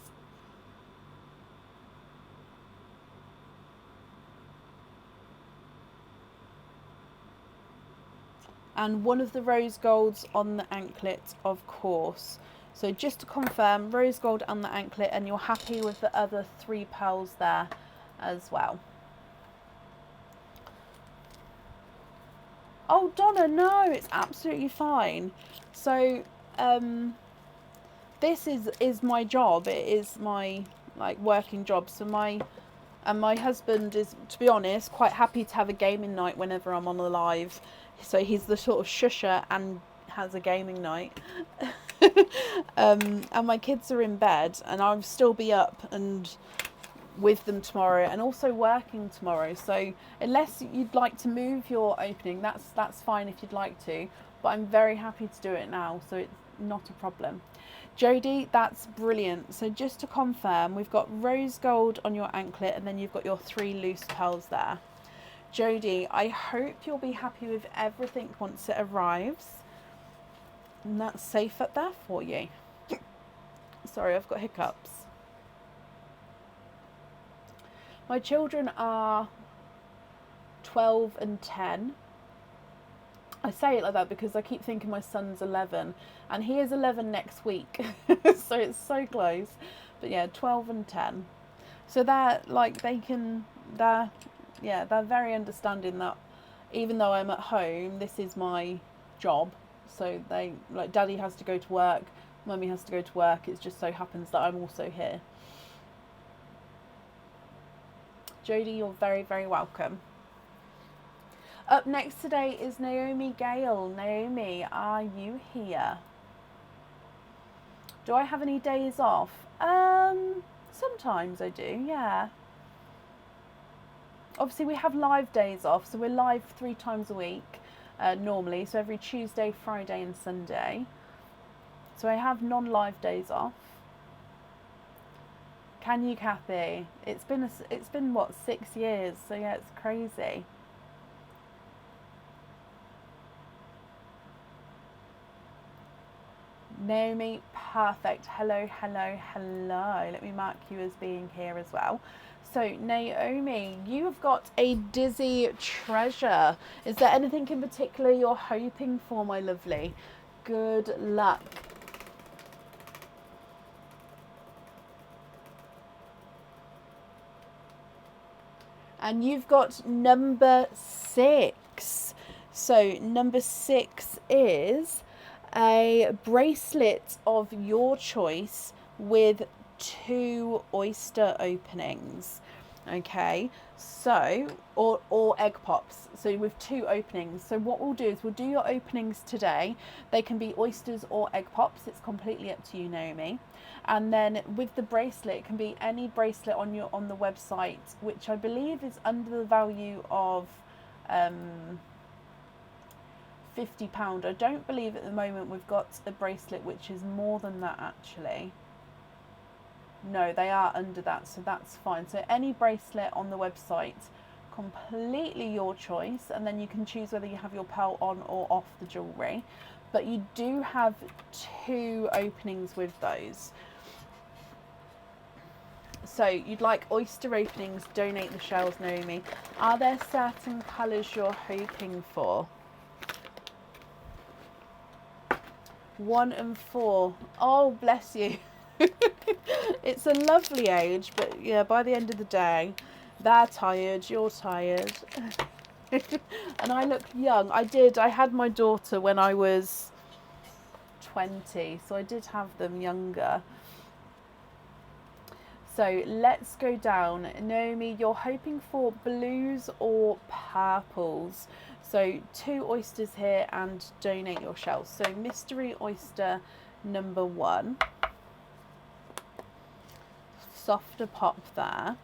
And one of the rose golds on the anklet, of course. So just to confirm, rose gold on the anklet, and you're happy with the other 3 pearls there as well. Oh, Donna, no, it's absolutely fine. So, this is my job. It is my working job. So my husband is, to be honest, quite happy to have a gaming night whenever I'm on a live. So he's the sort of shusher and has a gaming night. And my kids are in bed, and I'll still be up and with them tomorrow, and also working tomorrow. So unless you'd like to move your opening, that's fine if you'd like to, but I'm very happy to do it now, so it's not a problem. Jodie, that's brilliant. So just to confirm, we've got rose gold on your anklet, and then you've got your 3 loose pearls there. Jodie, I hope you'll be happy with everything once it arrives, and that's safe up there for you. Sorry, I've got hiccups. My children are 12 and 10. I say it like that because I keep thinking my son's 11, and he is 11 next week. So it's so close. But yeah, 12 and 10. So they're very understanding that even though I'm at home, this is my job. So they, like, Daddy has to go to work, Mummy has to go to work. It just so happens that I'm also here. Jodie, you're very, very welcome. Up next today is Naomi Gale. Naomi, are you here? Do I have any days off? Sometimes I do, yeah. Obviously we have live days off, so we're live 3 times a week normally, so every Tuesday, Friday and Sunday. So I have non-live days off. Can you, Kathy? It's been what, 6 years, so yeah, it's crazy. Naomi, perfect. Hello, hello, hello. Let me mark you as being here as well. So Naomi, you have got a dizzy treasure. Is there anything in particular you're hoping for, my lovely? Good luck. And you've got number 6. So number 6 is a bracelet of your choice with 2 oyster openings. Okay, so or egg pops, so with 2 openings. So what we'll do is we'll do your openings today. They can be oysters or egg pops, it's completely up to you, Naomi. And then with the bracelet, it can be any bracelet on the website, which I believe is under the value of £50. I don't believe at the moment we've got a bracelet which is more than that, actually. No, they are under that, so that's fine. So any bracelet on the website, completely your choice, and then you can choose whether you have your pearl on or off the jewellery. But you do have 2 openings with those. So you'd like oyster openings, donate the shells, Naomi. Are there certain colours you're hoping for? 1 and 4. Oh, bless you. It's a lovely age, but yeah, by the end of the day, they're tired, you're tired. And I look young. I had my daughter when I was 20, so I did have them younger. So let's go down. Naomi, you're hoping for blues or purples. So 2 oysters here and donate your shells. So mystery oyster number 1. Softer pop there.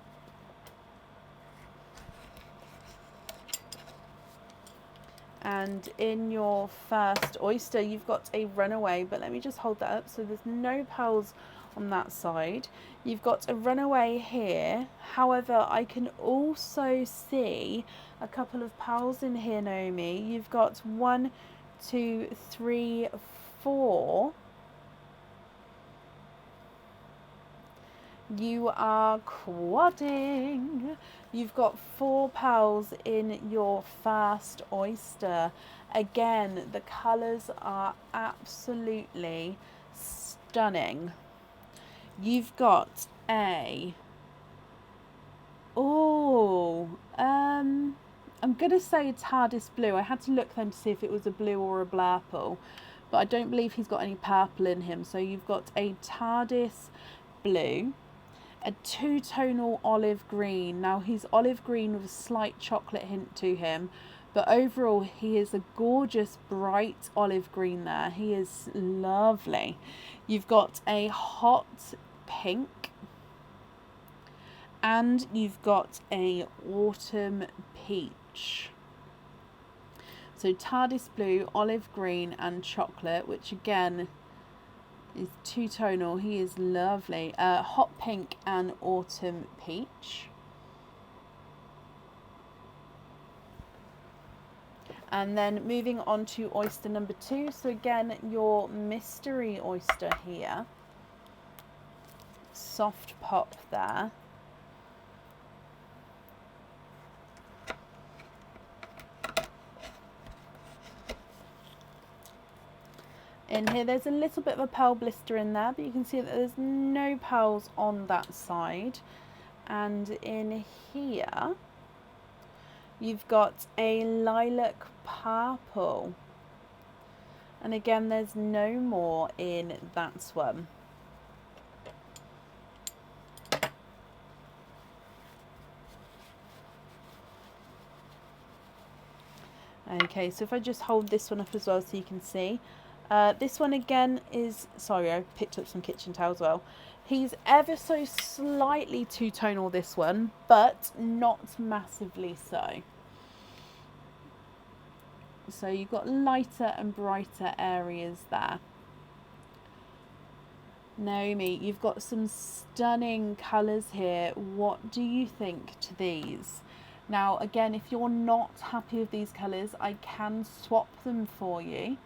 And in your first oyster, you've got a runaway, but let me just hold that up. So there's no pearls on that side. You've got a runaway here. However, I can also see a couple of pearls in here, Naomi. You've got 1, 2, 3, 4. You are quadding. You've got 4 pearls in your first oyster. Again, the colours are absolutely stunning. You've got a... I'm going to say TARDIS blue. I had to look then to see if it was a blue or a blurple, but I don't believe he's got any purple in him. So you've got a TARDIS blue, a 2-tonal olive green. Now he's olive green with a slight chocolate hint to him, but overall he is a gorgeous bright olive green there. He is lovely. You've got a hot pink, and you've got a autumn peach. So TARDIS blue, olive green and chocolate, which again is 2-tonal. He is lovely. Hot pink and autumn peach. And then moving on to oyster number 2. So again, your mystery oyster here. Soft pop there. In here, there's a little bit of a pearl blister in there, but you can see that there's no pearls on that side. And in here, you've got a lilac purple. And again, there's no more in that one. Okay, so if I just hold this one up as well so you can see. This one again is, sorry, I picked up some kitchen towel as well. He's ever so slightly two-tonal, this one, but not massively so. So you've got lighter and brighter areas there. Naomi, you've got some stunning colours here. What do you think to these? Now, again, if you're not happy with these colours, I can swap them for you.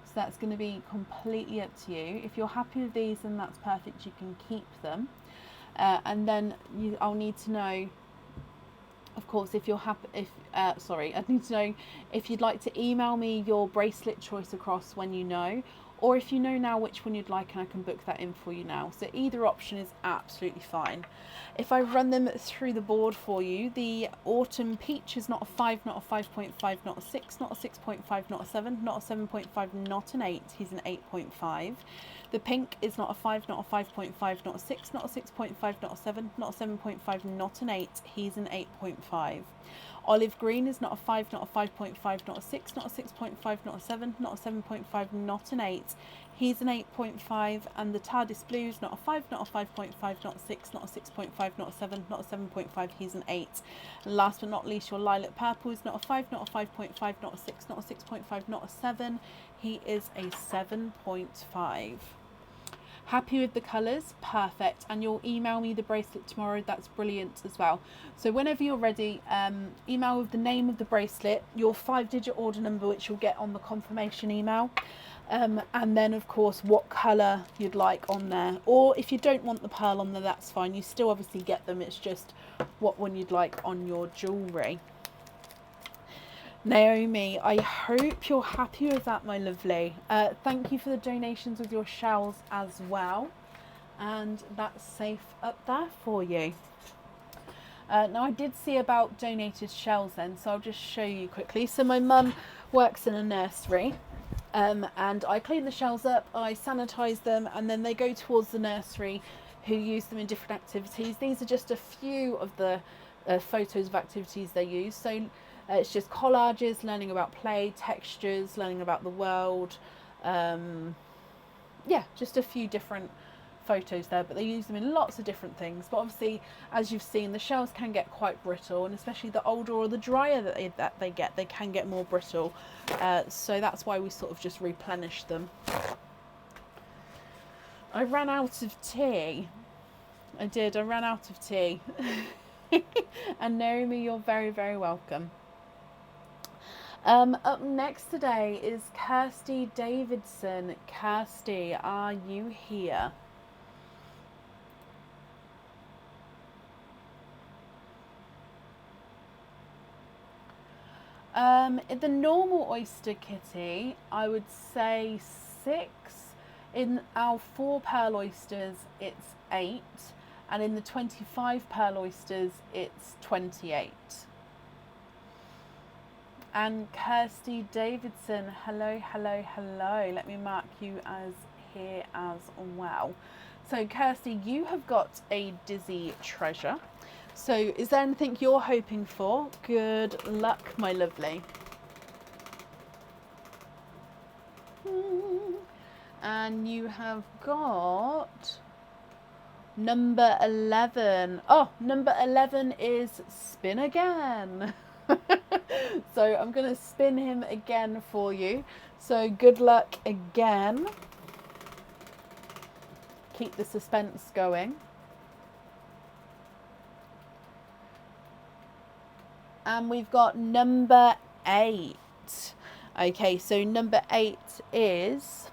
So that's going to be completely up to you. If you're happy with these, then that's perfect. You can keep them. And then I'll need to know, of course, if you're happy, I need to know if you'd like to email me your bracelet choice across when you know, or if you know now which one you'd like and I can book that in for you now. So either option is absolutely fine. If I run them through the board for you, the Autumn Peach is not a 5, not a 5.5, not a 6, not a 6.5, not a 7, not a 7.5, not an 8. He's an 8.5. The pink is not a 5, not a 5.5, not a 6, not a 6.5, not a 7, not a 7.5, not an 8. He's an 8.5. Olive green is not a 5, not a 5.5, not a 6, not a 6.5, not a 7, not a 7.5, not an 8. He's an 8.5. And the TARDIS blue is not a 5, not a 5.5, not a 6, not a 6.5, not a 7, not a 7.5. He's an 8. And last but not least, your lilac purple is not a 5, not a 5.5, not a 6, not a 6.5, not a 7. He is a 7.5. Happy with the colours? Perfect. And you'll email me the bracelet tomorrow. That's brilliant as well. So whenever you're ready, email with the name of the bracelet, your 5-digit order number, which you'll get on the confirmation email, and then of course what colour you'd like on there. Or if you don't want the pearl on there, that's fine. You still obviously get them. It's just what one you'd like on your jewellery. Naomi, I hope you're happy with that, my lovely. Thank you for the donations with your shells as well. And that's safe up there for you. Now, I did see about donated shells then, so I'll just show you quickly. So my mum works in a nursery, and I clean the shells up, I sanitise them, and then they go towards the nursery who use them in different activities. These are just a few of the photos of activities they use. So it's just collages, learning about play, textures, learning about the world. Yeah, just a few different photos there, but they use them in lots of different things. But obviously, as you've seen, the shells can get quite brittle, and especially the older or the drier that they get, they can get more brittle. So that's why we sort of just replenish them. I ran out of tea. I did. I ran out of tea. And Naomi, you're very, very welcome. Up next today is Kirsty Davidson. Kirsty, are you here? The normal oyster kitty, I would say 6. In our 4 pearl oysters, it's 8. And in the 25 pearl oysters, it's 28. And Kirsty Davidson, hello, hello, hello. Let me mark you as here as well. So Kirsty, you have got a dizzy treasure. So is there anything you're hoping for? Good luck, my lovely. And you have got number 11. Oh, number 11 is spin again. So I'm going to spin him again for you. So good luck again. Keep the suspense going. And we've got number 8. Okay, so number 8 is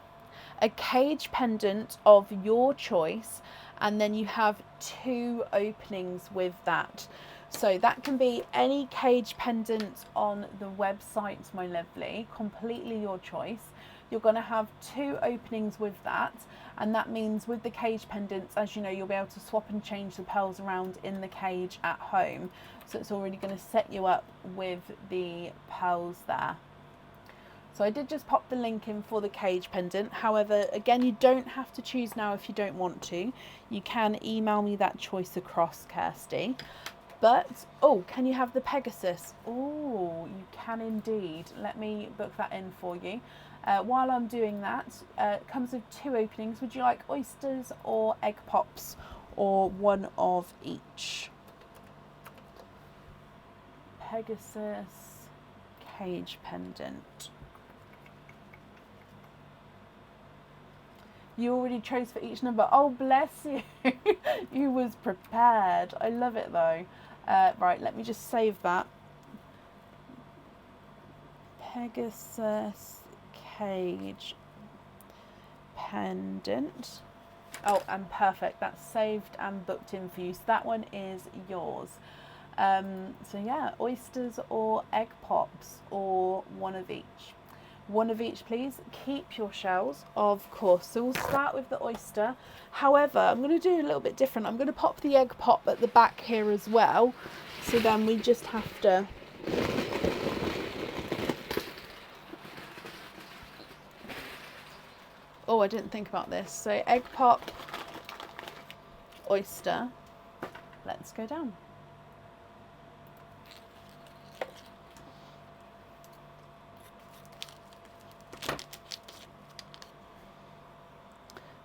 a cage pendant of your choice, and then you have 2 openings with that. So that can be any cage pendant on the website, my lovely, completely your choice. You're going to have 2 openings with that, and that means with the cage pendants, as you know, you'll be able to swap and change the pearls around in the cage at home. So it's already going to set you up with the pearls there. So I did just pop the link in for the cage pendant. However, again, you don't have to choose now if you don't want to. You can email me that choice across, Kirsty. But, oh, can you have the Pegasus? Oh, you can indeed. Let me book that in for you. While I'm doing that, it comes with 2 openings. Would you like oysters or egg pops, or one of each? Pegasus cage pendant. You already chose for each number. Oh, bless you. You was prepared. I love it though. Right, let me just save that. Pegasus cage pendant. Oh, and perfect. That's saved and booked in for you. So that one is yours. So yeah, oysters or egg pops, or one of each. One of each, please. Keep your shells, of course. So we'll start with the oyster. However, I'm going to do a little bit different. I'm going to pop the egg pop at the back here as well. So then we just have to... Oh, I didn't think about this. So egg pop, oyster. Let's go down.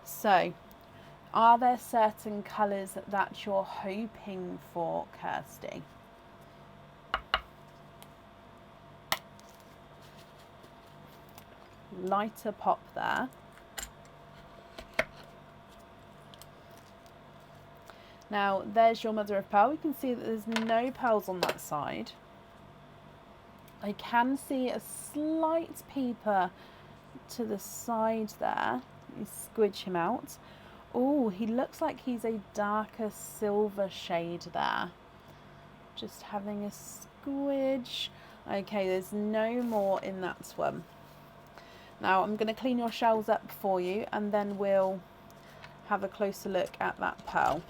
So, are there certain colours that you're hoping for, Kirsty? Lighter pop there. Now, there's your mother of pearl. We can see that there's no pearls on that side. I can see a slight peeper to the side there. You squidge him out. Oh, he looks like he's a darker silver shade there. Just having a squidge. Okay, there's no more in that one. Now I'm going to clean your shells up for you, and then we'll have a closer look at that pearl.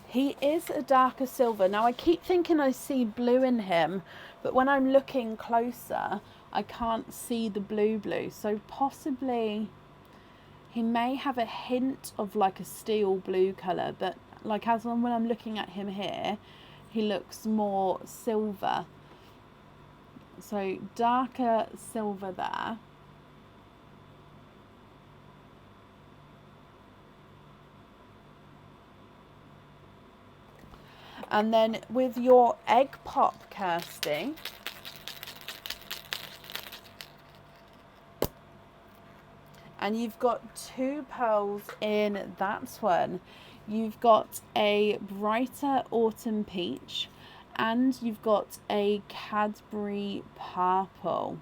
He is a darker silver. Now I keep thinking I see blue in him, but when I'm looking closer, I can't see the blue. So possibly he may have a hint of like a steel blue colour, but like when I'm looking at him here, he looks more silver. So darker silver there. And then with your egg pop, Kirsty, and you've got 2 pearls in that one. You've got a brighter autumn peach, and you've got a Cadbury purple.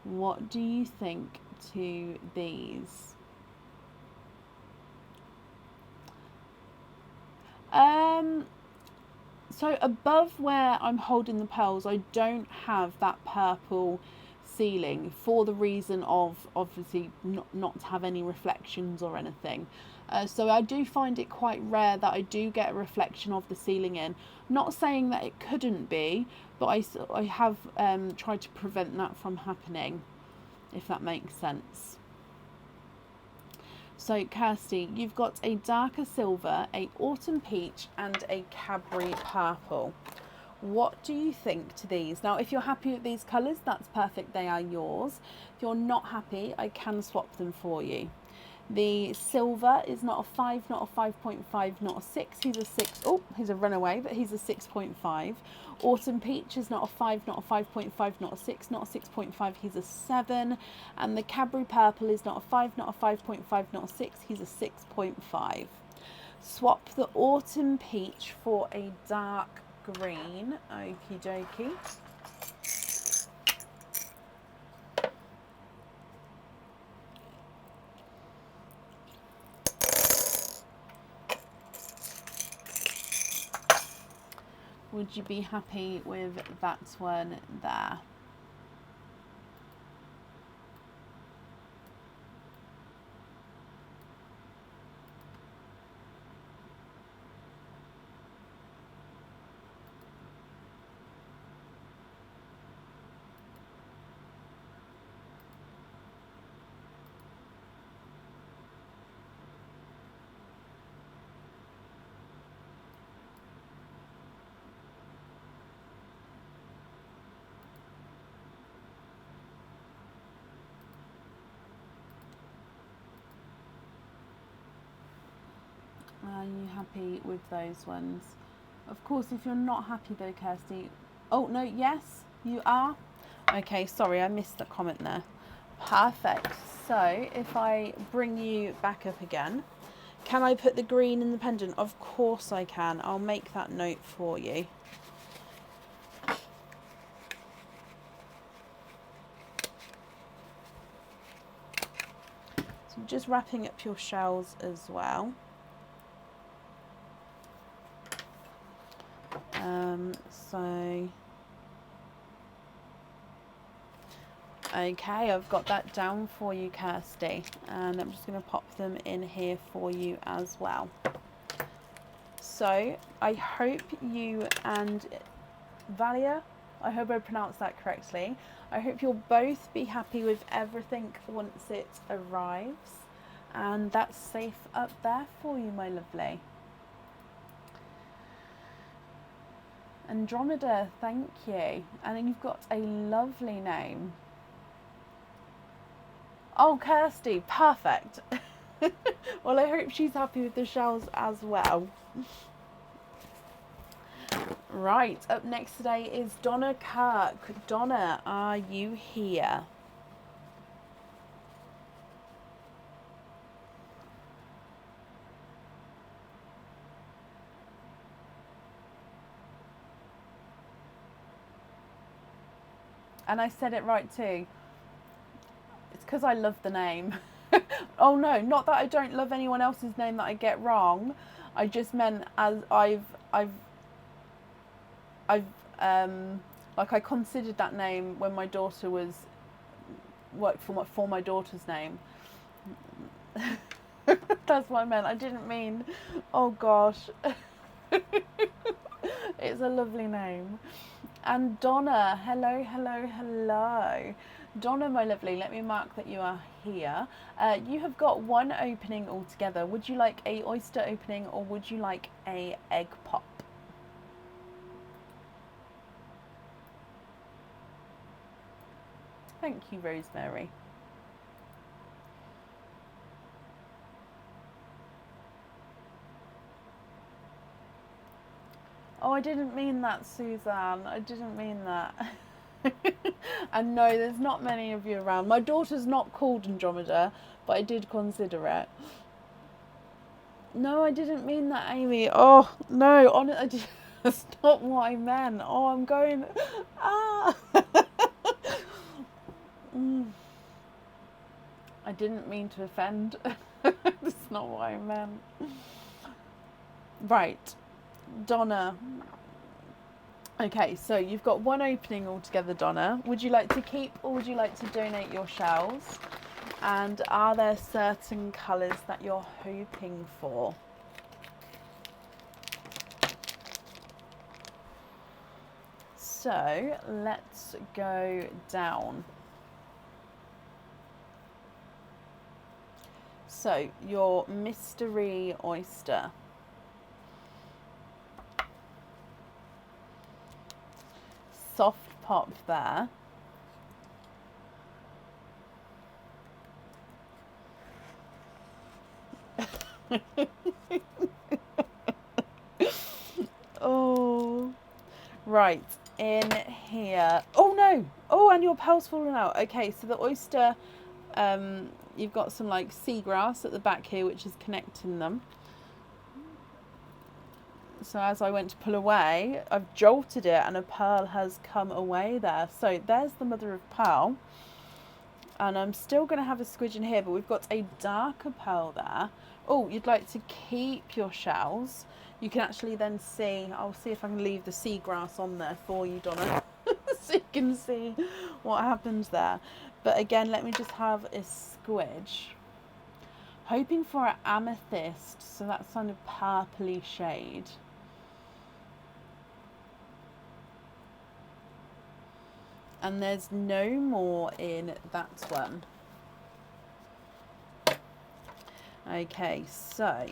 What do you think to these? So above where I'm holding the pearls, I don't have that purple ceiling, for the reason of obviously not to have any reflections or anything. So I do find it quite rare that I do get a reflection of the ceiling in. Not saying that it couldn't be, but I have tried to prevent that from happening, if that makes sense. So Kirsty, you've got a darker silver, a autumn peach, and a Cadbury purple. What do you think to these? Now, if you're happy with these colours, that's perfect, they are yours. If you're not happy, I can swap them for you. The silver is not a 5, not a 5.5, not a 6. He's a 6. Oh, he's a runaway, but he's a 6.5. Autumn peach is not a 5, not a 5.5, not a 6, not a 6.5. He's a 7. And the Cadbury purple is not a 5, not a 5.5, not a 6. He's a 6.5. Swap the autumn peach for a dark green. Okie dokie. Would you be happy with that one there? you happy with those ones? Of course, if you're not happy though, Kirsty. Oh, no, yes, you are. Okay, sorry, I missed that comment there. Perfect. So if I bring you back up again, can I put the green in the pendant? Of course I can. I'll make that note for you. So I'm just wrapping up your shells as well. So okay, I've got that down for you, Kirsty, and I'm just going to pop them in here for you as well. So I hope you and Valia, I hope I pronounced that correctly. I hope you'll both be happy with everything once it arrives, and that's safe up there for you, my lovely. Andromeda, thank you. And you've got a lovely name. Oh, Kirsty, perfect. Well, I hope she's happy with the shells as well. Right, up next today is Donna Kirk. Donna, are you here? And I said it right too. It's because I love the name. Oh no, not that I don't love anyone else's name that I get wrong. I just meant as I've like I considered that name when my daughter was worked for my daughter's name. That's what I meant. I didn't mean, oh gosh. It's a lovely name. And Donna, hello, hello, hello. Donna, my lovely, let me mark that you are here. You have got one opening altogether. Would you like a oyster opening or would you like a egg pop? Thank you, Rosemary. Oh, I didn't mean that, Suzanne. I didn't mean that. And no, there's not many of you around. My daughter's not called Andromeda, but I did consider it. No, I didn't mean that, Amy. Oh, no, that's not what I meant. Oh, I'm going... Ah! I didn't mean to offend. That's not what I meant. Right. Donna. Okay, so you've got one opening altogether, Donna. Would you like to keep or would you like to donate your shells? And are there certain colours that you're hoping for? So let's go down. So your mystery oyster. Soft pop there. Oh, right, in here. Oh no! Oh, and your pearl's fallen out. Okay, so the oyster, you've got some like seagrass at the back here, which is connecting them. So as I went to pull away, I've jolted it and a pearl has come away there. So there's the mother of pearl. And I'm still going to have a squidge in here, but we've got a darker pearl there. Oh, you'd like to keep your shells. You can actually then see, I'll see if I can leave the seagrass on there for you, Donna, so you can see what happens there. But again, let me just have a squidge. Hoping for an amethyst, so that's kind of purpley shade. And there's no more in that one. Okay, so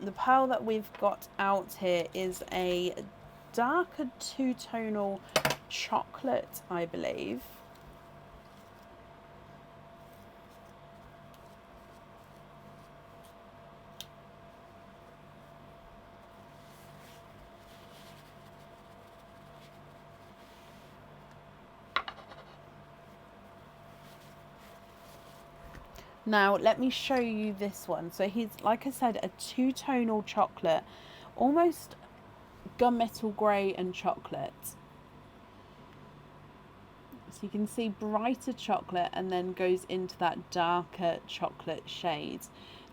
the pearl that we've got out here is a darker two-tonal chocolate, I believe. Now let me show you this one. So he's, like I said, a two-tonal chocolate, almost gunmetal grey and chocolate. So you can see brighter chocolate and then goes into that darker chocolate shade.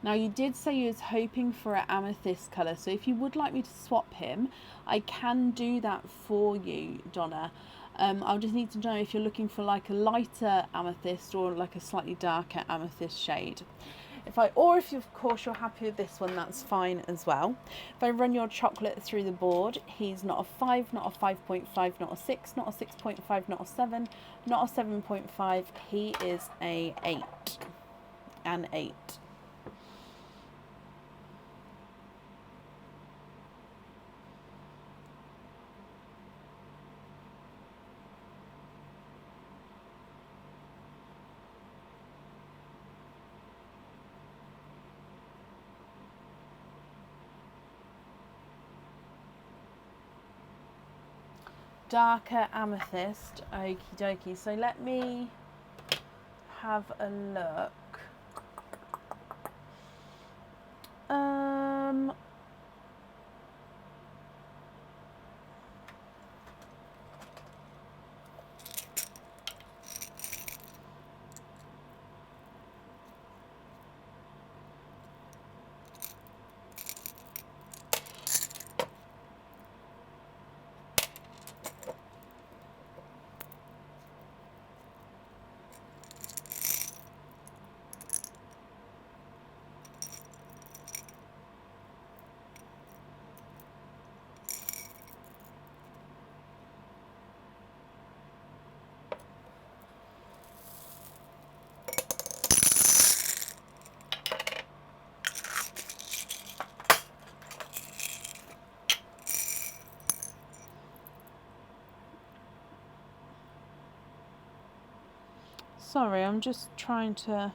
Now you did say you was hoping for an amethyst colour, so if you would like me to swap him, I can do that for you, Donna. I'll just need to know if you're looking for like a lighter amethyst or like a slightly darker amethyst shade. Or if of course you're happy with this one, that's fine as well. If I run your chocolate through the board, he's not a 5, not a 5.5, not a 6, not a 6.5, not a 7, not a 7.5. He is a 8. An 8. Darker amethyst. Okie dokie. So let me have a look. Sorry, I'm just trying to...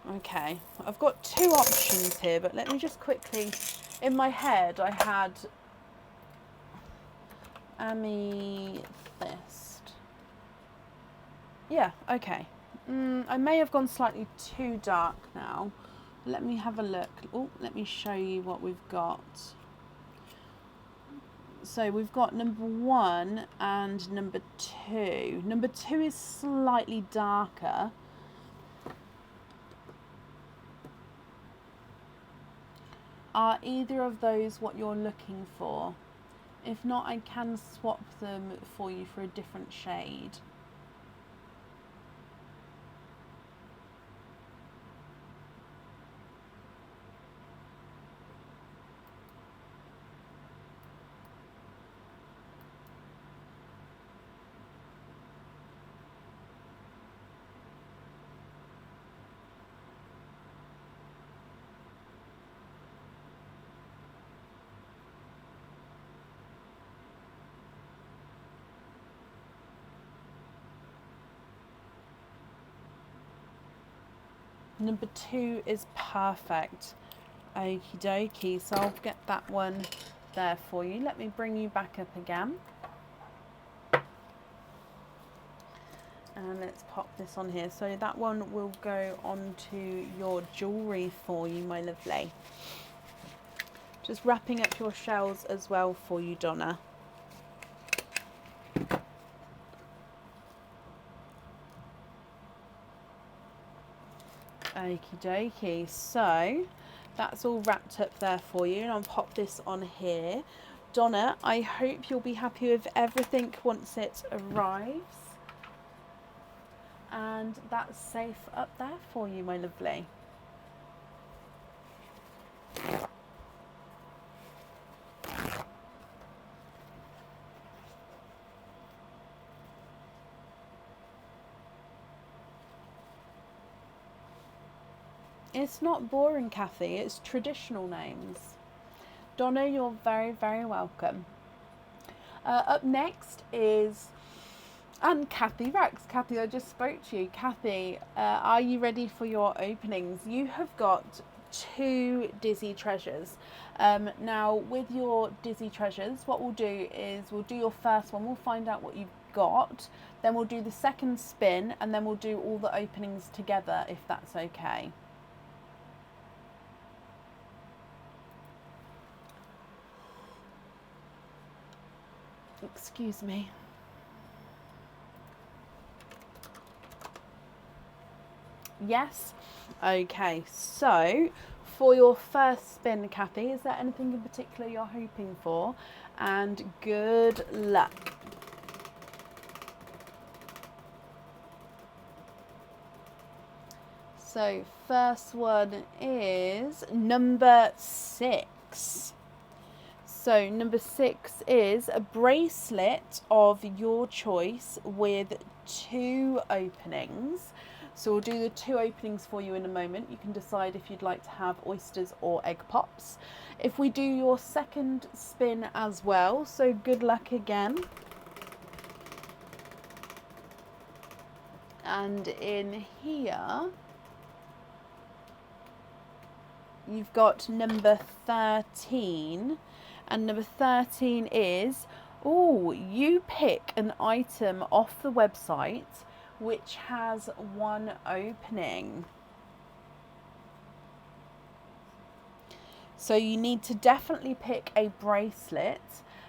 Okay, I've got two options here, but let me just quickly... In my head, I had amethyst. Yeah, okay. I may have gone slightly too dark now. Let me have a look. Oh, let me show you what we've got. So we've got number 1 and number 2. Number 2 is slightly darker. Are either of those what you're looking for? If not, I can swap them for you for a different shade. Number 2 is perfect. Okie dokie, so I'll get that one there for you. Let me bring you back up again. And let's pop this on here. So that one will go onto your jewellery for you, my lovely. Just wrapping up your shells as well for you, Donna. Okie dokie, so that's all wrapped up there for you, and I'll pop this on here. Donna, I hope you'll be happy with everything once it arrives, and that's safe up there for you, my lovely. It's not boring, Kathy. It's traditional names. Donna, you're very, very welcome. Up next is... And Kathy Rex. Kathy, I just spoke to you. Kathy, are you ready for your openings? You have got 2 Dizzy Treasures. Now with your Dizzy Treasures, what we'll do is we'll do your first one, we'll find out what you've got, then we'll do the second spin, and then we'll do all the openings together, if that's okay. Excuse me. Yes? Okay, so for your first spin, Kathy, is there anything in particular you're hoping for? And good luck. So first one is number 6. So number 6 is a bracelet of your choice with 2 openings. So we'll do the 2 openings for you in a moment. You can decide if you'd like to have oysters or egg pops. If we do your second spin as well, so good luck again. And in here, you've got number 13. And number 13 is, oh, you pick an item off the website which has 1 opening. So you need to definitely pick a bracelet,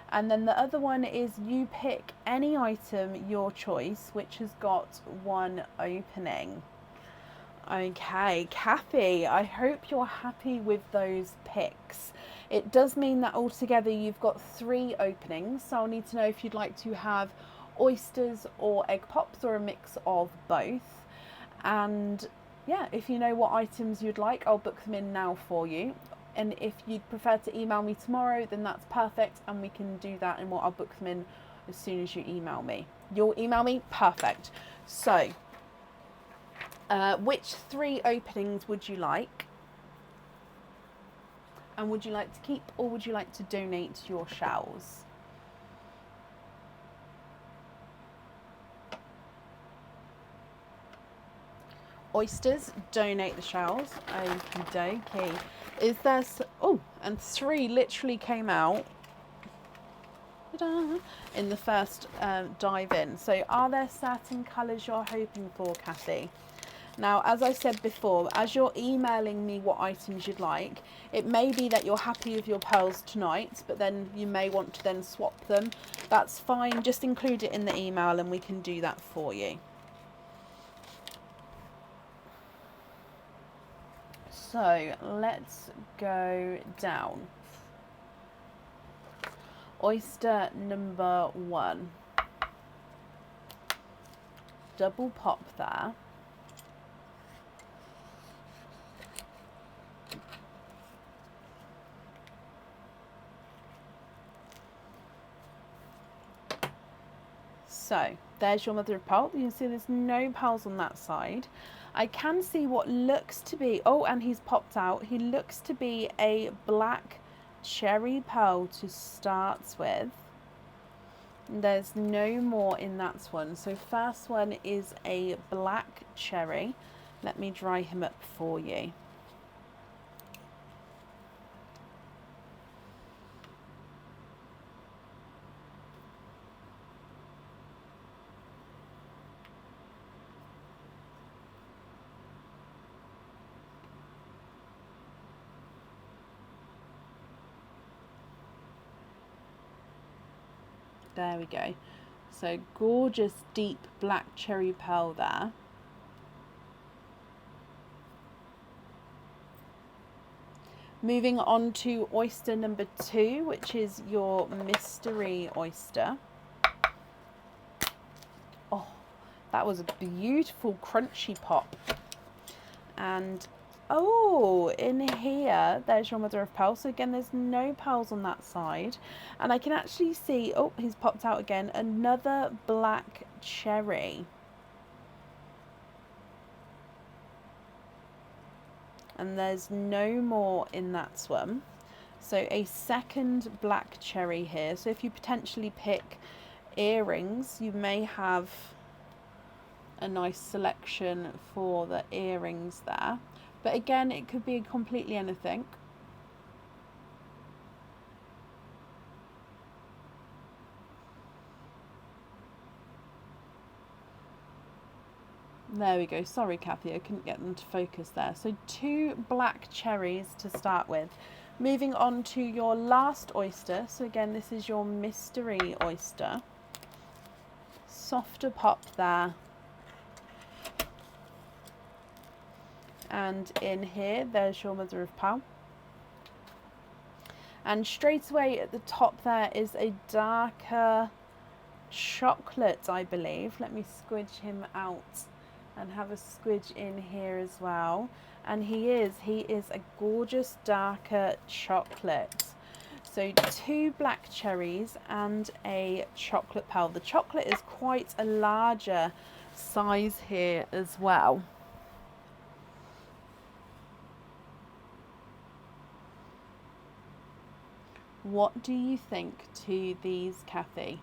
and then the other one is you pick any item your choice which has got 1 opening. Okay, Kathy, I hope you're happy with those picks. It does mean that altogether you've got 3 openings, so I'll need to know if you'd like to have oysters or egg pops or a mix of both. And yeah, if you know what items you'd like, I'll book them in now for you. And if you'd prefer to email me tomorrow, then that's perfect, and we can do that, and I'll book them in as soon as you email me. You'll email me? Perfect. So which 3 openings would you like? And would you like to keep, or would you like to donate your shells? Oysters, donate the shells. Okie dokie. Is there... Oh, and 3 literally came out in the first dive in. So are there certain colours you're hoping for, Kathy? Now, as I said before, as you're emailing me what items you'd like, it may be that you're happy with your pearls tonight, but then you may want to then swap them. That's fine. Just include it in the email and we can do that for you. So let's go down. Oyster number 1. Double pop there. So there's your mother of pearl. You can see there's no pearls on that side. I can see what looks to be, oh, and he's popped out. He looks to be a black cherry pearl to start with. There's no more in that one. So first one is a black cherry. Let me dry him up for you. There we go. So gorgeous deep black cherry pearl there. Moving on to oyster number 2, which is your mystery oyster. Oh, that was a beautiful crunchy pop. And oh, in here, there's your mother of pearl. So again, there's no pearls on that side. And I can actually see, oh, he's popped out again, another black cherry. And there's no more in that one. So a second black cherry here. So if you potentially pick earrings, you may have a nice selection for the earrings there. But again, it could be completely anything. There we go. Sorry, Kathy, I couldn't get them to focus there. So 2 black cherries to start with. Moving on to your last oyster. So again, this is your mystery oyster. Softer pop there. And in here, there's your mother of pearl. And straight away at the top there is a darker chocolate, I believe. Let me squidge him out and have a squidge in here as well. And he is a gorgeous darker chocolate. So 2 black cherries and a chocolate pearl. The chocolate is quite a larger size here as well. What do you think to these, Kathy?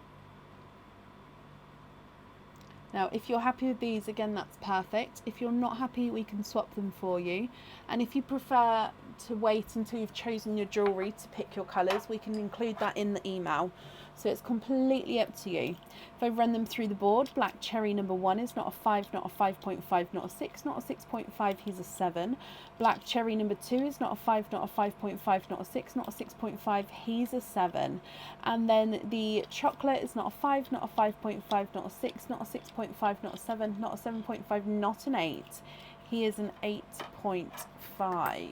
Now, if you're happy with these, again, that's perfect. If you're not happy, we can swap them for you. And if you prefer to wait until you've chosen your jewellery to pick your colours, we can include that in the email. So it's completely up to you. If I run them through the board, black cherry number 1 is not a 5, not a 5.5, not a 6, not a 6.5, he's a 7. Black cherry number 2 is not a 5, not a 5.5, not a 6, not a 6.5, he's a 7. And then the chocolate is not a 5, not a 5.5, not a 6, not a 6.5, not a 7, not a 7.5, not an 8. He is an 8.5.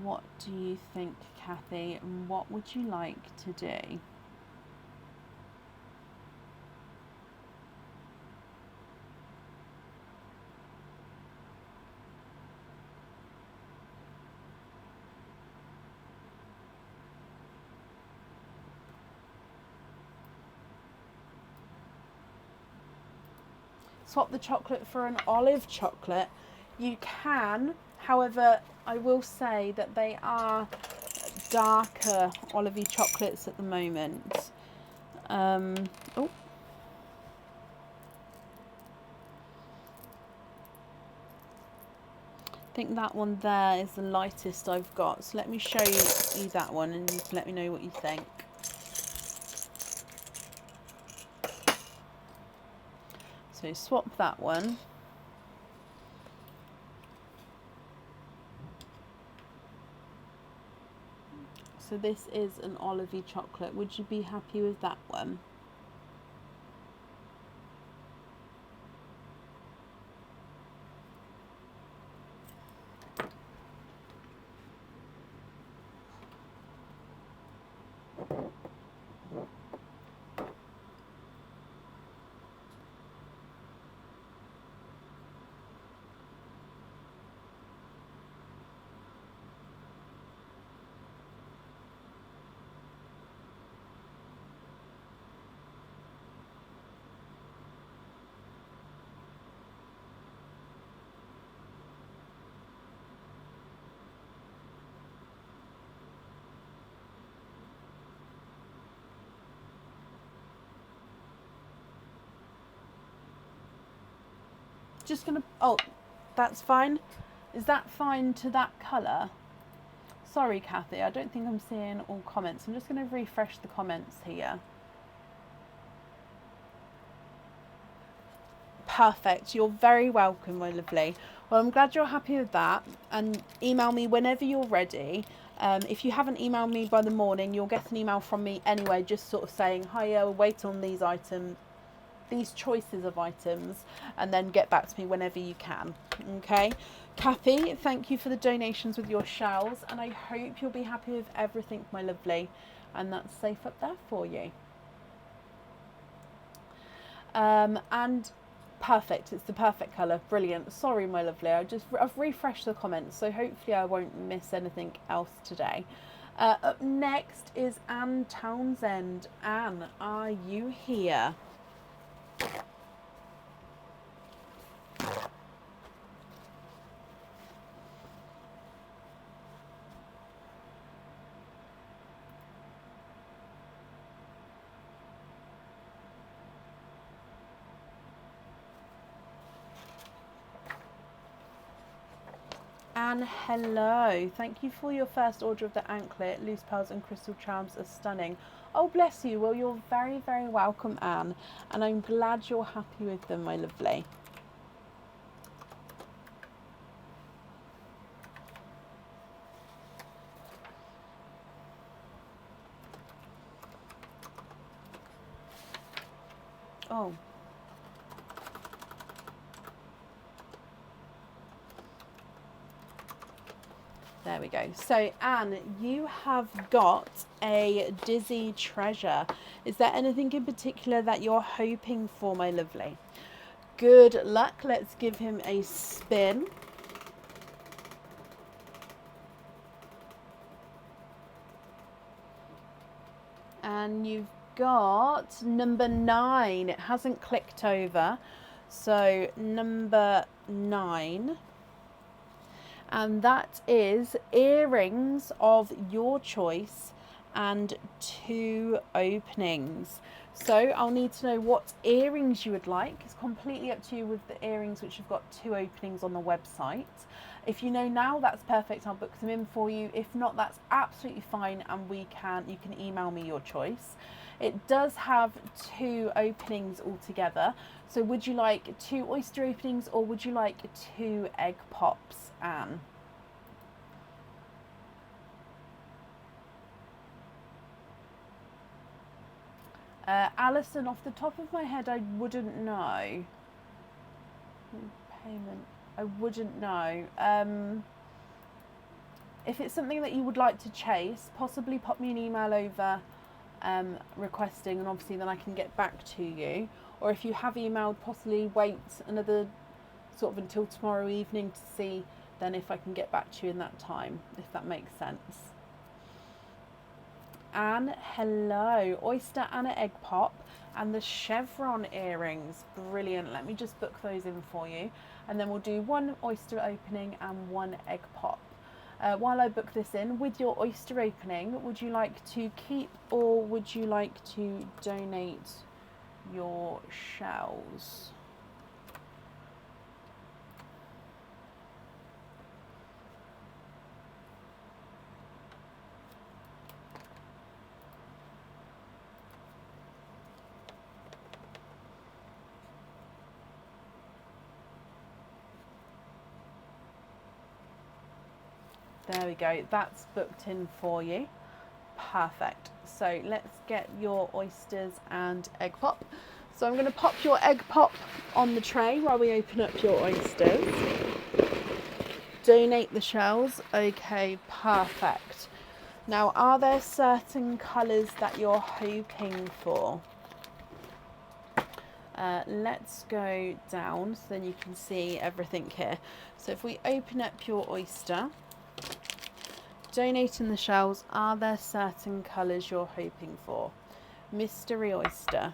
What do you think, Kathy? And what would you like to do? Swap the chocolate for an olive chocolate. You can, however, I will say that they are darker olivey chocolates at the moment. Oh. I think that one there is the lightest I've got. So let me show you that one and you can let me know what you think. So swap that one. So this is an olivey chocolate. Would you be happy with that one? Just gonna, oh, that's fine. Is that fine to that colour? Sorry, Kathy, I don't think I'm seeing all comments. I'm just going to refresh the comments here. Perfect. You're very welcome, my lovely. Well, I'm glad you're happy with that. And email me whenever you're ready. If you haven't emailed me by the morning, you'll get an email from me anyway, just sort of saying, hiya, wait on these items, these choices of items, and then get back to me whenever you can. Okay, Kathy, thank you for the donations with your shells, and I hope you'll be happy with everything, my lovely, and that's safe up there for you. And perfect, it's the perfect colour, brilliant. Sorry, my lovely, I've refreshed the comments, so hopefully I won't miss anything else today. Up next is Anne Townsend. Anne, are you here? Anne, hello. Thank you for your first order of the anklet. Loose pearls and crystal charms are stunning. Oh, bless you. Well, you're very, very welcome, Anne. And I'm glad you're happy with them, my lovely. Oh. There we go. So, Anne, you have got a dizzy treasure. Is there anything in particular that you're hoping for, my lovely? Good luck. Let's give him a spin. And you've got number 9. It hasn't clicked over. So, number 9. And that is earrings of your choice and 2 openings. So I'll need to know what earrings you would like. It's completely up to you with the earrings which have got 2 openings on the website. If you know now, that's perfect. I'll book them in for you. If not, that's absolutely fine, and you can email me your choice. It does have 2 openings altogether. So would you like 2 oyster openings, or would you like 2 egg pops, Anne? Alison, off the top of my head, I wouldn't know. Payment, I wouldn't know. If it's something that you would like to chase, possibly pop me an email over requesting, and obviously then I can get back to you. Or if you have emailed, possibly wait another sort of until tomorrow evening to see then if I can get back to you in that time, if that makes sense. Anne, hello. Oyster and an egg pop and the chevron earrings. Brilliant. Let me just book those in for you, and then we'll do 1 oyster opening and 1 egg pop. While I book this in, with your oyster opening, would you like to keep or would you like to donate your shells? There we go, that's booked in for you. Perfect. So let's get your oysters and egg pop. So I'm going to pop your egg pop on the tray while we open up your oysters. Donate the shells. Okay, perfect. Now, are there certain colours that you're hoping for? Let's go down so then you can see everything here. So if we open up your oyster, donating the shells, are there certain colours you're hoping for? Mystery oyster.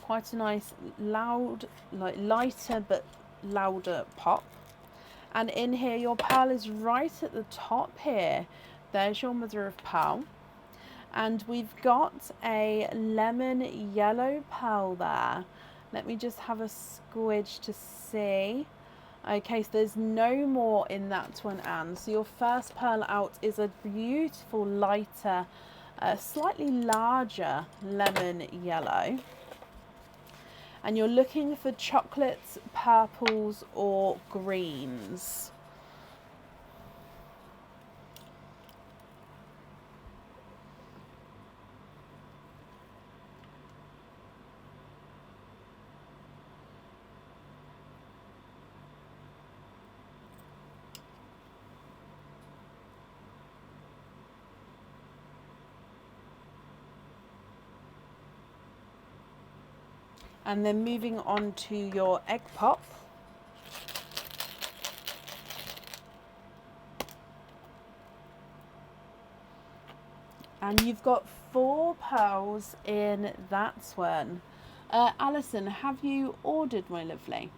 Quite a nice loud, like lighter but louder pop. And in here your pearl is right at the top here. There's your mother of pearl. And we've got a lemon yellow pearl there. Let me just have a squidge to see. Okay, so there's no more in that one, Anne. So your first pearl out is a beautiful lighter, slightly larger lemon yellow. And you're looking for chocolates, purples or greens. And then moving on to your egg pop. And you've got 4 pearls in that one. Alison, have you ordered, my lovely?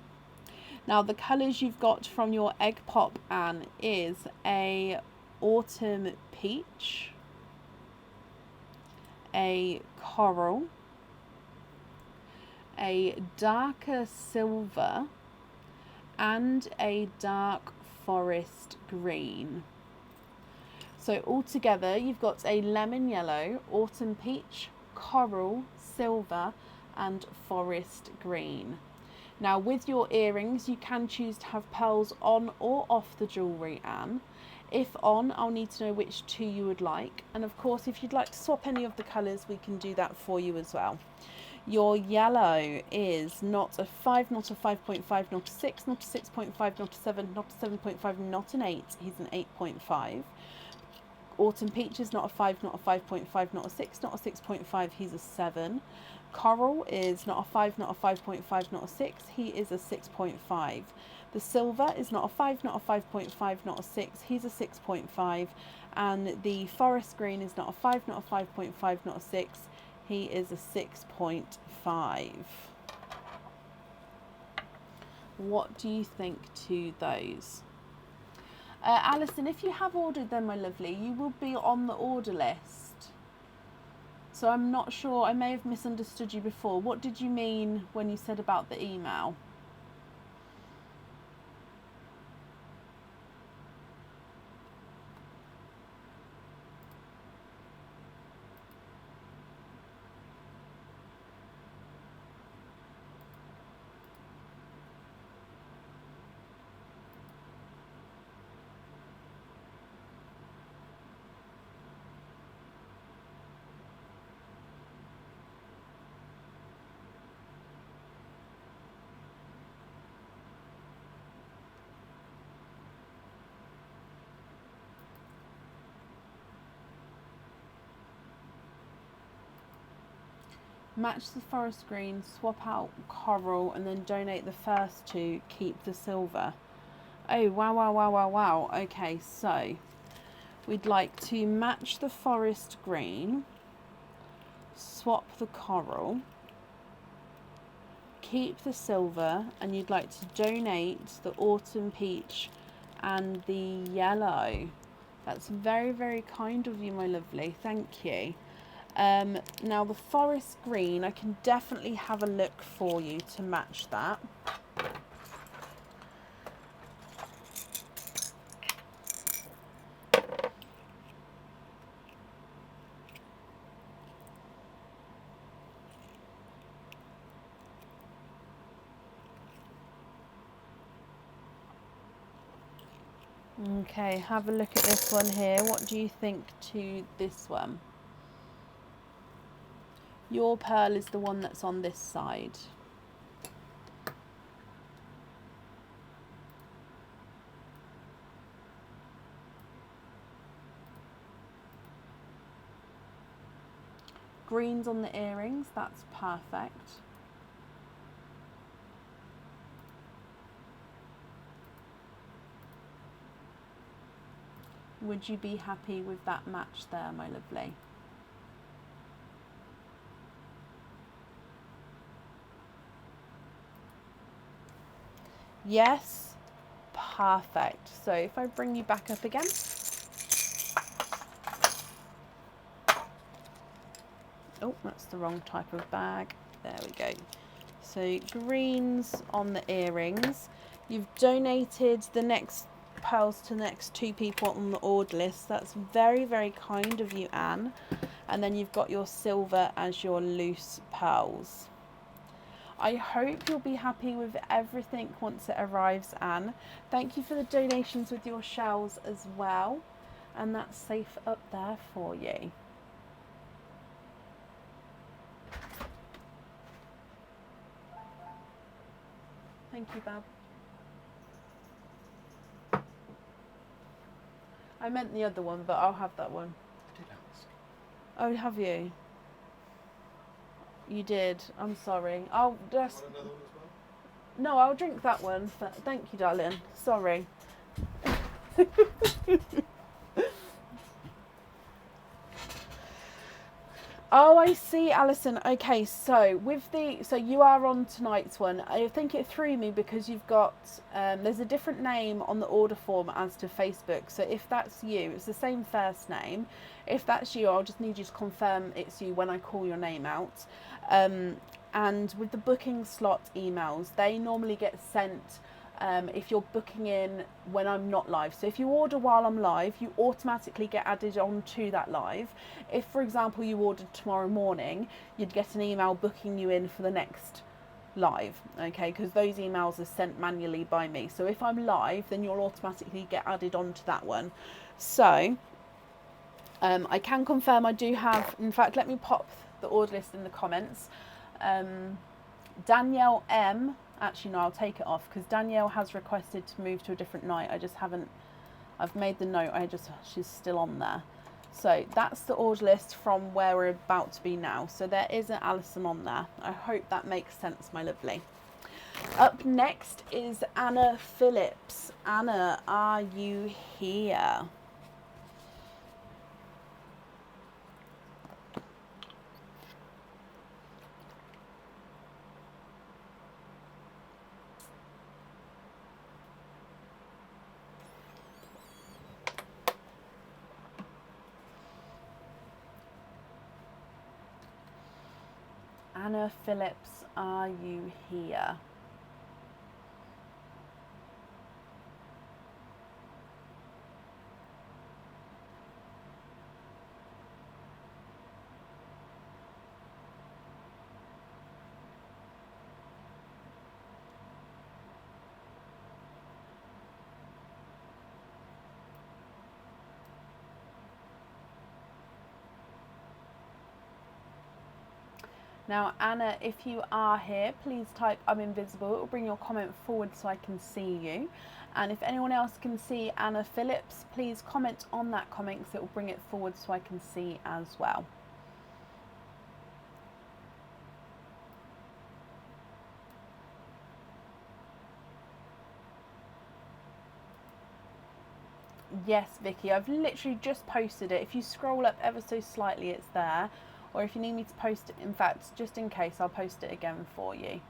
Now the colours you've got from your egg pop, Anne, is a autumn peach, a coral, a darker silver, and a dark forest green. So altogether you've got a lemon yellow, autumn peach, coral, silver and forest green. Now with your earrings you can choose to have pearls on or off the jewellery, Anne. If on, I'll need to know which 2 you would like, and of course if you'd like to swap any of the colours we can do that for you as well. Your yellow is not a 5, not a 5.5, not a 6, not a 6.5, not a 7, not a 7.5, not an 8, he's an 8.5. Autumn peach is not a 5, not a 5.5, not a 6, not a 6.5, he's a 7. Coral is not a 5, not a 5.5, not a 6, he is a 6.5. The silver is not a 5, not a 5.5, not a 6, he's a 6.5. And the forest green is not a 5, not a 5.5, not a 6, he is a 6.5. What do you think to those? Alison, if you have ordered them, my lovely, you will be on the order list. So I'm not sure, I may have misunderstood you before. What did you mean when you said about the email? Match the forest green, swap out coral, and then donate the first 2, keep the silver. Oh, wow, wow, wow, wow, wow. Okay, so we'd like to match the forest green, swap the coral, keep the silver, and you'd like to donate the autumn peach and the yellow. That's very, very kind of you, my lovely. Thank you. Now the forest green, I can definitely have a look for you to match that. Okay, have a look at this one here. What do you think to this one? Your pearl is the one that's on this side. Green's on the earrings, that's perfect. Would you be happy with that match there, my lovely? Yes, perfect. So if I bring you back up again. Oh, that's the wrong type of bag. There we go. So greens on the earrings. You've donated the next pearls to the next 2 people on the order list. That's very, very kind of you, Anne. And then you've got your silver as your loose pearls. I hope you'll be happy with everything once it arrives, Anne. Thank you for the donations with your shells as well. And that's safe up there for you. Thank you, Bab. I meant the other one, but I'll have that one. I did ask. Oh, have you? You did. I'm sorry. I'll just... Want another one as well? No, I'll drink that one. Thank you, darling. Sorry. Oh, I see, Alison. Okay, so so you are on tonight's one. I think it threw me because you've got there's a different name on the order form as to Facebook. So if that's you, it's the same first name. If that's you, I'll just need you to confirm it's you when I call your name out. And with the booking slot emails, they normally get sent if you're booking in when I'm not live. So if you order while I'm live, you automatically get added on to that live. If, for example, you ordered tomorrow morning, you'd get an email booking you in for the next live, okay, because those emails are sent manually by me. So if I'm live, then you'll automatically get added on to that one. So I can confirm I do have, in fact, let me pop the order list in the comments. Danielle M, actually no, I'll take it off because Danielle has requested to move to a different night. I just haven't, I've made the note, she's still on there. So that's the order list from where we're about to be now. So there is an Alison on there. I hope that makes sense, my lovely. Up next is Anna Phillips. Anna, are you here? Anna Phillips, are you here? Now, Anna, if you are here, please type I'm invisible. It will bring your comment forward so I can see you. And if anyone else can see Anna Phillips, please comment on that comment because it will bring it forward so I can see as well. Yes, Vicky, I've literally just posted it. If you scroll up ever so slightly, it's there. Or if you need me to post it, in fact, just in case, I'll post it again for you.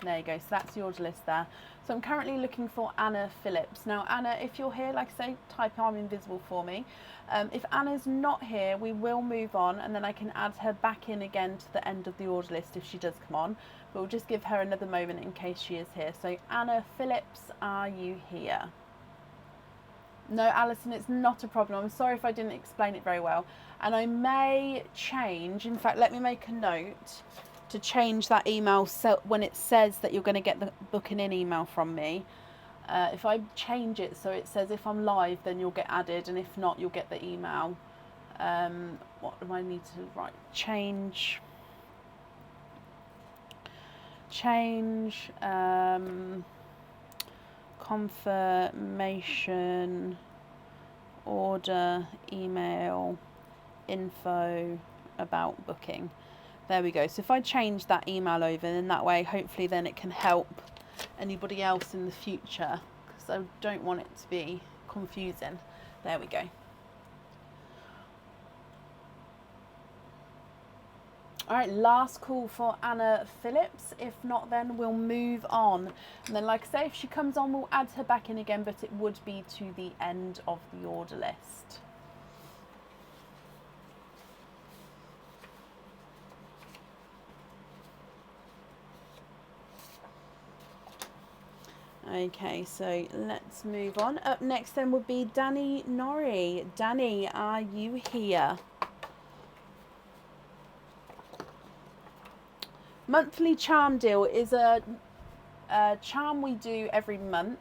There you go, so that's the order list there. So I'm currently looking for Anna Phillips. Now, Anna, if you're here, like I say, type I'm invisible for me. If Anna's not here, we will move on and then I can add her back in again to the end of the order list if she does come on. But we'll just give her another moment in case she is here. So Anna Phillips, are you here? No, Alison, it's not a problem. I'm sorry if I didn't explain it very well. And I may change, in fact, let me make a note to change that email so when it says that you're going to get the booking in email from me. If I change it so it says if I'm live, then you'll get added, and if not, you'll get the email. What do I need to write? Change confirmation order email info about booking. There we go. So if I change that email over, then that way hopefully then it can help anybody else in the future, because I don't want it to be confusing. There we go. All right, last call for Anna Phillips. If not, then we'll move on. And then, like I say, if she comes on, we'll add her back in again, but it would be to the end of the order list. Okay, so let's move on. Up next then would be Danny Norrie. Danny, are you here? Monthly charm deal is a charm we do every month.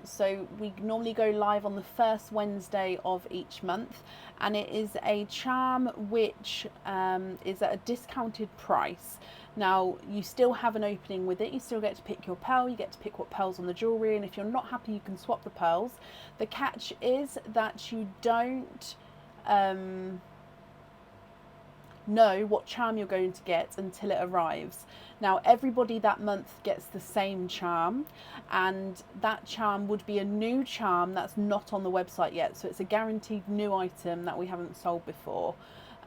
So we normally go live on the first Wednesday of each month, and it is a charm which is at a discounted price. Now, you still have an opening with it. You still get to pick your pearl. You get to pick what pearls on the jewellery, and if you're not happy, you can swap the pearls. The catch is that you don't know what charm you're going to get until it arrives. Now everybody that month gets the same charm, and that charm would be a new charm that's not on the website yet, so it's a guaranteed new item that we haven't sold before.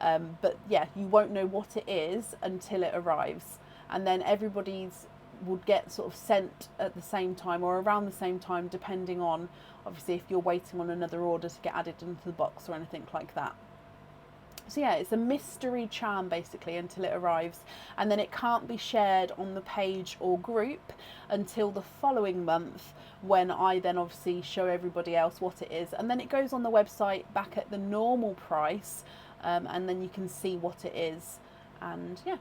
But yeah, you won't know what it is until it arrives, and then everybody's would get sort of sent at the same time or around the same time, depending on obviously if you're waiting on another order to get added into the box or anything like that. So yeah, it's a mystery charm basically until it arrives, and then it can't be shared on the page or group until the following month, when I then obviously show everybody else what it is, and then it goes on the website back at the normal price, and then you can see what it is. And yeah,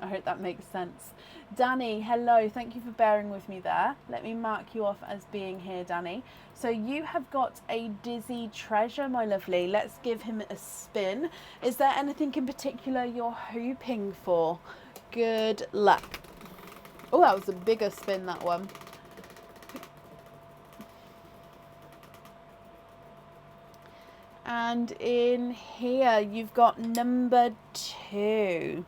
I hope that makes sense. Danny, hello, thank you for bearing with me there. Let me mark you off as being here, Danny. So you have got a Dizzy Treasure, my lovely. Let's give him a spin. Is there anything in particular you're hoping for? Good luck. Oh, that was a bigger spin, that one. And in here, you've got number 2.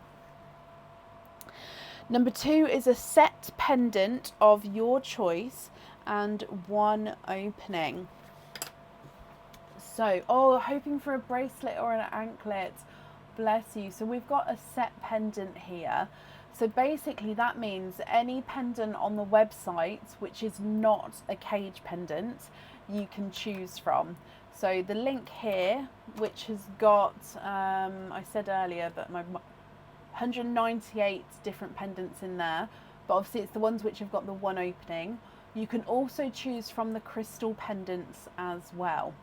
Number 2 is a set pendant of your choice and 1 opening. So, oh, hoping for a bracelet or an anklet. Bless you. So we've got a set pendant here. So basically that means any pendant on the website which is not a cage pendant, you can choose from. So the link here, which has got, I said earlier, but my 198 different pendants in there, but obviously it's the ones which have got the 1 opening. You can also choose from the crystal pendants as well.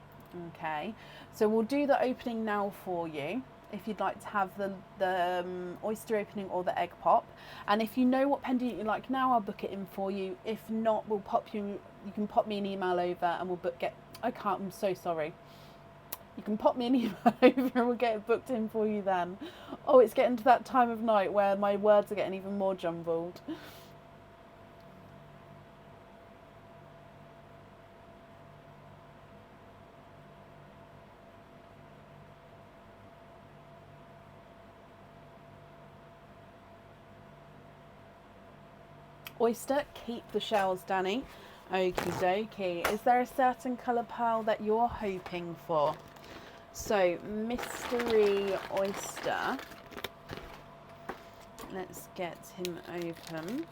Okay, so we'll do the opening now for you if you'd like to have the oyster opening or the egg pop, and if you know what pendant you like now, I'll book it in for you. If not, we'll pop you can pop me an email over and we'll I'm so sorry. You can pop me an email over and we'll get it booked in for you then. Oh, it's getting to that time of night where my words are getting even more jumbled. Oyster, keep the shells, Danny. Okie dokie. Is there a certain colour pearl that you're hoping for? So, mystery oyster. Let's get him open.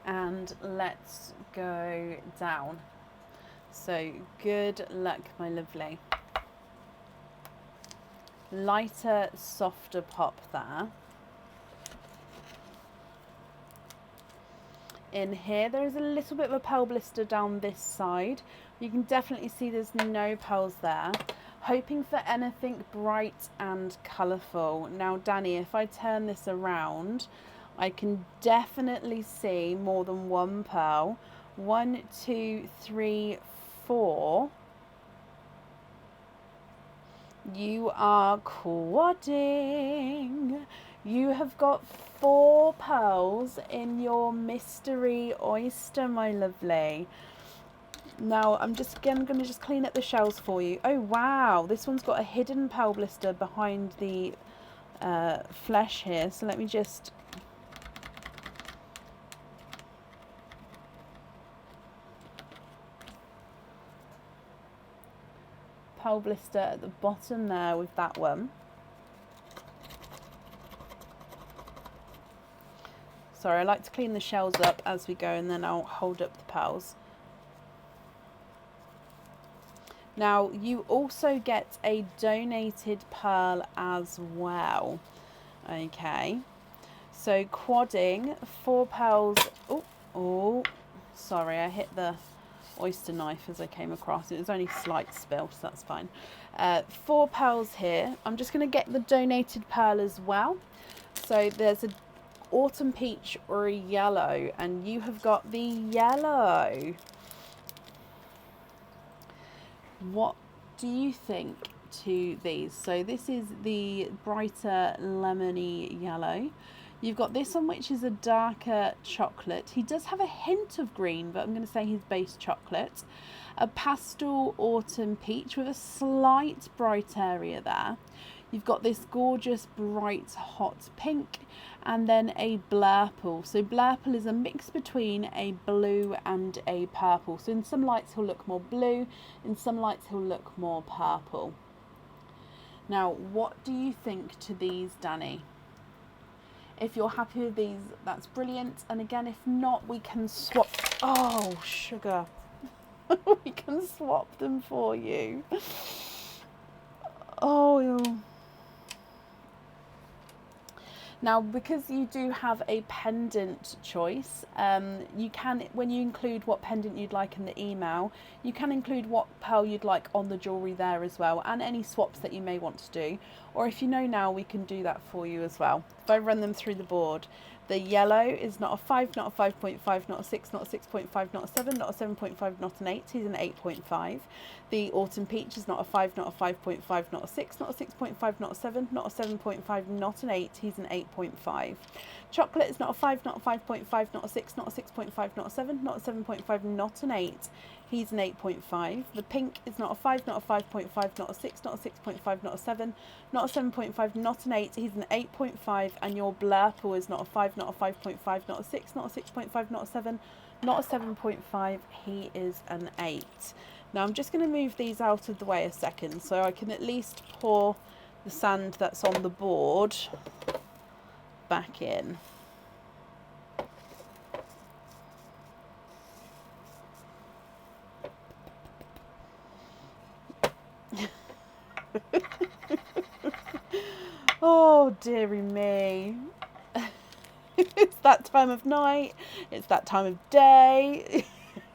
And let's go down. So, good luck, my lovely. Lighter, softer pop there. In here, there is a little bit of a pearl blister down this side. You can definitely see there's no pearls there. Hoping for anything bright and colourful. Now, Danny, if I turn this around, I can definitely see more than 1 pearl. 1, 2, 3, 4. You are quadding. You have got 4 pearls in your mystery oyster, my lovely. Now, I'm going to just clean up the shells for you. Oh, wow. This one's got a hidden pearl blister behind the flesh here. So let me just... Pearl blister at the bottom there with that one. Sorry, I like to clean the shells up as we go, and then I'll hold up the pearls. Now, you also get a donated pearl as well. Okay. So, quadding, 4 pearls. Oh, sorry, I hit the oyster knife as I came across. It was only slight spill, so that's fine. 4 pearls here. I'm just going to get the donated pearl as well. So, there's a autumn peach or a yellow, and you have got the yellow. What do you think to these? So this is the brighter lemony yellow. You've got this one, which is a darker chocolate. He does have a hint of green, but I'm going to say his base chocolate. A pastel autumn peach with a slight bright area there. You've got this gorgeous bright hot pink, and then a blurple. So blurple is a mix between a blue and a purple. So in some lights he'll look more blue, in some lights he'll look more purple. Now, what do you think to these, Danny? If you're happy with these, that's brilliant. And again, if not, we can swap. Oh, sugar. We can swap them for you. Oh. Now, because you do have a pendant choice, you can, when you include what pendant you'd like in the email, you can include what pearl you'd like on the jewellery there as well, and any swaps that you may want to do. Or if you know now, we can do that for you as well. If I run them through the board, the yellow is not a 5, not a 5.5, not a 6, not a 6.5, not a 7, not a 7.5, not an 8. He's an 8.5. The autumn peach is not a 5, not a 5.5, not a 6, not a 6.5, not a 7, not a 7.5, not an 8. He's an 8.5. Chocolate is not a 5, not a 5.5, not a 6, not a 6.5, not a 7, not a 7.5, not an 8. He's an 8.5. The pink is not a 5, not a 5.5, not a 6, not a 6.5, not a 7, not a 7.5, not an 8. He's an 8.5. And your blurple is not a 5, not a 5.5, not a 6, not a 6.5, not a 7, not a 7.5. He is an 8. Now I'm just going to move these out of the way a second so I can at least pour the sand that's on the board back in. Oh, dearie me. It's that time of night. It's that time of day.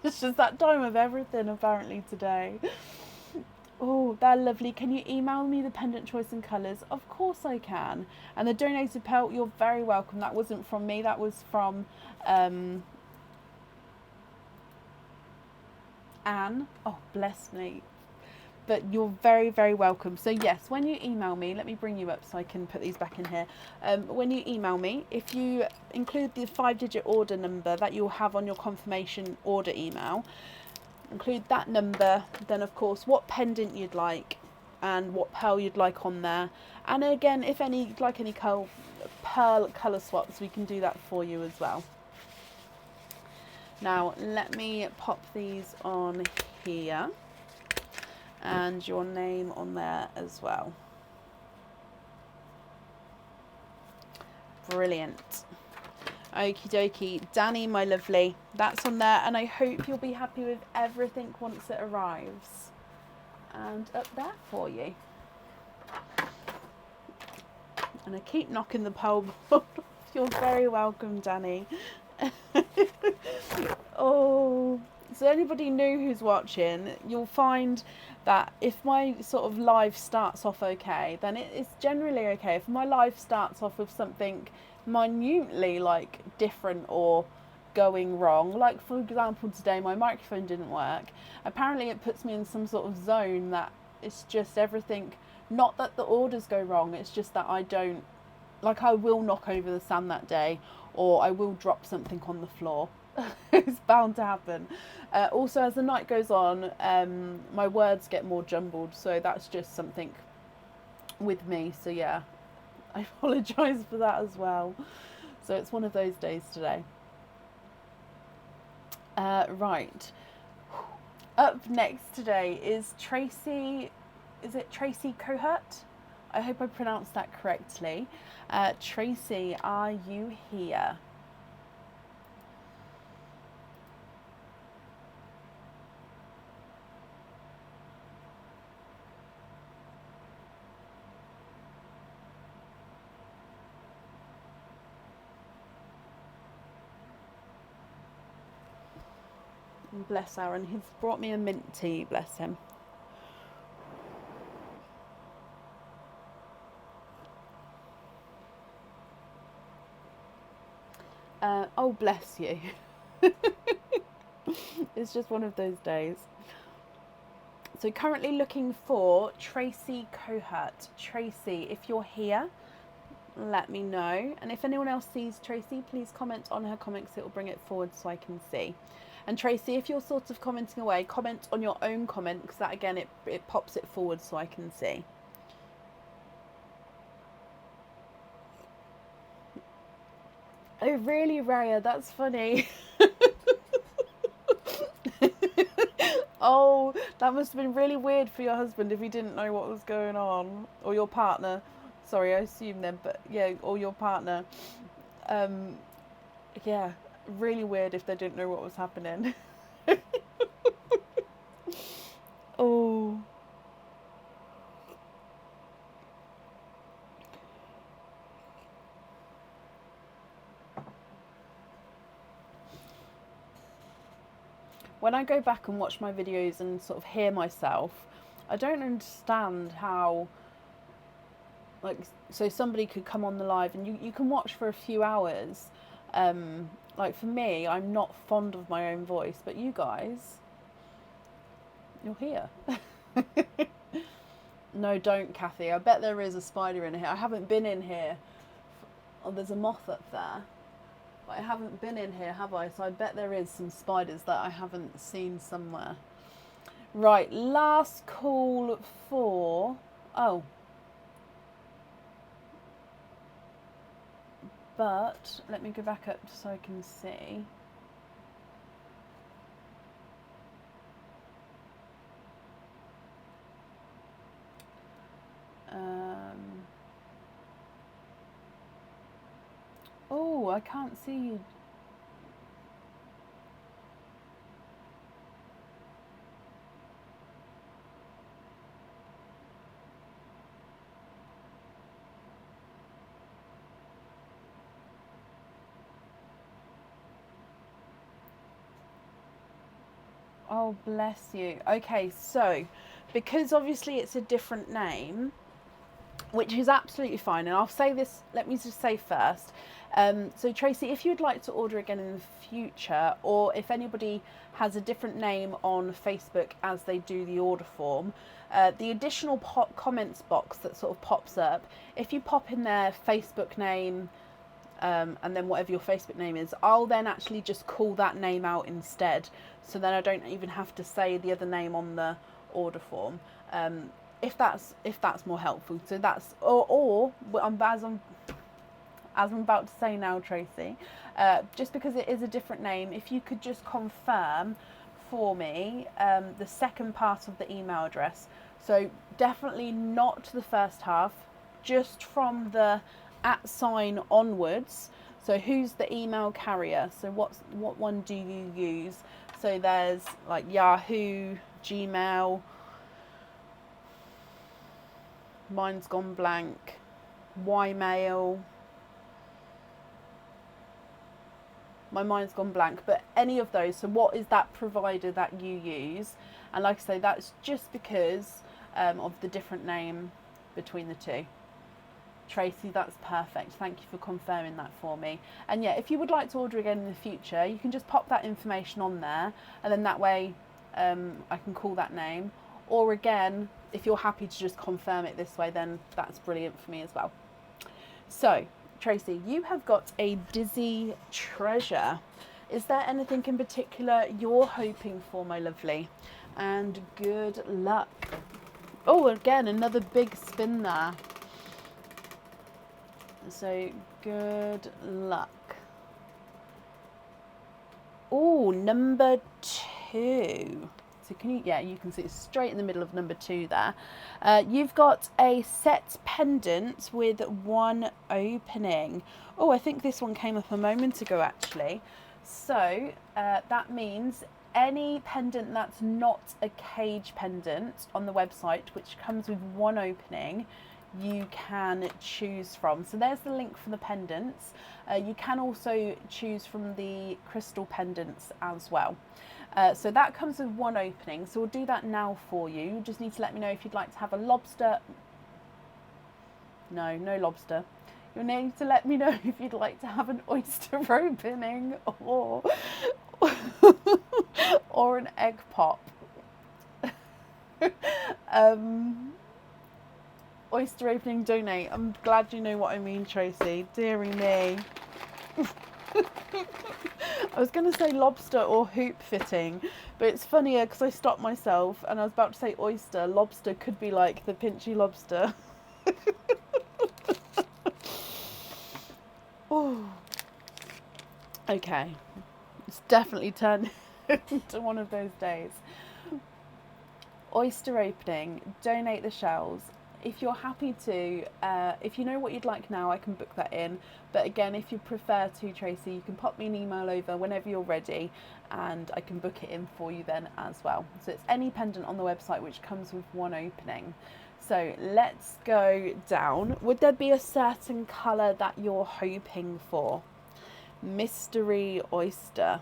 It's just that time of everything apparently today. Oh, they're lovely. Can you email me the pendant choice and colours? Of course I can. And the donated pelt, you're very welcome. That wasn't from me. That was from Anne. Oh, bless me. But you're very, very welcome. So yes, when you email me, let me bring you up so I can put these back in here. When you email me, if you include the 5-digit order number that you'll have on your confirmation order email, include that number, then of course what pendant you'd like and what pearl you'd like on there. And again, if you'd like any pearl colour swaps, we can do that for you as well. Now let me pop these on here. And your name on there as well. Brilliant. Okie dokie. Danny, my lovely, that's on there, and I hope you'll be happy with everything once it arrives. And up there for you. And I keep knocking the pole board. You're very welcome, Danny. Oh, so anybody new who's watching, you'll find that if my sort of live starts off okay, then it's generally okay. If my live starts off with something minutely like different or going wrong, like for example today my microphone didn't work, apparently it puts me in some sort of zone that it's just everything, not that the orders go wrong, it's just that I don't, like I will knock over the sand that day, or I will drop something on the floor. It's bound to happen. Also, as the night goes on, my words get more jumbled, so that's just something with me. So yeah, I apologise for that as well. So it's one of those days today. Right. Up next today is Tracy. Is it Tracy Cohut? I hope I pronounced that correctly. Tracy, are you here? Bless Aaron, he's brought me a mint tea, bless him. Oh, bless you. It's just one of those days. So currently looking for Tracy Cohut. Tracy, if you're here, let me know. And if anyone else sees Tracy, please comment on her comments. It will bring it forward so I can see. And Tracy, if you're sort of commenting away, comment on your own comment, because that again, it pops it forward so I can see. Oh, really, Raya? That's funny. Oh, that must have been really weird for your husband if he didn't know what was going on. Or your partner. Sorry, I assume then, but yeah, or your partner. Yeah, really weird if they didn't know what was happening. Oh. When I go back and watch my videos and sort of hear myself, I don't understand how, like, so somebody could come on the live and you can watch for a few hours. Like for me, I'm not fond of my own voice, but you guys, you're here. No, don't, Kathy. I bet there is a spider in here. I haven't been in here. Oh, there's a moth up there. But I haven't been in here, have I? So I bet there is some spiders that I haven't seen somewhere. Right, last call for... Oh. But let me go back up so I can see. Oh, I can't see you. Oh, bless you. Okay, so because obviously it's a different name, which is absolutely fine, and I'll say this, let me just say first, so Tracy, if you'd like to order again in the future, or if anybody has a different name on Facebook as they do the order form, the additional comments box that sort of pops up, if you pop in their Facebook name, and then whatever your Facebook name is, I'll then actually just call that name out instead, so then I don't even have to say the other name on the order form, if that's more helpful. So that's, or as I'm about to say now, Tracy, just because it is a different name, if you could just confirm for me the second part of the email address. So definitely not the first half, just from the @ onwards. So who's the email carrier? So what one do you use? So there's like Yahoo, Gmail, mine's gone blank, Ymail. My mind's gone blank, but any of those. So what is that provider that you use? And like I say, that's just because of the different name between the two. Tracy, that's perfect. Thank you for confirming that for me. And yeah, if you would like to order again in the future, you can just pop that information on there, and then that way I can call that name. Or again, if you're happy to just confirm it this way, then that's brilliant for me as well. So, Tracy, you have got a dizzy treasure. Is there anything in particular you're hoping for, my lovely? And good luck. Oh, again, another big spin there. So, good luck. Oh, number 2. So can you, yeah, you can see it's straight in the middle of number 2 there. You've got a set pendant with 1 opening. Oh, I think this one came up a moment ago actually. So that means any pendant that's not a cage pendant on the website, which comes with 1 opening, you can choose from. So there's the link for the pendants. You can also choose from the crystal pendants as well. So that comes with 1 opening, so we'll do that now for you. You just need to let me know if you'd like to have a lobster. No lobster. You'll need to let me know if you'd like to have an oyster opening or or an egg pop. Oyster opening, donate. I'm glad you know what I mean, Tracy. Deary me. I was going to say lobster or hoop fitting, but it's funnier because I stopped myself and I was about to say oyster. Lobster could be like the pinchy lobster. Oh, okay. It's definitely turned into one of those days. Oyster opening, donate the shells. If you're happy to, if you know what you'd like now, I can book that in. But again, if you prefer to, Tracy, you can pop me an email over whenever you're ready and I can book it in for you then as well. So it's any pendant on the website which comes with one opening. So let's go down. Would there be a certain colour that you're hoping for? Mystery oyster.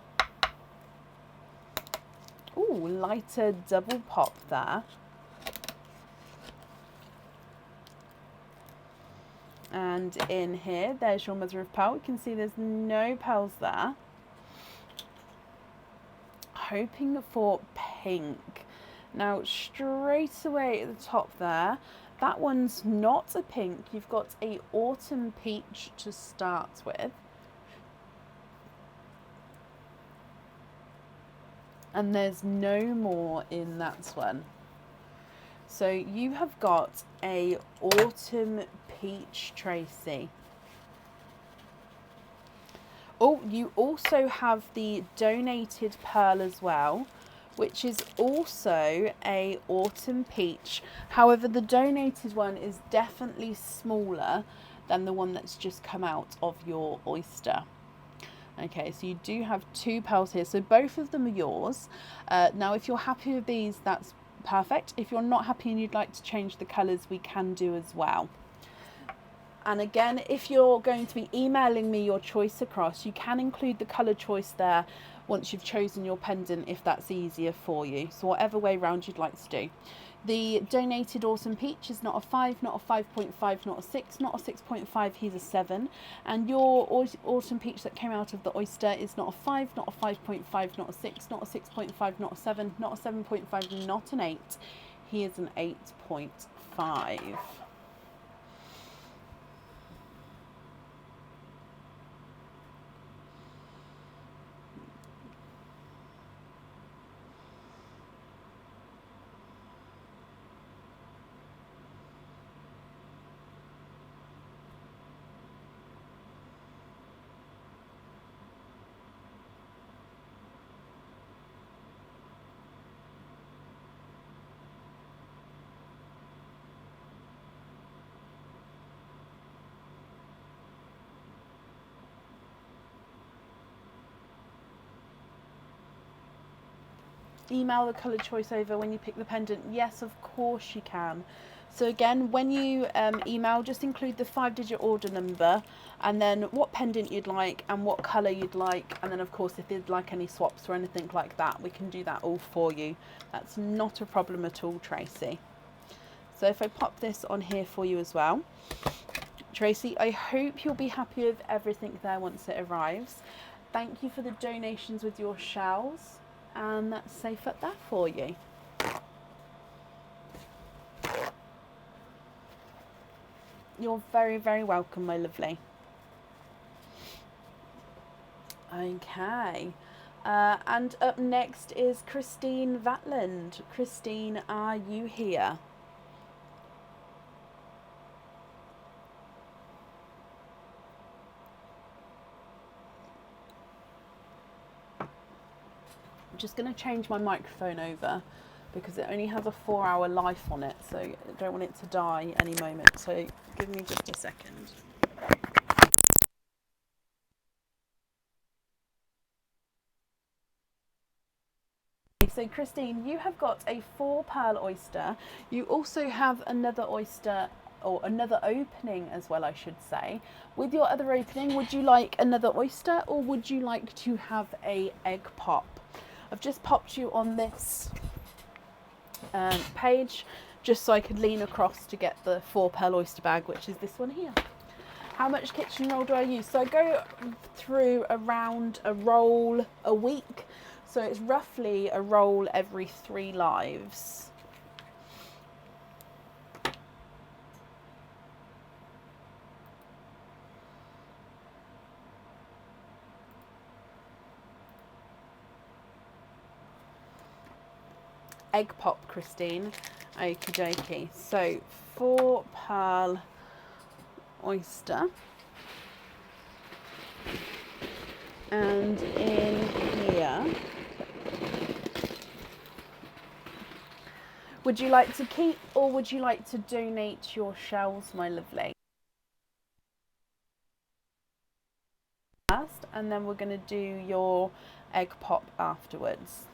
Ooh, lighter double pop there. And in here, there's your mother of pearl. You can see there's no pearls there. Hoping for pink. Now, straight away at the top there, that one's not a pink. You've got a autumn peach to start with. And there's no more in that one. So you have got a autumn peach, Tracy. Oh, you also have the donated pearl as well, which is also a autumn peach. However, the donated one is definitely smaller than the one that's just come out of your oyster. Okay, so you do have two pearls here, so both of them are yours. Now, if you're happy with these, that's perfect. If you're not happy and you'd like to change the colours, we can do as well. And again, if you're going to be emailing me your choice across, you can include the colour choice there once you've chosen your pendant, if that's easier for you. So whatever way round you'd like to do. The donated autumn peach is not a 5, not a 5.5, not a 6, not a 6.5, he's a 7. And your autumn peach that came out of the oyster is not a 5, not a 5.5, not a 6, not a 6.5, not a 7, not a 7.5, not an 8. He is an 8.5. Email the colour choice over when you pick the pendant. Yes, of course you can. So again, when you email, just include the 5-digit order number and then what pendant you'd like and what colour you'd like, and then of course if you'd like any swaps or anything like that, we can do that all for you. That's not a problem at all, Tracy. So if I pop this on here for you as well, Tracy, I hope you'll be happy with everything there once it arrives. Thank you for the donations with your shells. And that's safe up there for you. You're very, very welcome, my lovely. Okay. And up next is Christine Vatland. Christine, are you here? Just going to change my microphone over because it only has a 4-hour life on it, so I don't want it to die any moment, so give me just a second. So Christine, you have got a 4 pearl oyster. You also have another oyster, or another opening as well, I should say. With your other opening, would you like another oyster or would you like to have a egg pop? I've just popped you on this page just so I could lean across to get the 4 pearl oyster bag, which is this one here. How much kitchen roll do I use? So I go through around a roll a week, so it's roughly a roll every 3 lives. egg pop, Christine. Okie dokie. So 4 pearl oyster. And in here, would you like to keep or would you like to donate your shells, my lovely? First, and then we're going to do your egg pop afterwards.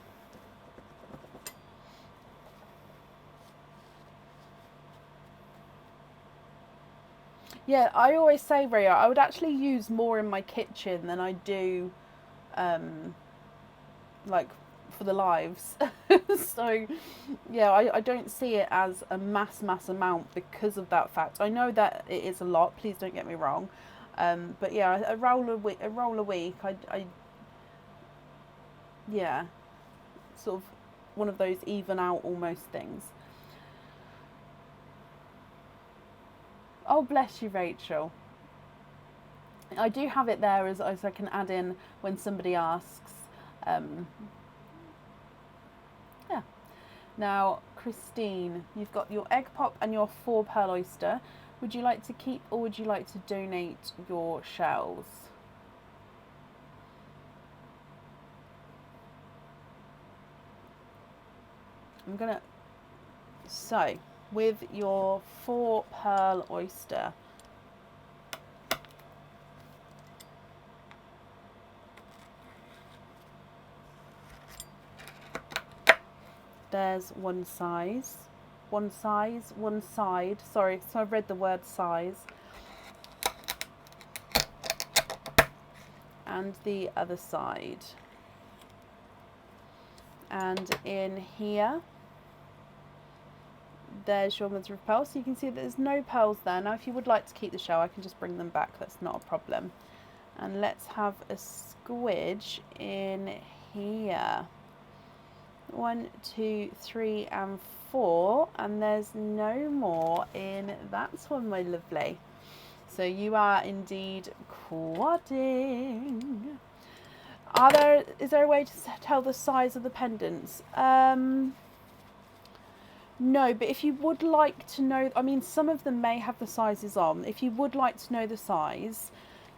Yeah, I always say, Ria, I would actually use more in my kitchen than I do, like, for the lives. So, yeah, I don't see it as a mass amount because of that fact. I know that it is a lot, please don't get me wrong. But yeah, a roll a week, yeah, sort of one of those even out almost things. Oh, bless you, Rachel. I do have it there as I can add in when somebody asks. Yeah. Now, Christine, you've got your egg pop and your 4 pearl oyster. Would you like to keep or would you like to donate your shells? I'm gonna, so with your 4 pearl oyster, there's one side, sorry, so I've read the word size, and the other side. And in here, there's your mother of pearl. So you can see that there's no pearls there. Now if you would like to keep the shell, I can just bring them back, that's not a problem. And let's have a squidge in here. 1, 2, 3 and 4, and there's no more in that one, my lovely. So you are indeed quadding. Is there a way to tell the size of the pendants? No, but if you would like to know, I mean, some of them may have the sizes on. If you would like to know the size,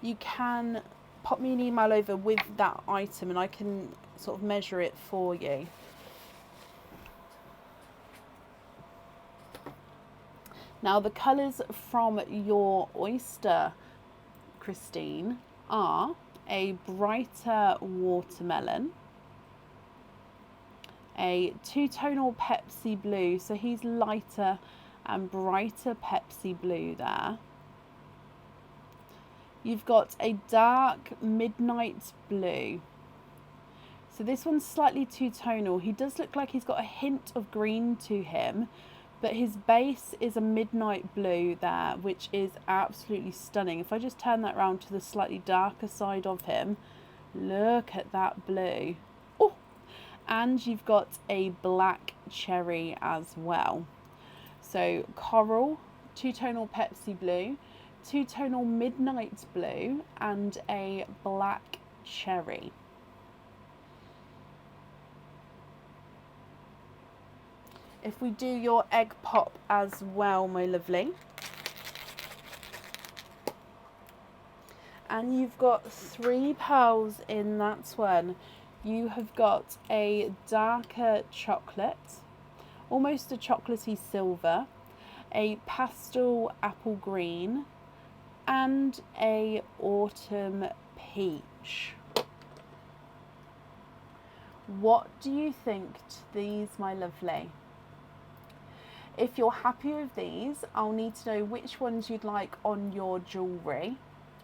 you can pop me an email over with that item and I can sort of measure it for you. Now, the colours from your oyster, Christine, are a brighter watermelon, a two-tonal Pepsi blue, so he's lighter and brighter Pepsi blue there. You've got a dark midnight blue. So this one's slightly two-tonal. He does look like he's got a hint of green to him, but his base is a midnight blue there, which is absolutely stunning. If I just turn that around to the slightly darker side of him, look at that blue. Oh, and you've got a black cherry as well. So coral, two-tonal Pepsi blue, two-tonal midnight blue, and a black cherry. If we do your egg pop as well, my lovely. And you've got 3 pearls in that one. You have got a darker chocolate, almost a chocolatey silver, a pastel apple green, and a autumn peach. What do you think to these, my lovely? If you're happy with these, I'll need to know which ones you'd like on your jewellery.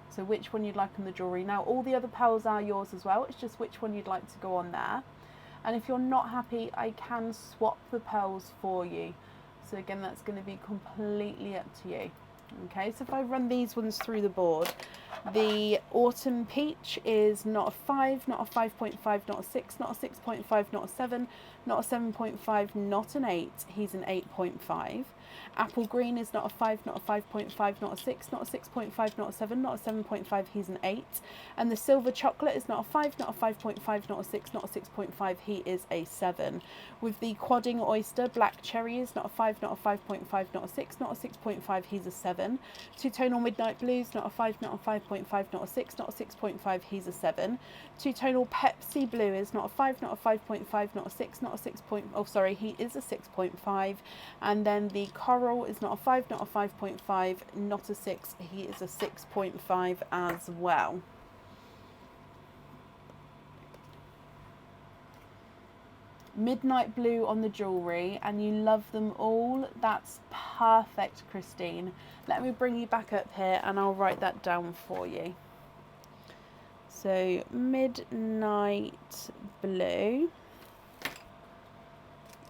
So which one you'd like on the jewellery. Now all the other pearls are yours as well, it's just which one you'd like to go on there. And if you're not happy, I can swap the pearls for you. So again, that's going to be completely up to you. Okay, so if I run these ones through the board, the Autumn Peach is not a 5, not a 5.5, not a 6, not a 6.5, not a 7, not a 7.5, not an 8. He's an 8.5. Apple Green is not a 5, not a 5.5, not a 6, not a 6.5, not a 7, not a 7.5. He's an 8. And the Silver Chocolate is not a 5, not a 5.5, not a 6, not a 6.5. He is a 7. With the Quadding Oyster, Black Cherry is not a 5, not a 5.5, not a 6, not a 6.5. He's a 7. Two-Tonal Midnight Blues, not a 5, not a 5.5, not a 6, not a 6.5. He's a 7. Two-Tonal Pepsi Blue is not a 5, not a 5.5, not a 6, not a 6. Oh, sorry, he is a 6.5. And then the Coral is not a 5, not a 5.5, not a 6. He is a 6.5 as well. Midnight Blue on the jewellery, and you love them all. That's perfect, Christine. Let me bring you back up here and I'll write that down for you. So Midnight Blue,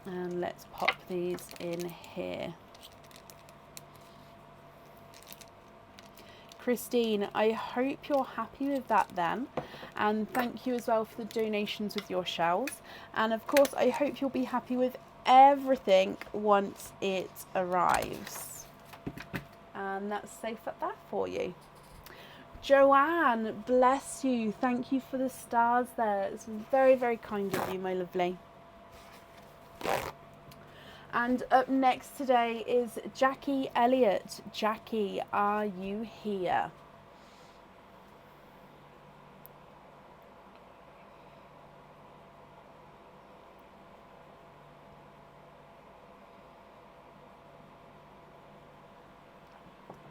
and let's pop these in here. Christine, I hope you're happy with that then, and thank you as well for the donations with your shells, and of course I hope you'll be happy with everything once it arrives, and that's safe up there for you. Joanne, bless you, thank you for the stars there. It's very, very kind of you, my lovely. And up next today is Jackie Elliott. Jackie, are you here?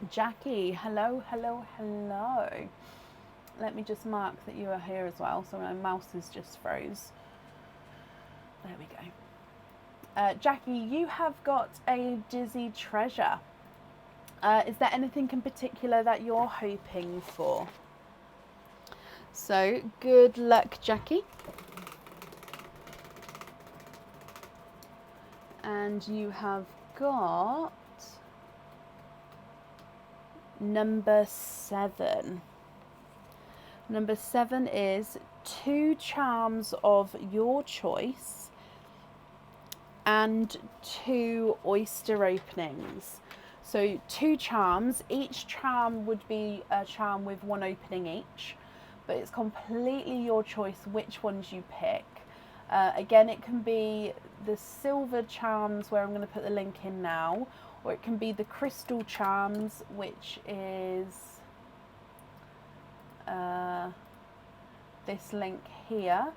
Jackie, hello, hello, hello. Let me just mark that you are here as well, so my mouse is just froze. There we go. Jackie, you have got a Dizzy Treasure. Is there anything in particular that you're hoping for? So, good luck, Jackie. And you have got number 7. Number 7 is 2 charms of your choice and 2 oyster openings. So 2 charms, each charm would be a charm with 1 opening each, but it's completely your choice which ones you pick. Again, it can be the silver charms where I'm going to put the link in now, or it can be the crystal charms, which is this link here,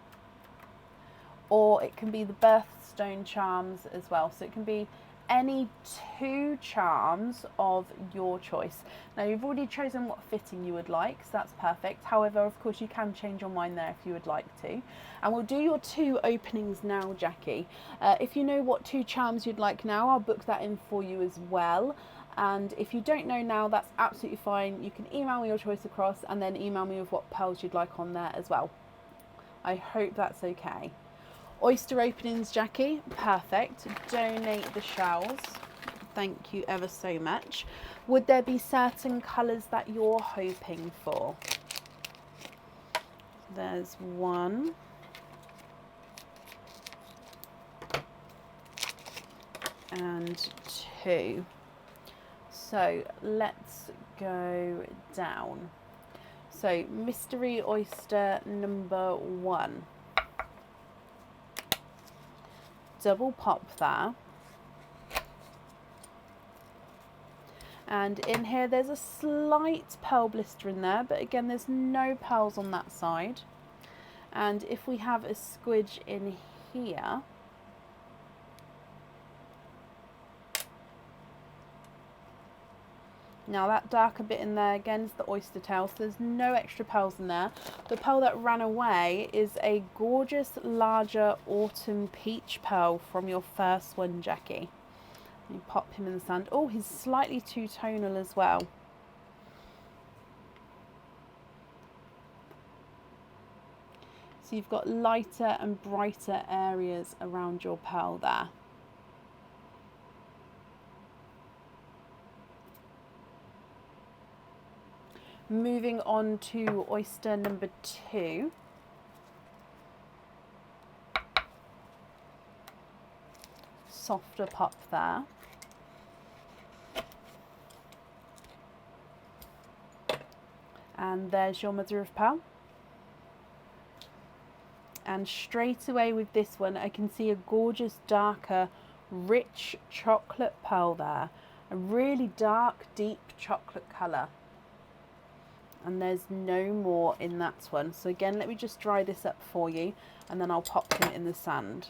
or it can be the birthstone charms as well. So it can be any 2 charms of your choice. Now you've already chosen what fitting you would like, so that's perfect. However, of course, you can change your mind there if you would like to. And we'll do your 2 openings now, Jackie. If you know what 2 charms you'd like now, I'll book that in for you as well. And if you don't know now, that's absolutely fine. You can email me your choice across and then email me with what pearls you'd like on there as well. I hope that's okay. Oyster openings, Jackie, perfect. Donate the shells. Thank you ever so much. Would there be certain colours that you're hoping for? There's 1. And 2. So let's go down. So mystery oyster number 1. Double pop there. And in here there's a slight pearl blister in there, but again there's no pearls on that side. And if we have a squidge in here, now that darker bit in there again is the oyster tail, so there's no extra pearls in there. The pearl that ran away is a gorgeous larger autumn peach pearl from your first one, Jackie. You pop him in the sand. Oh, he's slightly two-tonal as well. So you've got lighter and brighter areas around your pearl there. Moving on to oyster number 2. Softer pop there. And there's your mother of pearl. And straight away with this one, I can see a gorgeous, darker, rich chocolate pearl there. A really dark, deep chocolate colour. And there's no more in that one. So again, let me just dry this up for you, and then I'll pop them in the sand.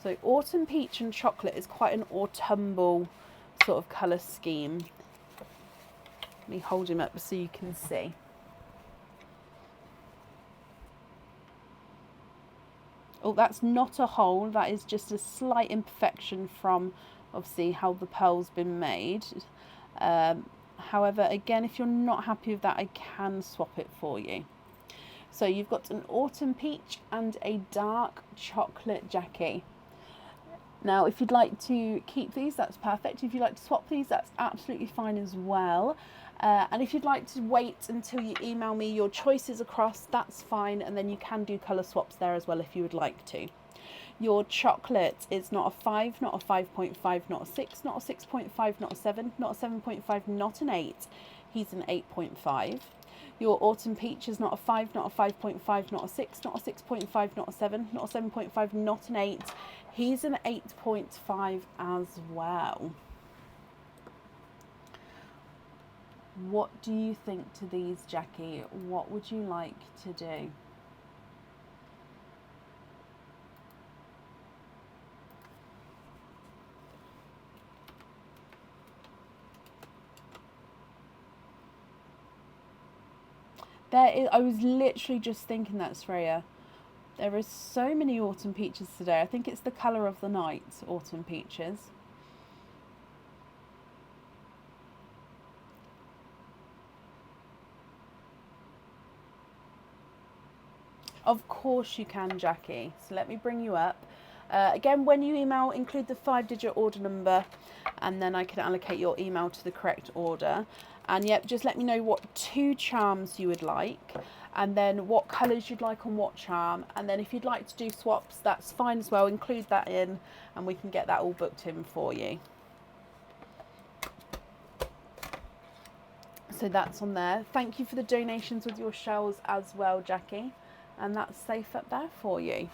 So autumn peach and chocolate is quite an autumnal sort of colour scheme. Let me hold him up so you can see. Oh, that's not a hole, that is just a slight imperfection from obviously how the pearl's been made. However, again, if you're not happy with that, I can swap it for you. So you've got an autumn peach and a dark chocolate Jackie. Now, if you'd like to keep these, that's perfect. If you'd like to swap these, that's absolutely fine as well. And if you'd like to wait until you email me your choices across, that's fine. And then you can do colour swaps there as well if you would like to. Your chocolate is not a 5, not a 5.5, not a 6, not a 6.5, not a 7, not a 7.5, not an 8. He's an 8.5. Your autumn peach is not a 5, not a 5.5, not a 6, not a 6.5, not a 7, not a 7.5, not an 8. He's an 8.5 as well. What do you think to these, Jackie? What would you like to do? I was literally just thinking that, Sreya. There is so many autumn peaches today. I think it's the colour of the night, autumn peaches. Of course you can, Jackie. So let me bring you up. Again, when you email, include the 5-digit order number, and then I can allocate your email to the correct order. And yep, just let me know what 2 charms you would like, and then what colours you'd like on what charm. And then if you'd like to do swaps, that's fine as well. Include that in, and we can get that all booked in for you. So that's on there. Thank you for the donations with your shells as well, Jackie. And that's safe up there for you.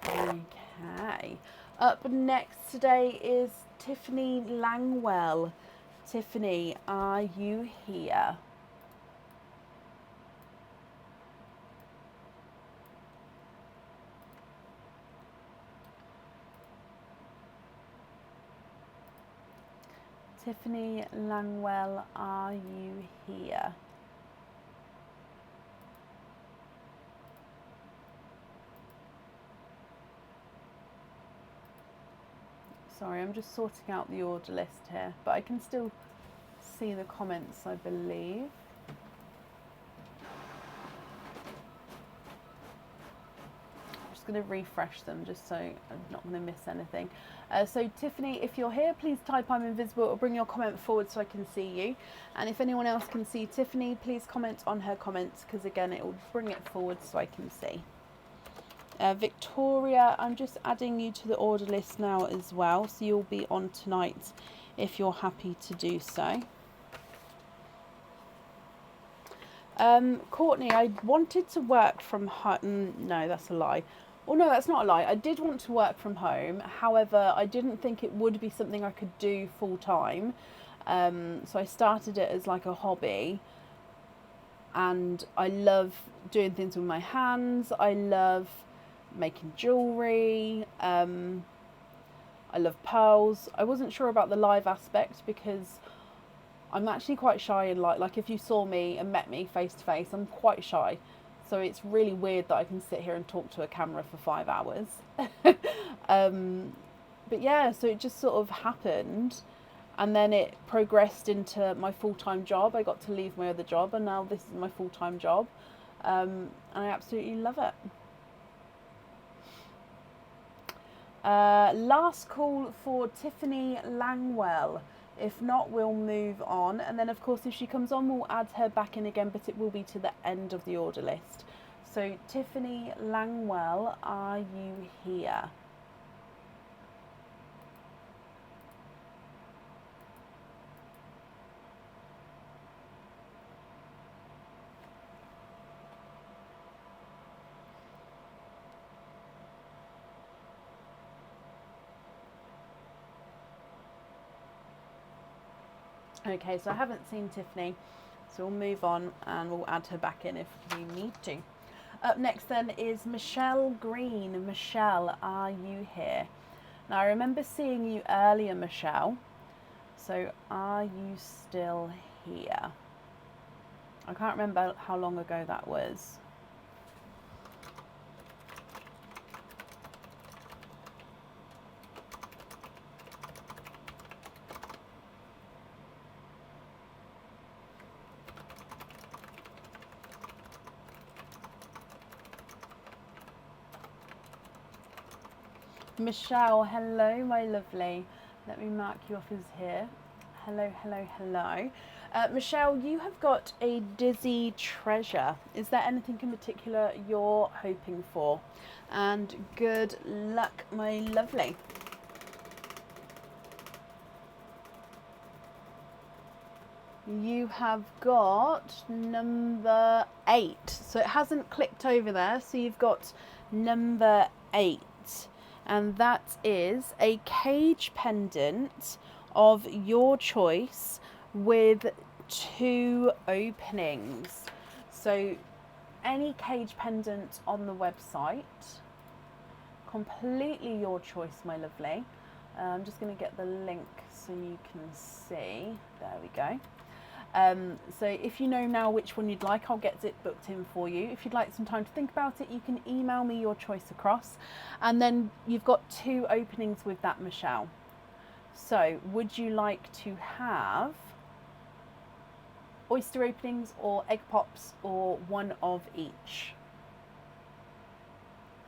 Okay. Up next today is Tiffany Langwell. Tiffany, are you here? Tiffany Langwell, are you here? Sorry, I'm just sorting out the order list here, but I can still see the comments, I believe. I'm just going to refresh them just so I'm not going to miss anything. So Tiffany, if you're here, please type I'm invisible or bring your comment forward so I can see you. And if anyone else can see Tiffany, please comment on her comments, because again, it will bring it forward so I can see. Victoria, I'm just adding you to the order list now as well, so you'll be on tonight if you're happy to do so. Courtney, I wanted to work from home. No, that's a lie. Oh no, that's not a lie. I did want to work from home. However, I didn't think it would be something I could do full time. So I started it as like a hobby. And I love doing things with my hands. I love making jewellery. I love pearls. I wasn't sure about the live aspect because I'm actually quite shy in like if you saw me and met me face to face, I'm quite shy. So it's really weird that I can sit here and talk to a camera for 5 hours. But yeah, so it just sort of happened. And then it progressed into my full-time job. I got to leave my other job, and now this is my full-time job. And I absolutely love it. Last call for Tiffany Langwell. If not, we'll move on. And then, of course, if she comes on, we'll add her back in again, but it will be to the end of the order list. So, Tiffany Langwell, are you here? Okay, so I haven't seen Tiffany, so we'll move on and we'll add her back in if we need to. Up next then is Michelle Green. Michelle, are you here? Now I remember seeing you earlier, Michelle, so are you still here? I can't remember how long ago that was. Michelle, hello, my lovely. Let me mark you off as here. Hello, hello, hello. Michelle, you have got a dizzy treasure. Is there anything in particular you're hoping for? And good luck, my lovely. You have got number 8. So it hasn't clicked over there. So you've got number 8. And that is a cage pendant of your choice with 2 openings. So any cage pendant on the website, completely your choice, my lovely. I'm just going to get the link so you can see. There we go. So if you know now which one you'd like, I'll get it booked in for you. If you'd like some time to think about it, you can email me your choice across. And then you've got 2 openings with that, Michelle. So would you like to have oyster openings or egg pops or one of each?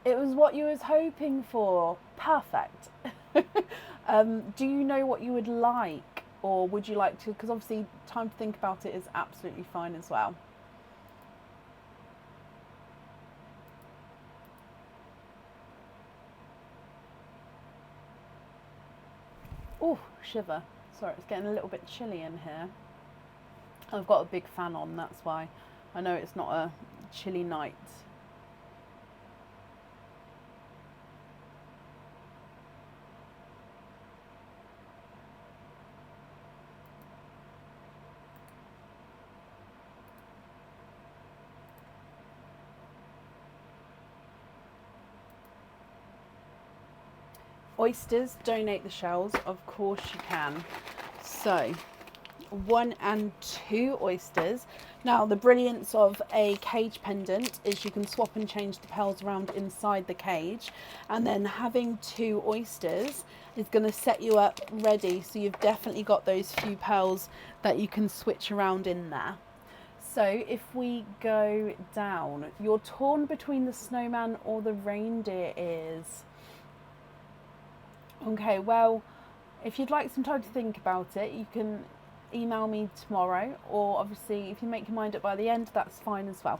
It was what you was hoping for. Perfect. Do you know what you would like? Or would you like to, because obviously time to think about it is absolutely fine as well. Oh, shiver. Sorry, it's getting a little bit chilly in here. I've got a big fan on, that's why. I know it's not a chilly night. Oysters, donate the shells, of course you can. So 1 and 2 oysters. Now the brilliance of a cage pendant is you can swap and change the pearls around inside the cage, and then having 2 oysters is going to set you up ready, so you've definitely got those few pearls that you can switch around in there. So if we go down, you're torn between the snowman or the reindeer ears. Okay, well, if you'd like some time to think about it, you can email me tomorrow, or obviously if you make your mind up by the end, that's fine as well.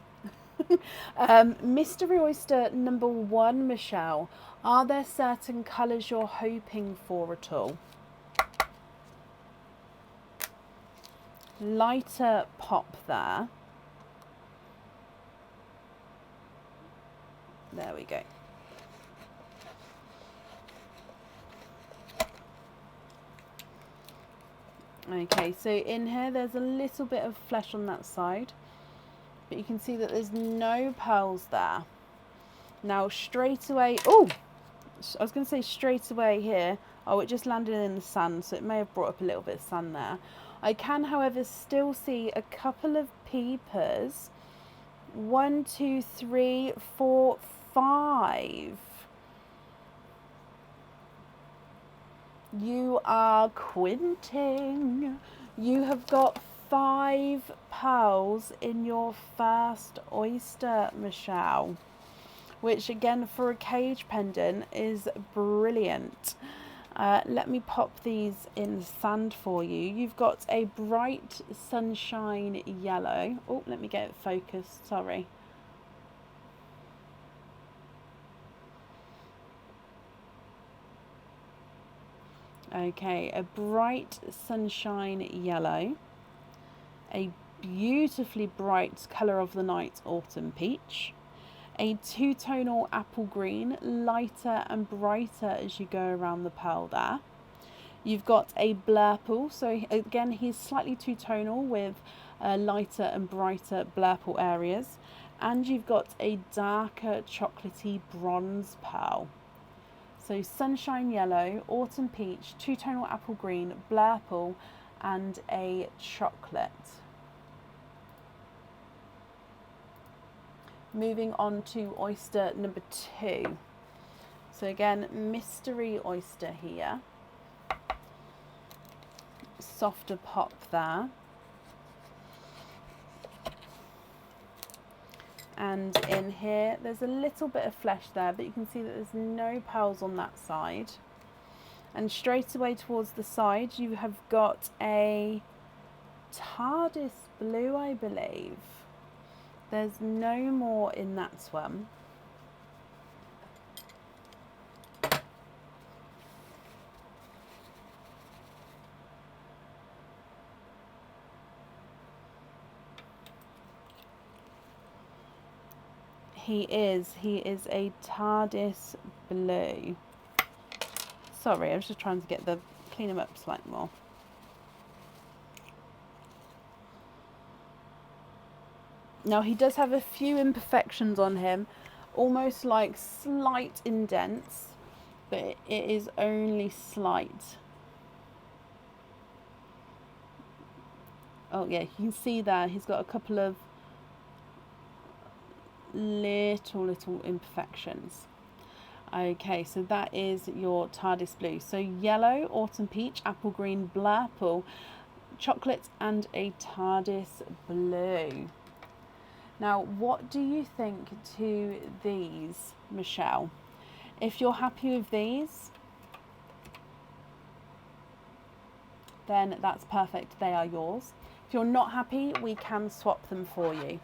Mystery oyster number 1, Michelle, are there certain colours you're hoping for at all? Lighter pop there. There we go. Okay, so in here there's a little bit of flesh on that side, but you can see that there's no pearls there. Now straight away, oh, I was going to say straight away here, oh, it just landed in the sand, so it may have brought up a little bit of sand there. I can, however, still see a couple of peepers. 1, 2, 3, 4, 5. You are quinting. You have got 5 pearls in your first oyster, Michelle, which again for a cage pendant is brilliant. Let me pop these in the sand for you. You've got a bright sunshine yellow. Oh, let me get it focused, sorry. Okay, a bright sunshine yellow, a beautifully bright colour of the night autumn peach, a two-tonal apple green, lighter and brighter as you go around the pearl there. You've got a blurple, so again he's slightly two-tonal with lighter and brighter blurple areas, and you've got a darker chocolatey bronze pearl. So sunshine yellow, autumn peach, two-tonal apple green, blurple, and a chocolate. Moving on to oyster number 2. So again, mystery oyster here. Softer pop there. And in here, there's a little bit of flesh there, but you can see that there's no pearls on that side. And straight away towards the side, you have got a TARDIS blue, I believe. There's no more in that one. He is a TARDIS blue. Sorry, I was just trying to clean him up slightly more. Now he does have a few imperfections on him, almost like slight indents, but it is only slight. Oh yeah, you can see there he's got a couple of little imperfections. Okay, so that is your TARDIS blue. So yellow, autumn peach, apple green, blurple, chocolate, and a TARDIS blue. Now, what do you think to these, Michelle? If you're happy with these, then that's perfect. They are yours. If you're not happy, we can swap them for you.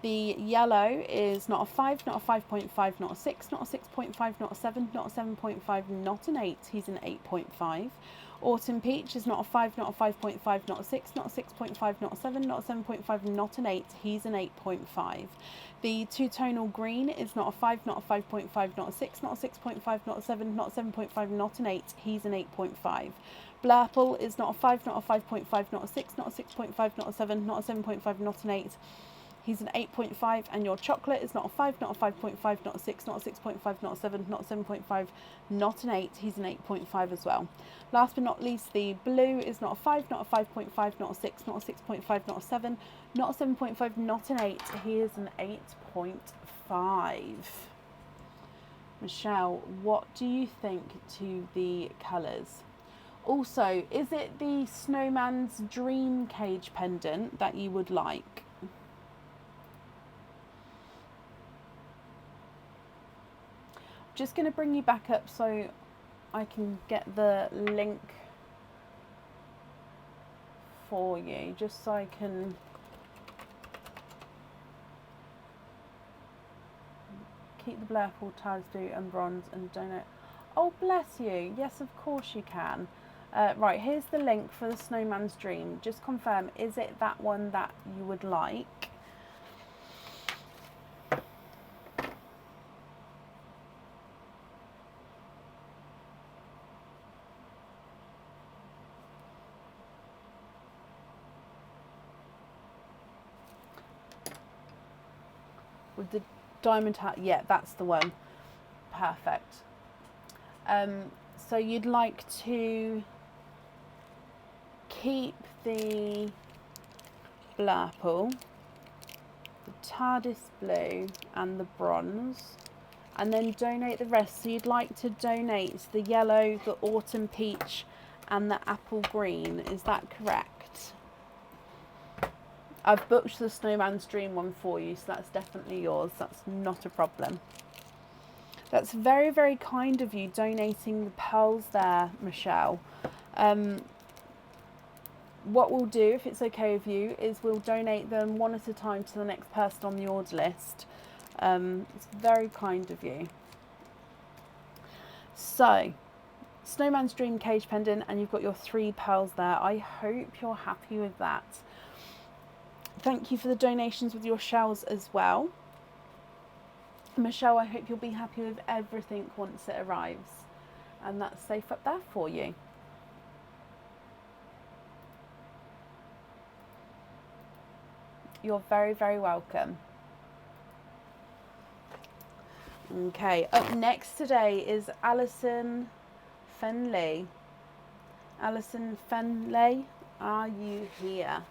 The yellow is not a 5, not a 5.5, not a 6, not a 6.5, not a 7, not a 7.5, not an 8. He's an 8.5. Autumn peach is not a 5, not a 5.5, not a 6, not a 6.5, not a 7, not a 7.5, not an 8. He's an 8.5. The two-tonal green is not a 5, not a 5.5, not a 6, not a 6.5, not a 7, not a 7.5, not an 8. He's an 8.5. Blurple is not a 5, not a 5.5, not a 6, not a 6.5, not a 7, not a 7.5, not an 8. He's an 8.5, and your chocolate is not a 5, not a 5.5, not a 6, not a 6.5, not a 7, not a 7.5, not an 8. He's an 8.5 as well. Last but not least, the blue is not a 5, not a 5.5, not a 6, not a 6.5, not a 7, not a 7.5, not an 8. He is an 8.5. Michelle, what do you think to the colours? Also, is it the Snowman's Dream Cage pendant that you would like? Just going to bring you back up so I can get the link for you, just so I can keep the Blurple, TARDIS blue and bronze and donut. Oh, bless you. Yes, of course you can. Right, here's the link for the Snowman's Dream. Just confirm, is it that one that you would like? With the diamond hat, yeah, that's the one. Perfect. So you'd like to keep the Blurple, the TARDIS blue and the bronze, and then donate the rest. So you'd like to donate the yellow, the autumn peach and the apple green, is that correct? I've booked the Snowman's Dream one for you, so that's definitely yours. That's not a problem. That's very, very kind of you donating the pearls there, Michelle. What we'll do, if it's okay with you, is we'll donate them one at a time to the next person on the order list. It's very kind of you. So, Snowman's Dream Cage Pendant, and you've got your 3 pearls there. I hope you're happy with that. Thank you for the donations with your shells as well. Michelle, I hope you'll be happy with everything once it arrives. And that's safe up there for you. You're very, very welcome. Okay, up next today is Alison Fenley. Alison Fenley, are you here?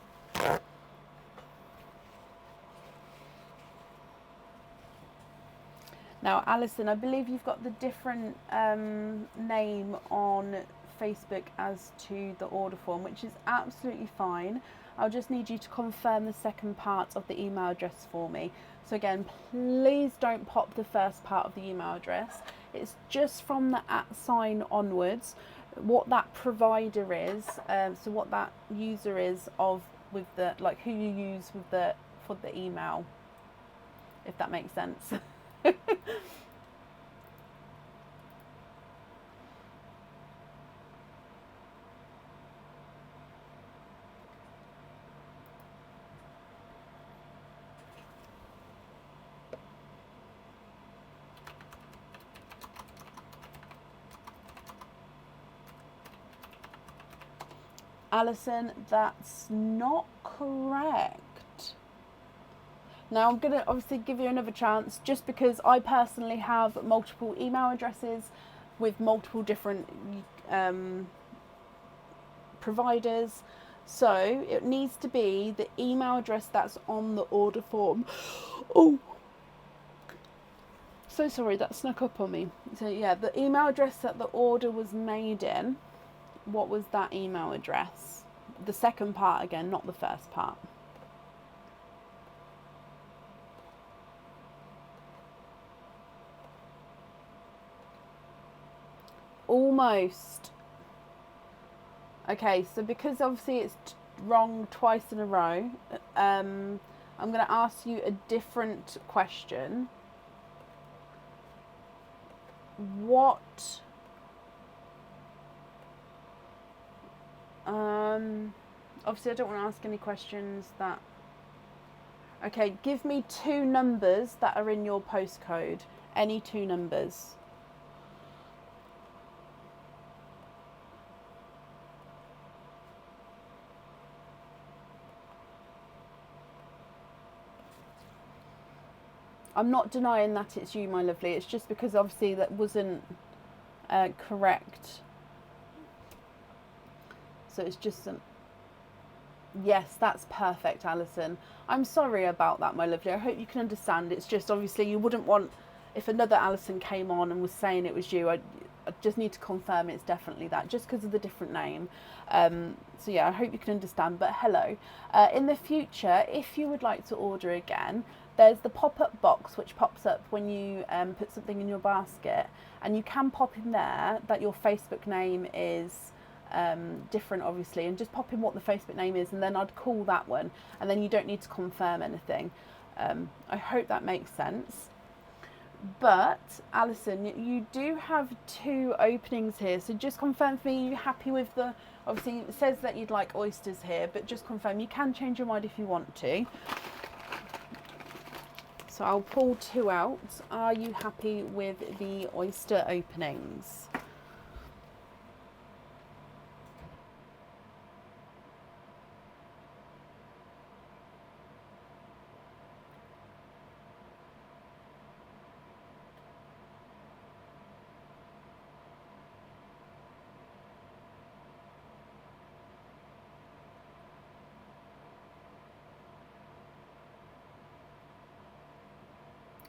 Now, Alison, I believe you've got the different name on Facebook as to the order form, which is absolutely fine. I'll just need you to confirm the second part of the email address for me. So again, please don't pop the first part of the email address. It's just from the @ sign onwards, what that provider is, so what that user is of with the, like who you use with the for the email, if that makes sense. Alison, that's not correct. Now I'm going to obviously give you another chance, just because I personally have multiple email addresses with multiple different providers. So it needs to be the email address that's on the order form. Oh, so sorry, that snuck up on me. So yeah, the email address that the order was made in, what was that email address? The second part again, not the first part. Almost. Okay, so because obviously it's wrong twice in a row, I'm going to ask you a different question. What... obviously I don't want to ask any questions that... Okay, give me 2 numbers that are in your postcode. Any 2 numbers. I'm not denying that it's you, my lovely. It's just because obviously that wasn't correct. So it's just yes, that's perfect, Alison. I'm sorry about that, my lovely. I hope you can understand. It's just obviously you wouldn't want, if another Alison came on and was saying it was you, I just need to confirm it's definitely that, just because of the different name. So yeah, I hope you can understand. But hello. In the future, if you would like to order again, there's the pop-up box which pops up when you put something in your basket, and you can pop in there that your Facebook name is different, obviously, and just pop in what the Facebook name is, and then I'd call that one, and then you don't need to confirm anything. I hope that makes sense. But Alison, you do have 2 openings here, so just confirm for me you're happy with the, obviously it says that you'd like oysters here, but just confirm. You can change your mind if you want to. So I'll pull 2 out. Are you happy with the oyster openings?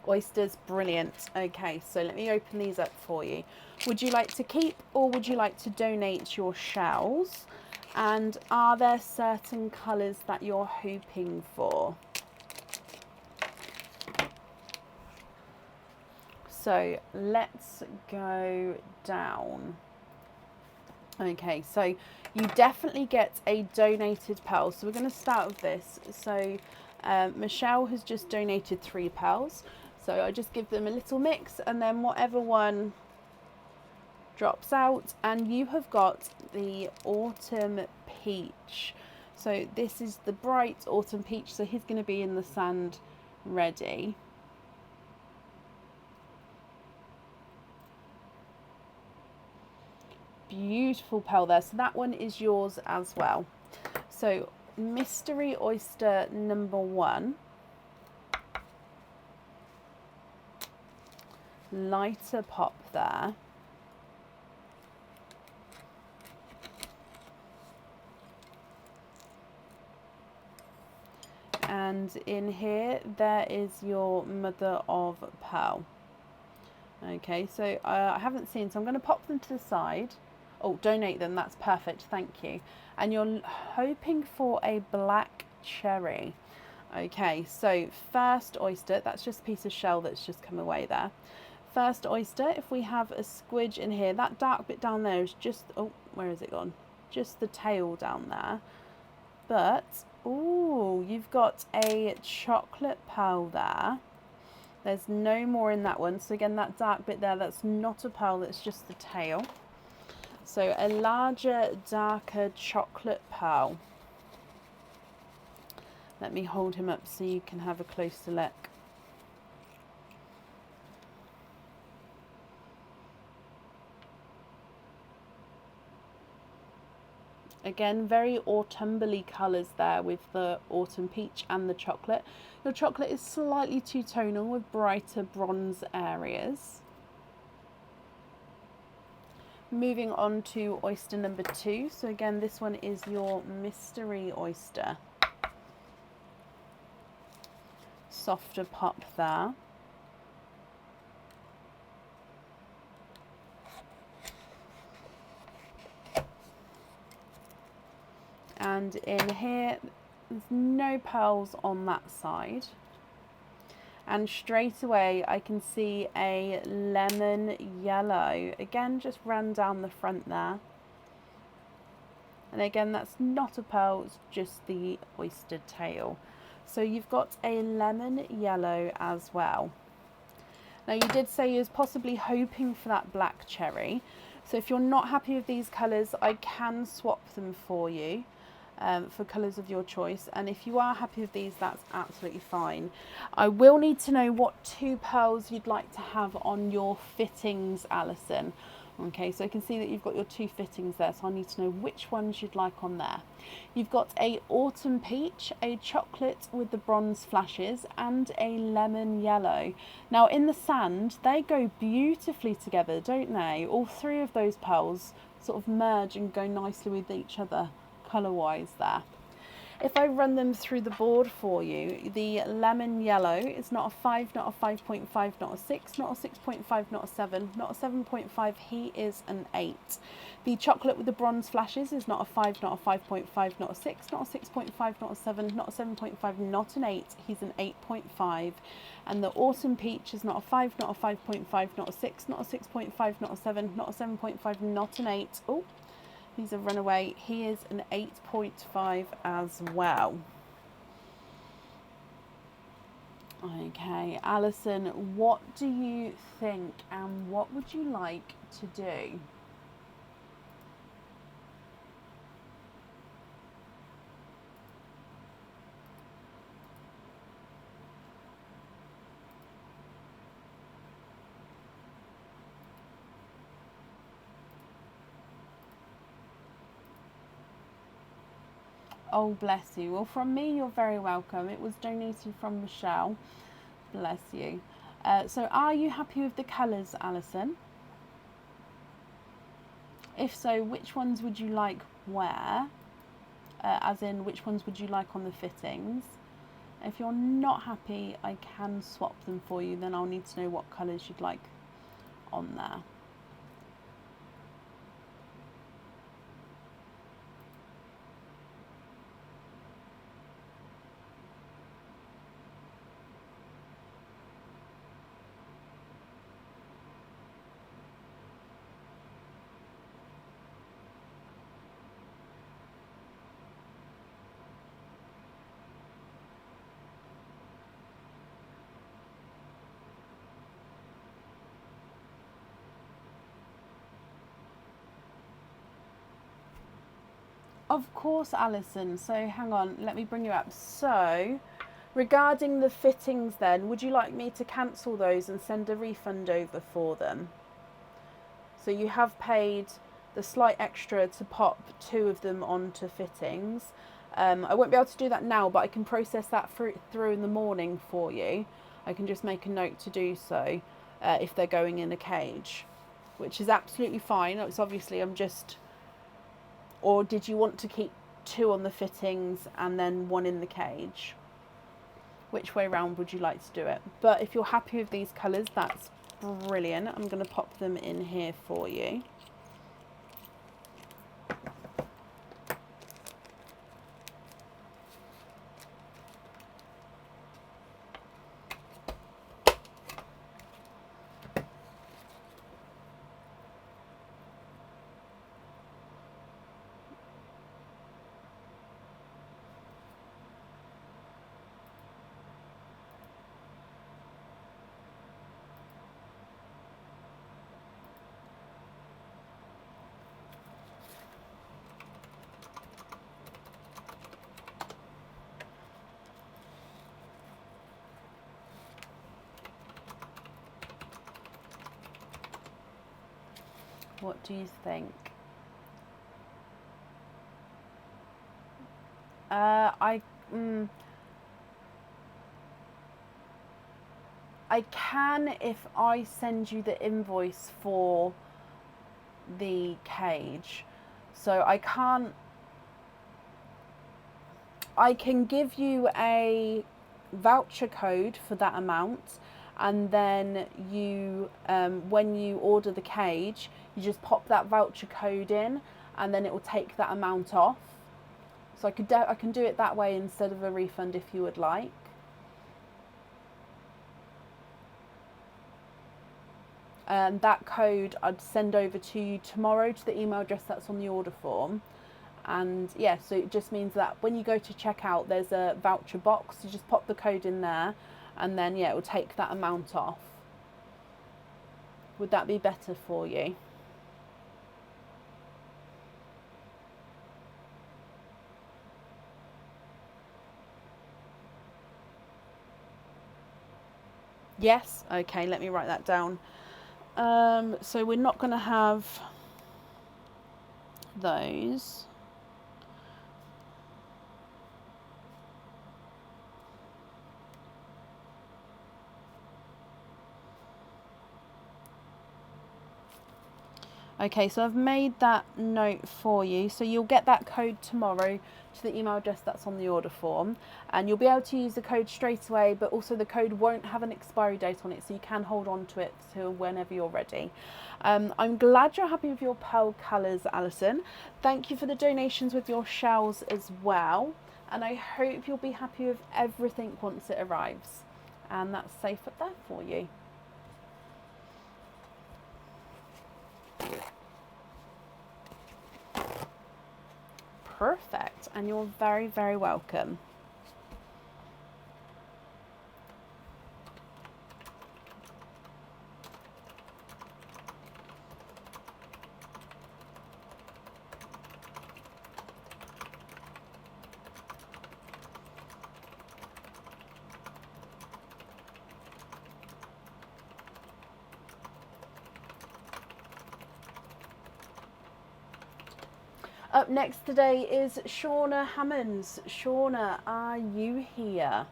Oysters, brilliant. Okay, so let me open these up for you. Would you like to keep or would you like to donate your shells? And are there certain colours that you're hoping for? So let's go down. Okay, so you definitely get a donated pearl. So we're going to start with this. So Michelle has just donated 3 pearls. So I just give them a little mix, and then whatever one drops out, and you have got the autumn peach. So this is the bright autumn peach. So he's going to be in the sand ready. Beautiful pearl there. So that one is yours as well. So mystery oyster number 1. Lighter pop there. And in here, there is your mother of pearl. Okay, so I haven't seen, so I'm going to pop them to the side. Oh, donate them, that's perfect, thank you. And you're hoping for a black cherry. Okay, so first oyster, that's just a piece of shell that's just come away there. First oyster, if we have a squidge in here, that dark bit down there is just, oh, where has it gone? Just the tail down there. But, ooh, you've got a chocolate pearl there. There's no more in that one. So again, that dark bit there, that's not a pearl, that's just the tail. So a larger, darker chocolate pearl. Let me hold him up so you can have a closer look. Again, very autumnally colours there with the autumn peach and the chocolate. Your chocolate is slightly two-tonal with brighter bronze areas. Moving on to oyster number 2. So again, this one is your mystery oyster. Softer pop there. And in here, there's no pearls on that side. And straight away, I can see a lemon yellow. Again, just ran down the front there. And again, that's not a pearl, it's just the oyster tail. So you've got a lemon yellow as well. Now you did say you was possibly hoping for that black cherry. So if you're not happy with these colours, I can swap them for you. For colours of your choice, and if you are happy with these, that's absolutely fine. I will need to know what 2 pearls you'd like to have on your fittings, Alison. Okay, so I can see that you've got your 2 fittings there, so I need to know which ones you'd like on there. You've got a autumn peach, a chocolate with the bronze flashes, and a lemon yellow. Now in the sand, they go beautifully together, don't they? All 3 of those pearls sort of merge and go nicely with each other colour wise there. If I run them through the board for you, the lemon yellow is not a 5, not a 5.5, not a 6, not a 6.5, not a 7, not a 7.5, he is an 8. The chocolate with the bronze flashes is not a 5, not a 5.5, not a 6, not a 6.5, not a 7, not a 7.5, not an 8, he's an 8.5. And the autumn peach is not a 5, not a 5.5, not a 6, not a 6.5, not a 7, not a 7.5, not an 8. Oh, he's a runaway. He is an 8.5 as well. Okay, Alison, what do you think and what would you like to do? Oh, bless you. Well, from me, you're very welcome. It was donated from Michelle. Bless you. So are you happy with the colours, Alison? If so, which ones would you like where? As in, which ones would you like on the fittings? If you're not happy, I can swap them for you. Then I'll need to know what colours you'd like on there. Of course, Alison. So hang on, let me bring you up. So regarding the fittings then, would you like me to cancel those and send a refund over for them? So you have paid the slight extra to pop 2 of them onto fittings. I won't be able to do that now, but I can process that through in the morning for you. I can just make a note to do so if they're going in a cage, which is absolutely fine. It's obviously I'm just... Or did you want to keep 2 on the fittings and then 1 in the cage? Which way round would you like to do it? But if you're happy with these colours, that's brilliant. I'm going to pop them in here for you. What do you think? I can if I send you the invoice for the cage. So I can't... I can give you a voucher code for that amount, and then you when you order the cage, you just pop that voucher code in and then it will take that amount off. So I can do it that way instead of a refund if you would like. And that code I'd send over to you tomorrow to the email address that's on the order form. And yeah, so it just means that when you go to check out, there's a voucher box. You just pop the code in there and then yeah, it will take that amount off. Would that be better for you? Yes? Okay, let me write that down. So we're not going to have those. Okay, so I've made that note for you. So you'll get that code tomorrow to the email address that's on the order form. And you'll be able to use the code straight away, but also the code won't have an expiry date on it, so you can hold on to it till whenever you're ready. I'm glad you're happy with your pearl colours, Alison. Thank you for the donations with your shells as well. And I hope you'll be happy with everything once it arrives. And that's safe up there for you. Perfect, and you're very, very welcome. Up next today is Shauna Hammonds. Shauna, are you here?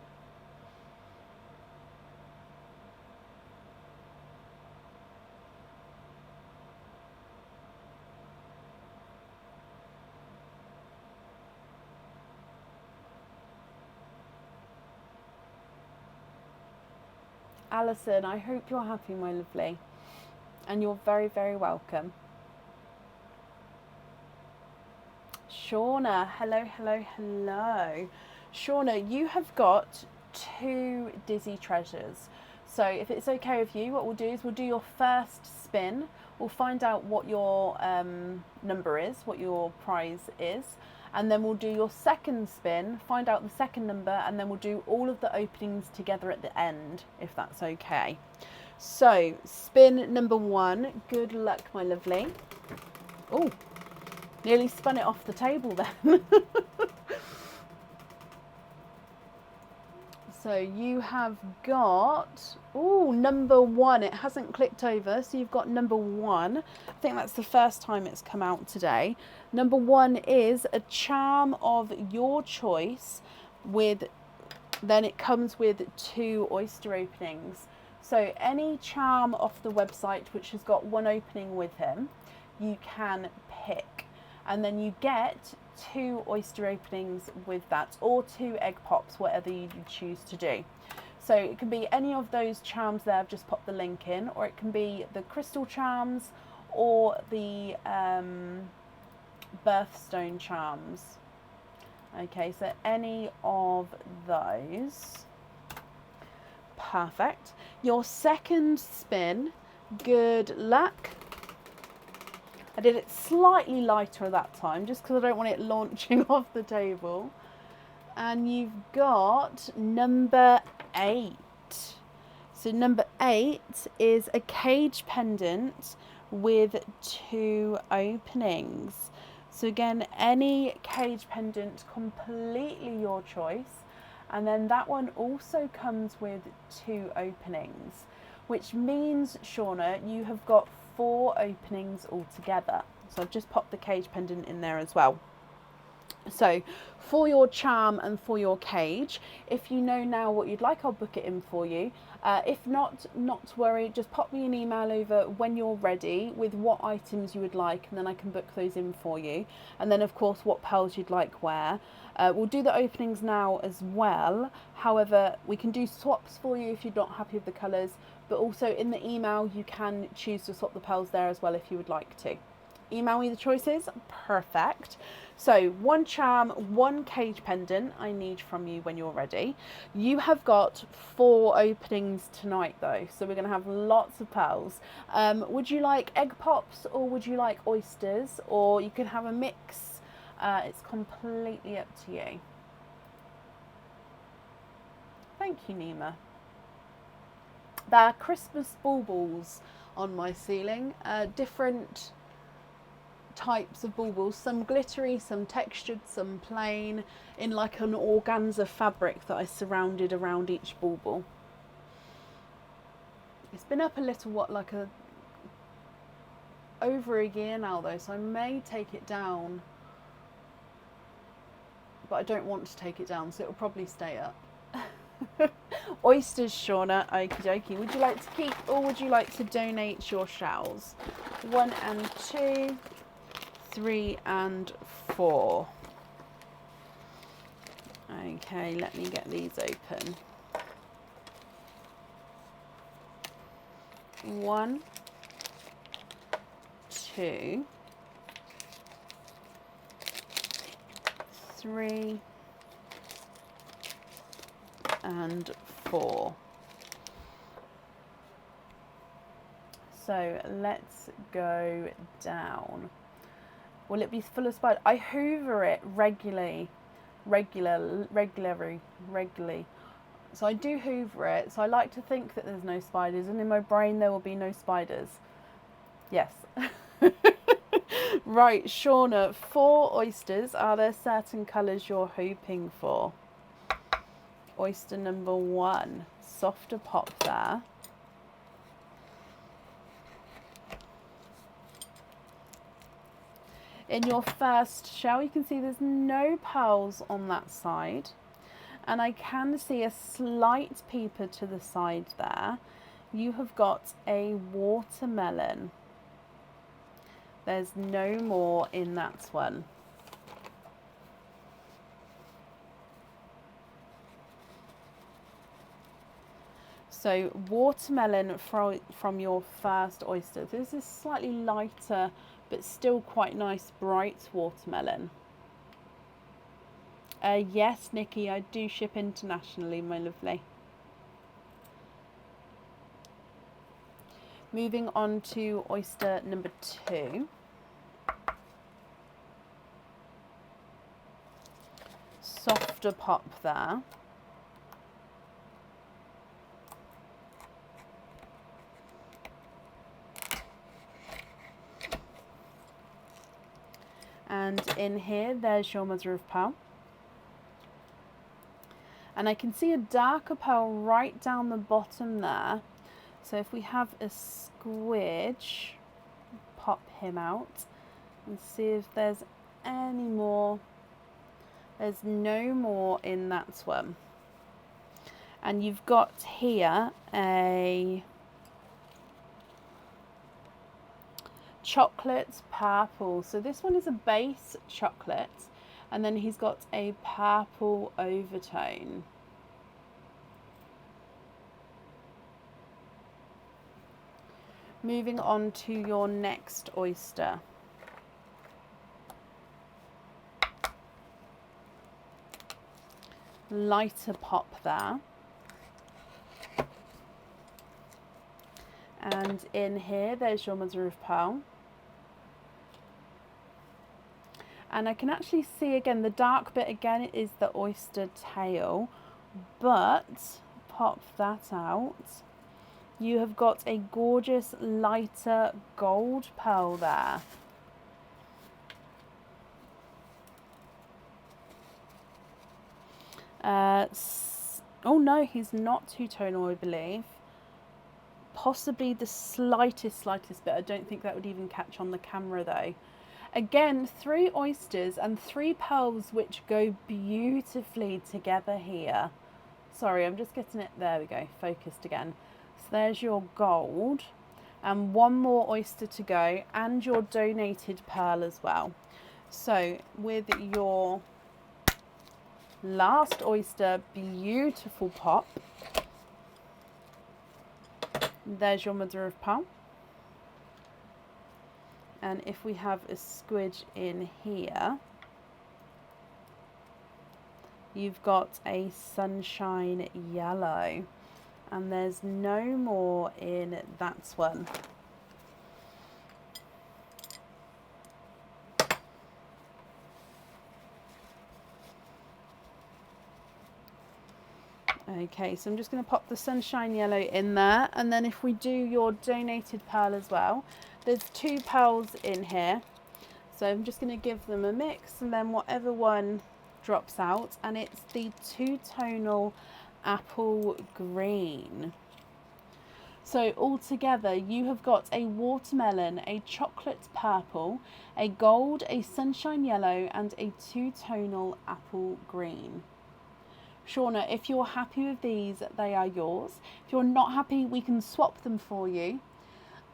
Alison, I hope you're happy, my lovely. And you're very, very welcome. Shauna, hello, hello, hello. Shauna, you have got 2 Dizzy Treasures. So if it's okay with you, what we'll do is we'll do your first spin. We'll find out what your number is, what your prize is. And then we'll do your second spin, find out the second number, and then we'll do all of the openings together at the end, if that's okay. So, spin number 1. Good luck, my lovely. Oh, Nearly spun it off the table then. So you have got, oh, number 1. It hasn't clicked over, so you've got number 1. I think that's the first time it's come out today. Number 1 is a charm of your choice then it comes with 2 oyster openings. So any charm off the website which has got 1 opening with him, you can pick. And then you get 2 oyster openings with that, or 2 egg pops, whatever you choose to do. So it can be any of those charms there, I've just popped the link in, or it can be the crystal charms or the birthstone charms. Okay, so any of those. Perfect. Your second spin, good luck. I did it slightly lighter that time, just because I don't want it launching off the table. And you've got number 8. So number 8 is a cage pendant with 2 openings. So again, any cage pendant, completely your choice. And then that one also comes with 2 openings, which means, Shauna, you have got 4 openings altogether. So I've just popped the cage pendant in there as well. So for your charm and for your cage, if you know now what you'd like, I'll book it in for you. If not to worry, just pop me an email over when you're ready with what items you would like, and then I can book those in for you. And then of course what pearls you'd like where. We'll do the openings now as well. However, we can do swaps for you if you're not happy with the colours, but also in the email you can choose to swap the pearls there as well if you would like to. Email me the choices. Perfect. So 1 charm, 1 cage pendant I need from you when you're ready. You have got 4 openings tonight though, so we're going to have lots of pearls. Would you like egg pops, or would you like oysters, or you can have a mix? It's completely up to you. Thank you, Nima. There are Christmas baubles on my ceiling, different types of baubles, some glittery, some textured, some plain, in like an organza fabric that I surrounded around each bauble. It's been up a little, over a year now though, so I may take it down, but I don't want to take it down, so it'll probably stay up. Oysters, Shauna, okie dokie. Would you like to keep, or would you like to donate your shells? 1 and 2, 3 and 4. Okay, let me get these open. 1, 2, 3 and 4. So let's go down. Will it be full of spiders? I hoover it regularly. So I do hoover it. So I like to think that there's no spiders, and in my brain there will be no spiders. Yes. Right, Shauna, 4 oysters. Are there certain colours you're hoping for? Oyster number 1. Softer pop there. In your first shell, you can see there's no pearls on that side, and I can see a slight peeper to the side there. You have got a watermelon. There's no more in that one. So watermelon from your first oyster. This is slightly lighter, but still quite nice, bright watermelon. Yes, Nikki, I do ship internationally, my lovely. Moving on to oyster number 2. Softer pop there. And in here, there's your mother of pearl. And I can see a darker pearl right down the bottom there. So if we have a squidge, pop him out and see if there's any more. There's no more in that one. And you've got here a chocolate purple. So this one is a base chocolate, and then he's got a purple overtone. Moving on to your next oyster. Lighter pop there. And in here, there's your mother of pearl. And I can actually see again, the dark bit again is the oyster tail, but pop that out. You have got a gorgeous lighter gold pearl there. Oh no, he's not two-tonal, I believe. Possibly the slightest bit. I don't think that would even catch on the camera though. Again, 3 oysters and 3 pearls which go beautifully together here. Sorry, I'm just getting it, there we go, focused again. So there's your gold and 1 more oyster to go and your donated pearl as well. So with your last oyster, beautiful pop. There's your mother of pearl. And if we have a squidge in here, you've got a sunshine yellow. And there's no more in that one. Okay, so I'm just going to pop the sunshine yellow in there, and then if we do your donated pearl as well, there's 2 pearls in here, so I'm just going to give them a mix, and then whatever one drops out, and it's the two-tonal apple green. So altogether you have got a watermelon, a chocolate purple, a gold, a sunshine yellow, and a two-tonal apple green. Shauna, if you're happy with these, they are yours. If you're not happy, we can swap them for you.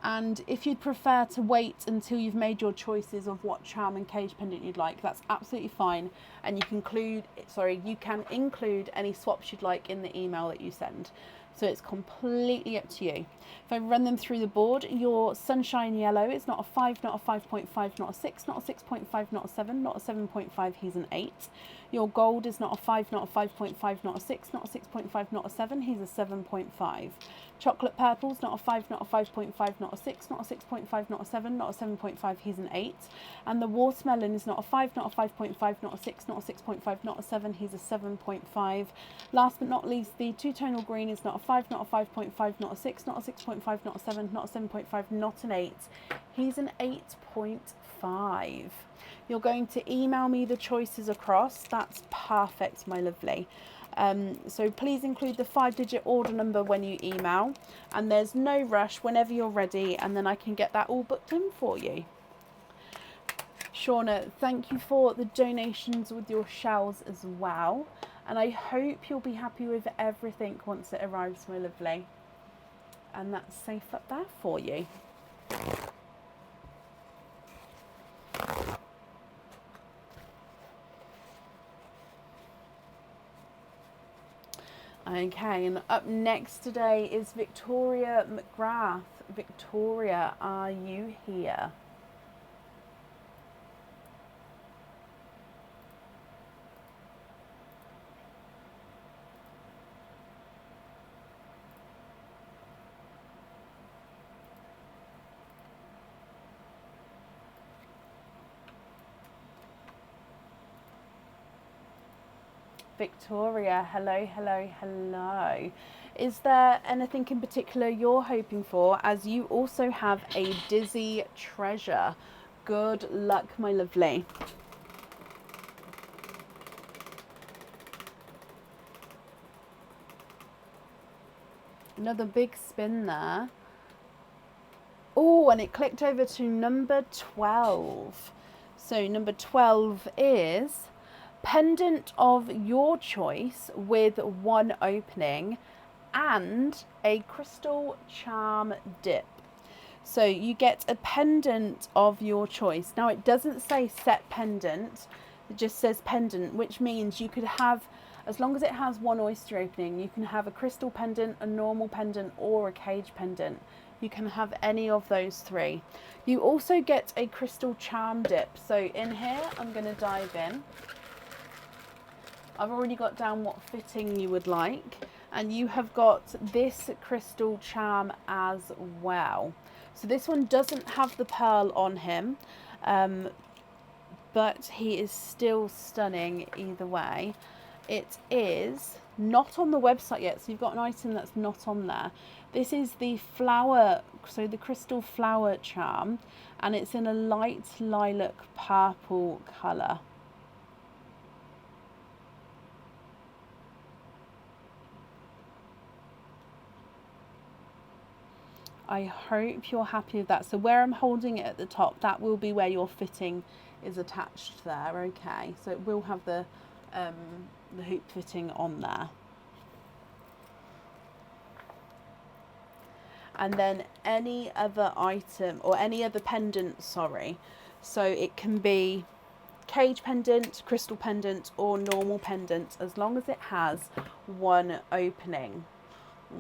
And if you'd prefer to wait until you've made your choices of what charm and cage pendant you'd like, that's absolutely fine. And you can include any swaps you'd like in the email that you send. So it's completely up to you. If I run them through the board, your sunshine yellow is not a 5, not a 5.5, not a 6, not a 6.5, not a 7, not a 7.5, he's an 8. Your gold is not a 5, not a 5.5, not a 6, not a 6.5, not a 7, he's a 7.5. Chocolate purple's not a 5, not a 5.5, not a 6, not a 6.5, not a 7, not a 7.5, he's an 8. And the watermelon is not a 5, not a 5.5, not a 6, not a 6.5, not a 7, he's a 7.5. Last but not least, the two-tonal green is not a 5, not a 5.5, not a 6, not a 6.5, not a 7, not a 7.5, not an 8. He's an 8.5. You're going to email me the choices across. That's perfect, my lovely. So please include the 5-digit order number when you email, and there's no rush, whenever you're ready, and then I can get that all booked in for you. Shauna, thank you for the donations with your shells as well, and I hope you'll be happy with everything once it arrives, my lovely. And that's safe up there for you. Okay, and up next today is Victoria McGrath. Victoria, are you here? Victoria, hello, hello, hello. Is there anything in particular you're hoping for, as you also have a dizzy treasure? Good luck, my lovely. Another big spin there. Oh, and it clicked over to number 12. So number 12 is pendant of your choice with one opening and a crystal charm dip. So you get a pendant of your choice. Now it doesn't say set pendant, it just says pendant, which means you could have, as long as it has one oyster opening, you can have a crystal pendant, a normal pendant, or a cage pendant. You can have any of those three. You also get a crystal charm dip. So in here, I'm going to dive in. I've already got down what fitting you would like. And you have got this crystal charm as well. So this one doesn't have the pearl on him, but he is still stunning either way. It is not on the website yet, so you've got an item that's not on there. This is the flower, so the crystal flower charm, and it's in a light lilac purple colour. I hope you're happy with that. So where I'm holding it at the top, that will be where your fitting is attached there, okay? So it will have the hoop fitting on there. And then any other item, or any other pendant, sorry. So it can be cage pendant, crystal pendant, or normal pendant, as long as it has one opening.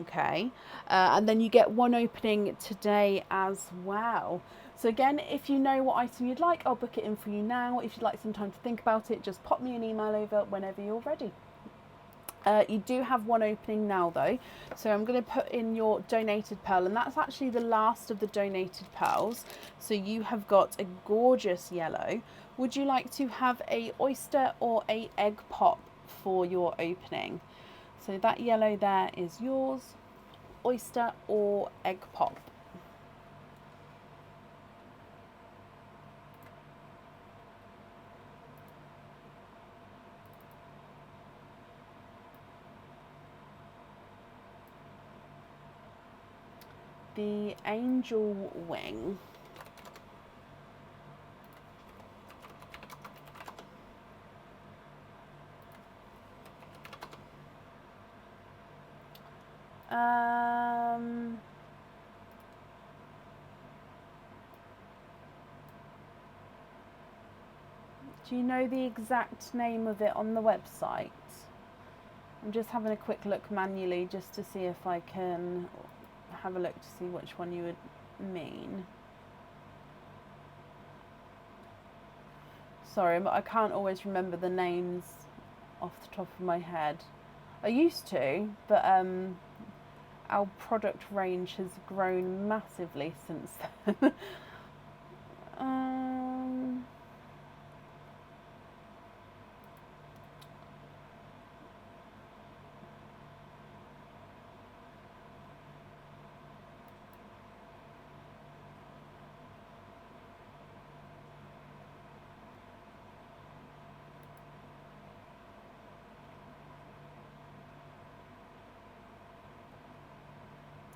Okay, and then you get one opening today as well. So again, if you know what item you'd like, I'll book it in for you now. If you'd like some time to think about it, just pop me an email over whenever you're ready. You do have one opening now though, so I'm going to put in your donated pearl, and that's actually the last of the donated pearls. So you have got a gorgeous yellow. Would you like to have a oyster or a egg pop for your opening? So that yellow there is yours, oyster or egg pop. The angel wing. Do you know the exact name of it on the website? I'm just having a quick look manually just to see if I can have a look to see which one you would mean. Sorry, but I can't always remember the names off the top of my head. I used to, but our product range has grown massively since then.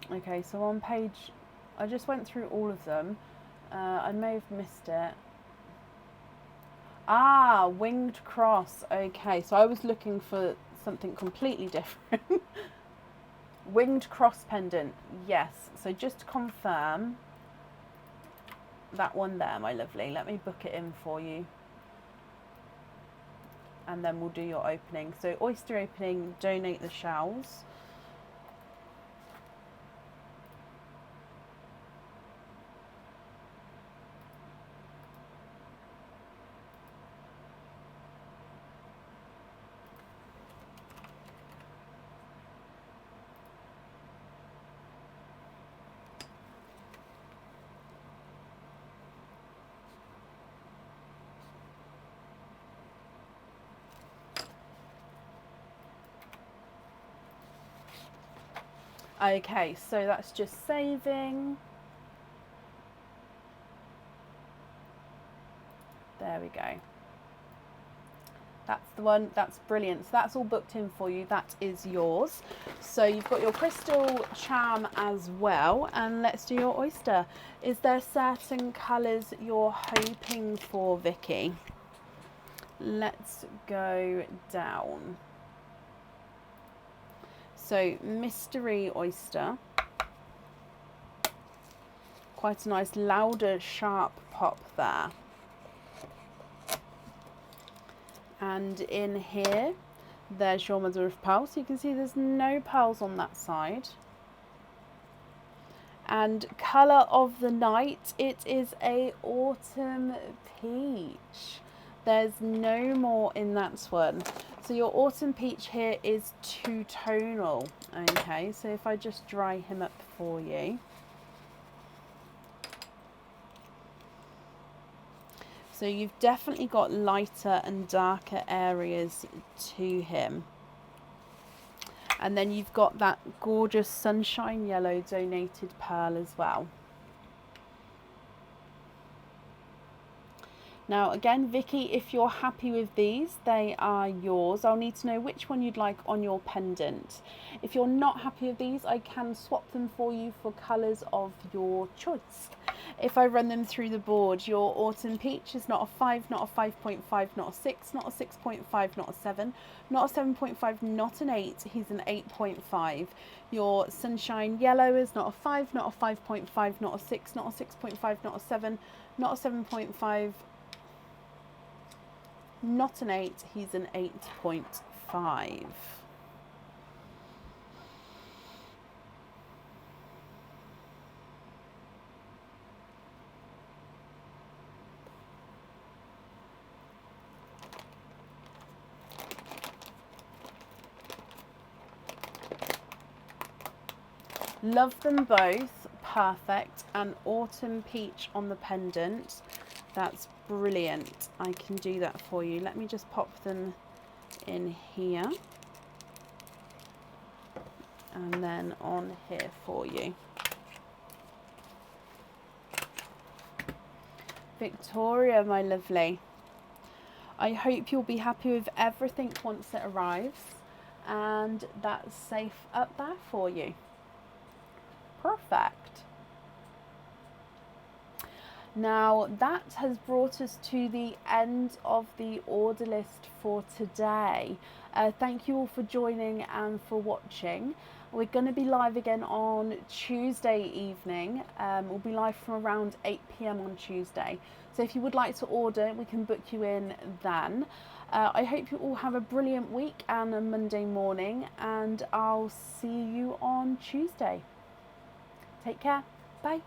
Okay, so on page, I just went through all of them. I may have missed it. Ah, winged cross. Okay, so I was looking for something completely different. Winged cross pendant. Yes. So just to confirm, that one there, my lovely. Let me book it in for you. And then we'll do your opening. So oyster opening, donate the shells. Okay, so that's just saving. There we go. That's the one. That's brilliant. So that's all booked in for you. That is yours. So you've got your crystal charm as well. And let's do your oyster. Is there certain colours you're hoping for, Vicky? Let's go down. So mystery oyster. Quite a nice louder, sharp pop there. And in here, there's your mother of pearl. So you can see there's no pearls on that side. And colour of the night, it is a autumn peach. There's no more in that one. So your autumn peach here is two-tonal. Okay, so if I just dry him up for you. So you've definitely got lighter and darker areas to him. And then you've got that gorgeous sunshine yellow donated pearl as well. Now again, Vicky, if you're happy with these, they are yours. I'll need to know which one you'd like on your pendant. If you're not happy with these, I can swap them for you for colours of your choice. If I run them through the board, your autumn peach is not a 5, not a 5.5, not a 6, not a 6.5, not a 7, not a 7.5, not an 8, he's an 8.5. Your sunshine yellow is not a 5, not a 5.5, not a 6, not a 6.5, not a 7, not a 7.5, not an 8, he's an 8.5. Love them both, perfect. And autumn peach on the pendant, that's brilliant. I can do that for you. Let me just pop them in here and then on here for you. Victoria, my lovely, I hope you'll be happy with everything once it arrives, and that's safe up there for you. Perfect. Now that has brought us to the end of the order list for today. Thank you all for joining and for watching. We're going to be live again on Tuesday evening. We'll be live from around 8 PM on Tuesday. So if you would like to order, we can book you in then. I hope you all have a brilliant week and a Monday morning, and I'll see you on Tuesday. Take care. Bye.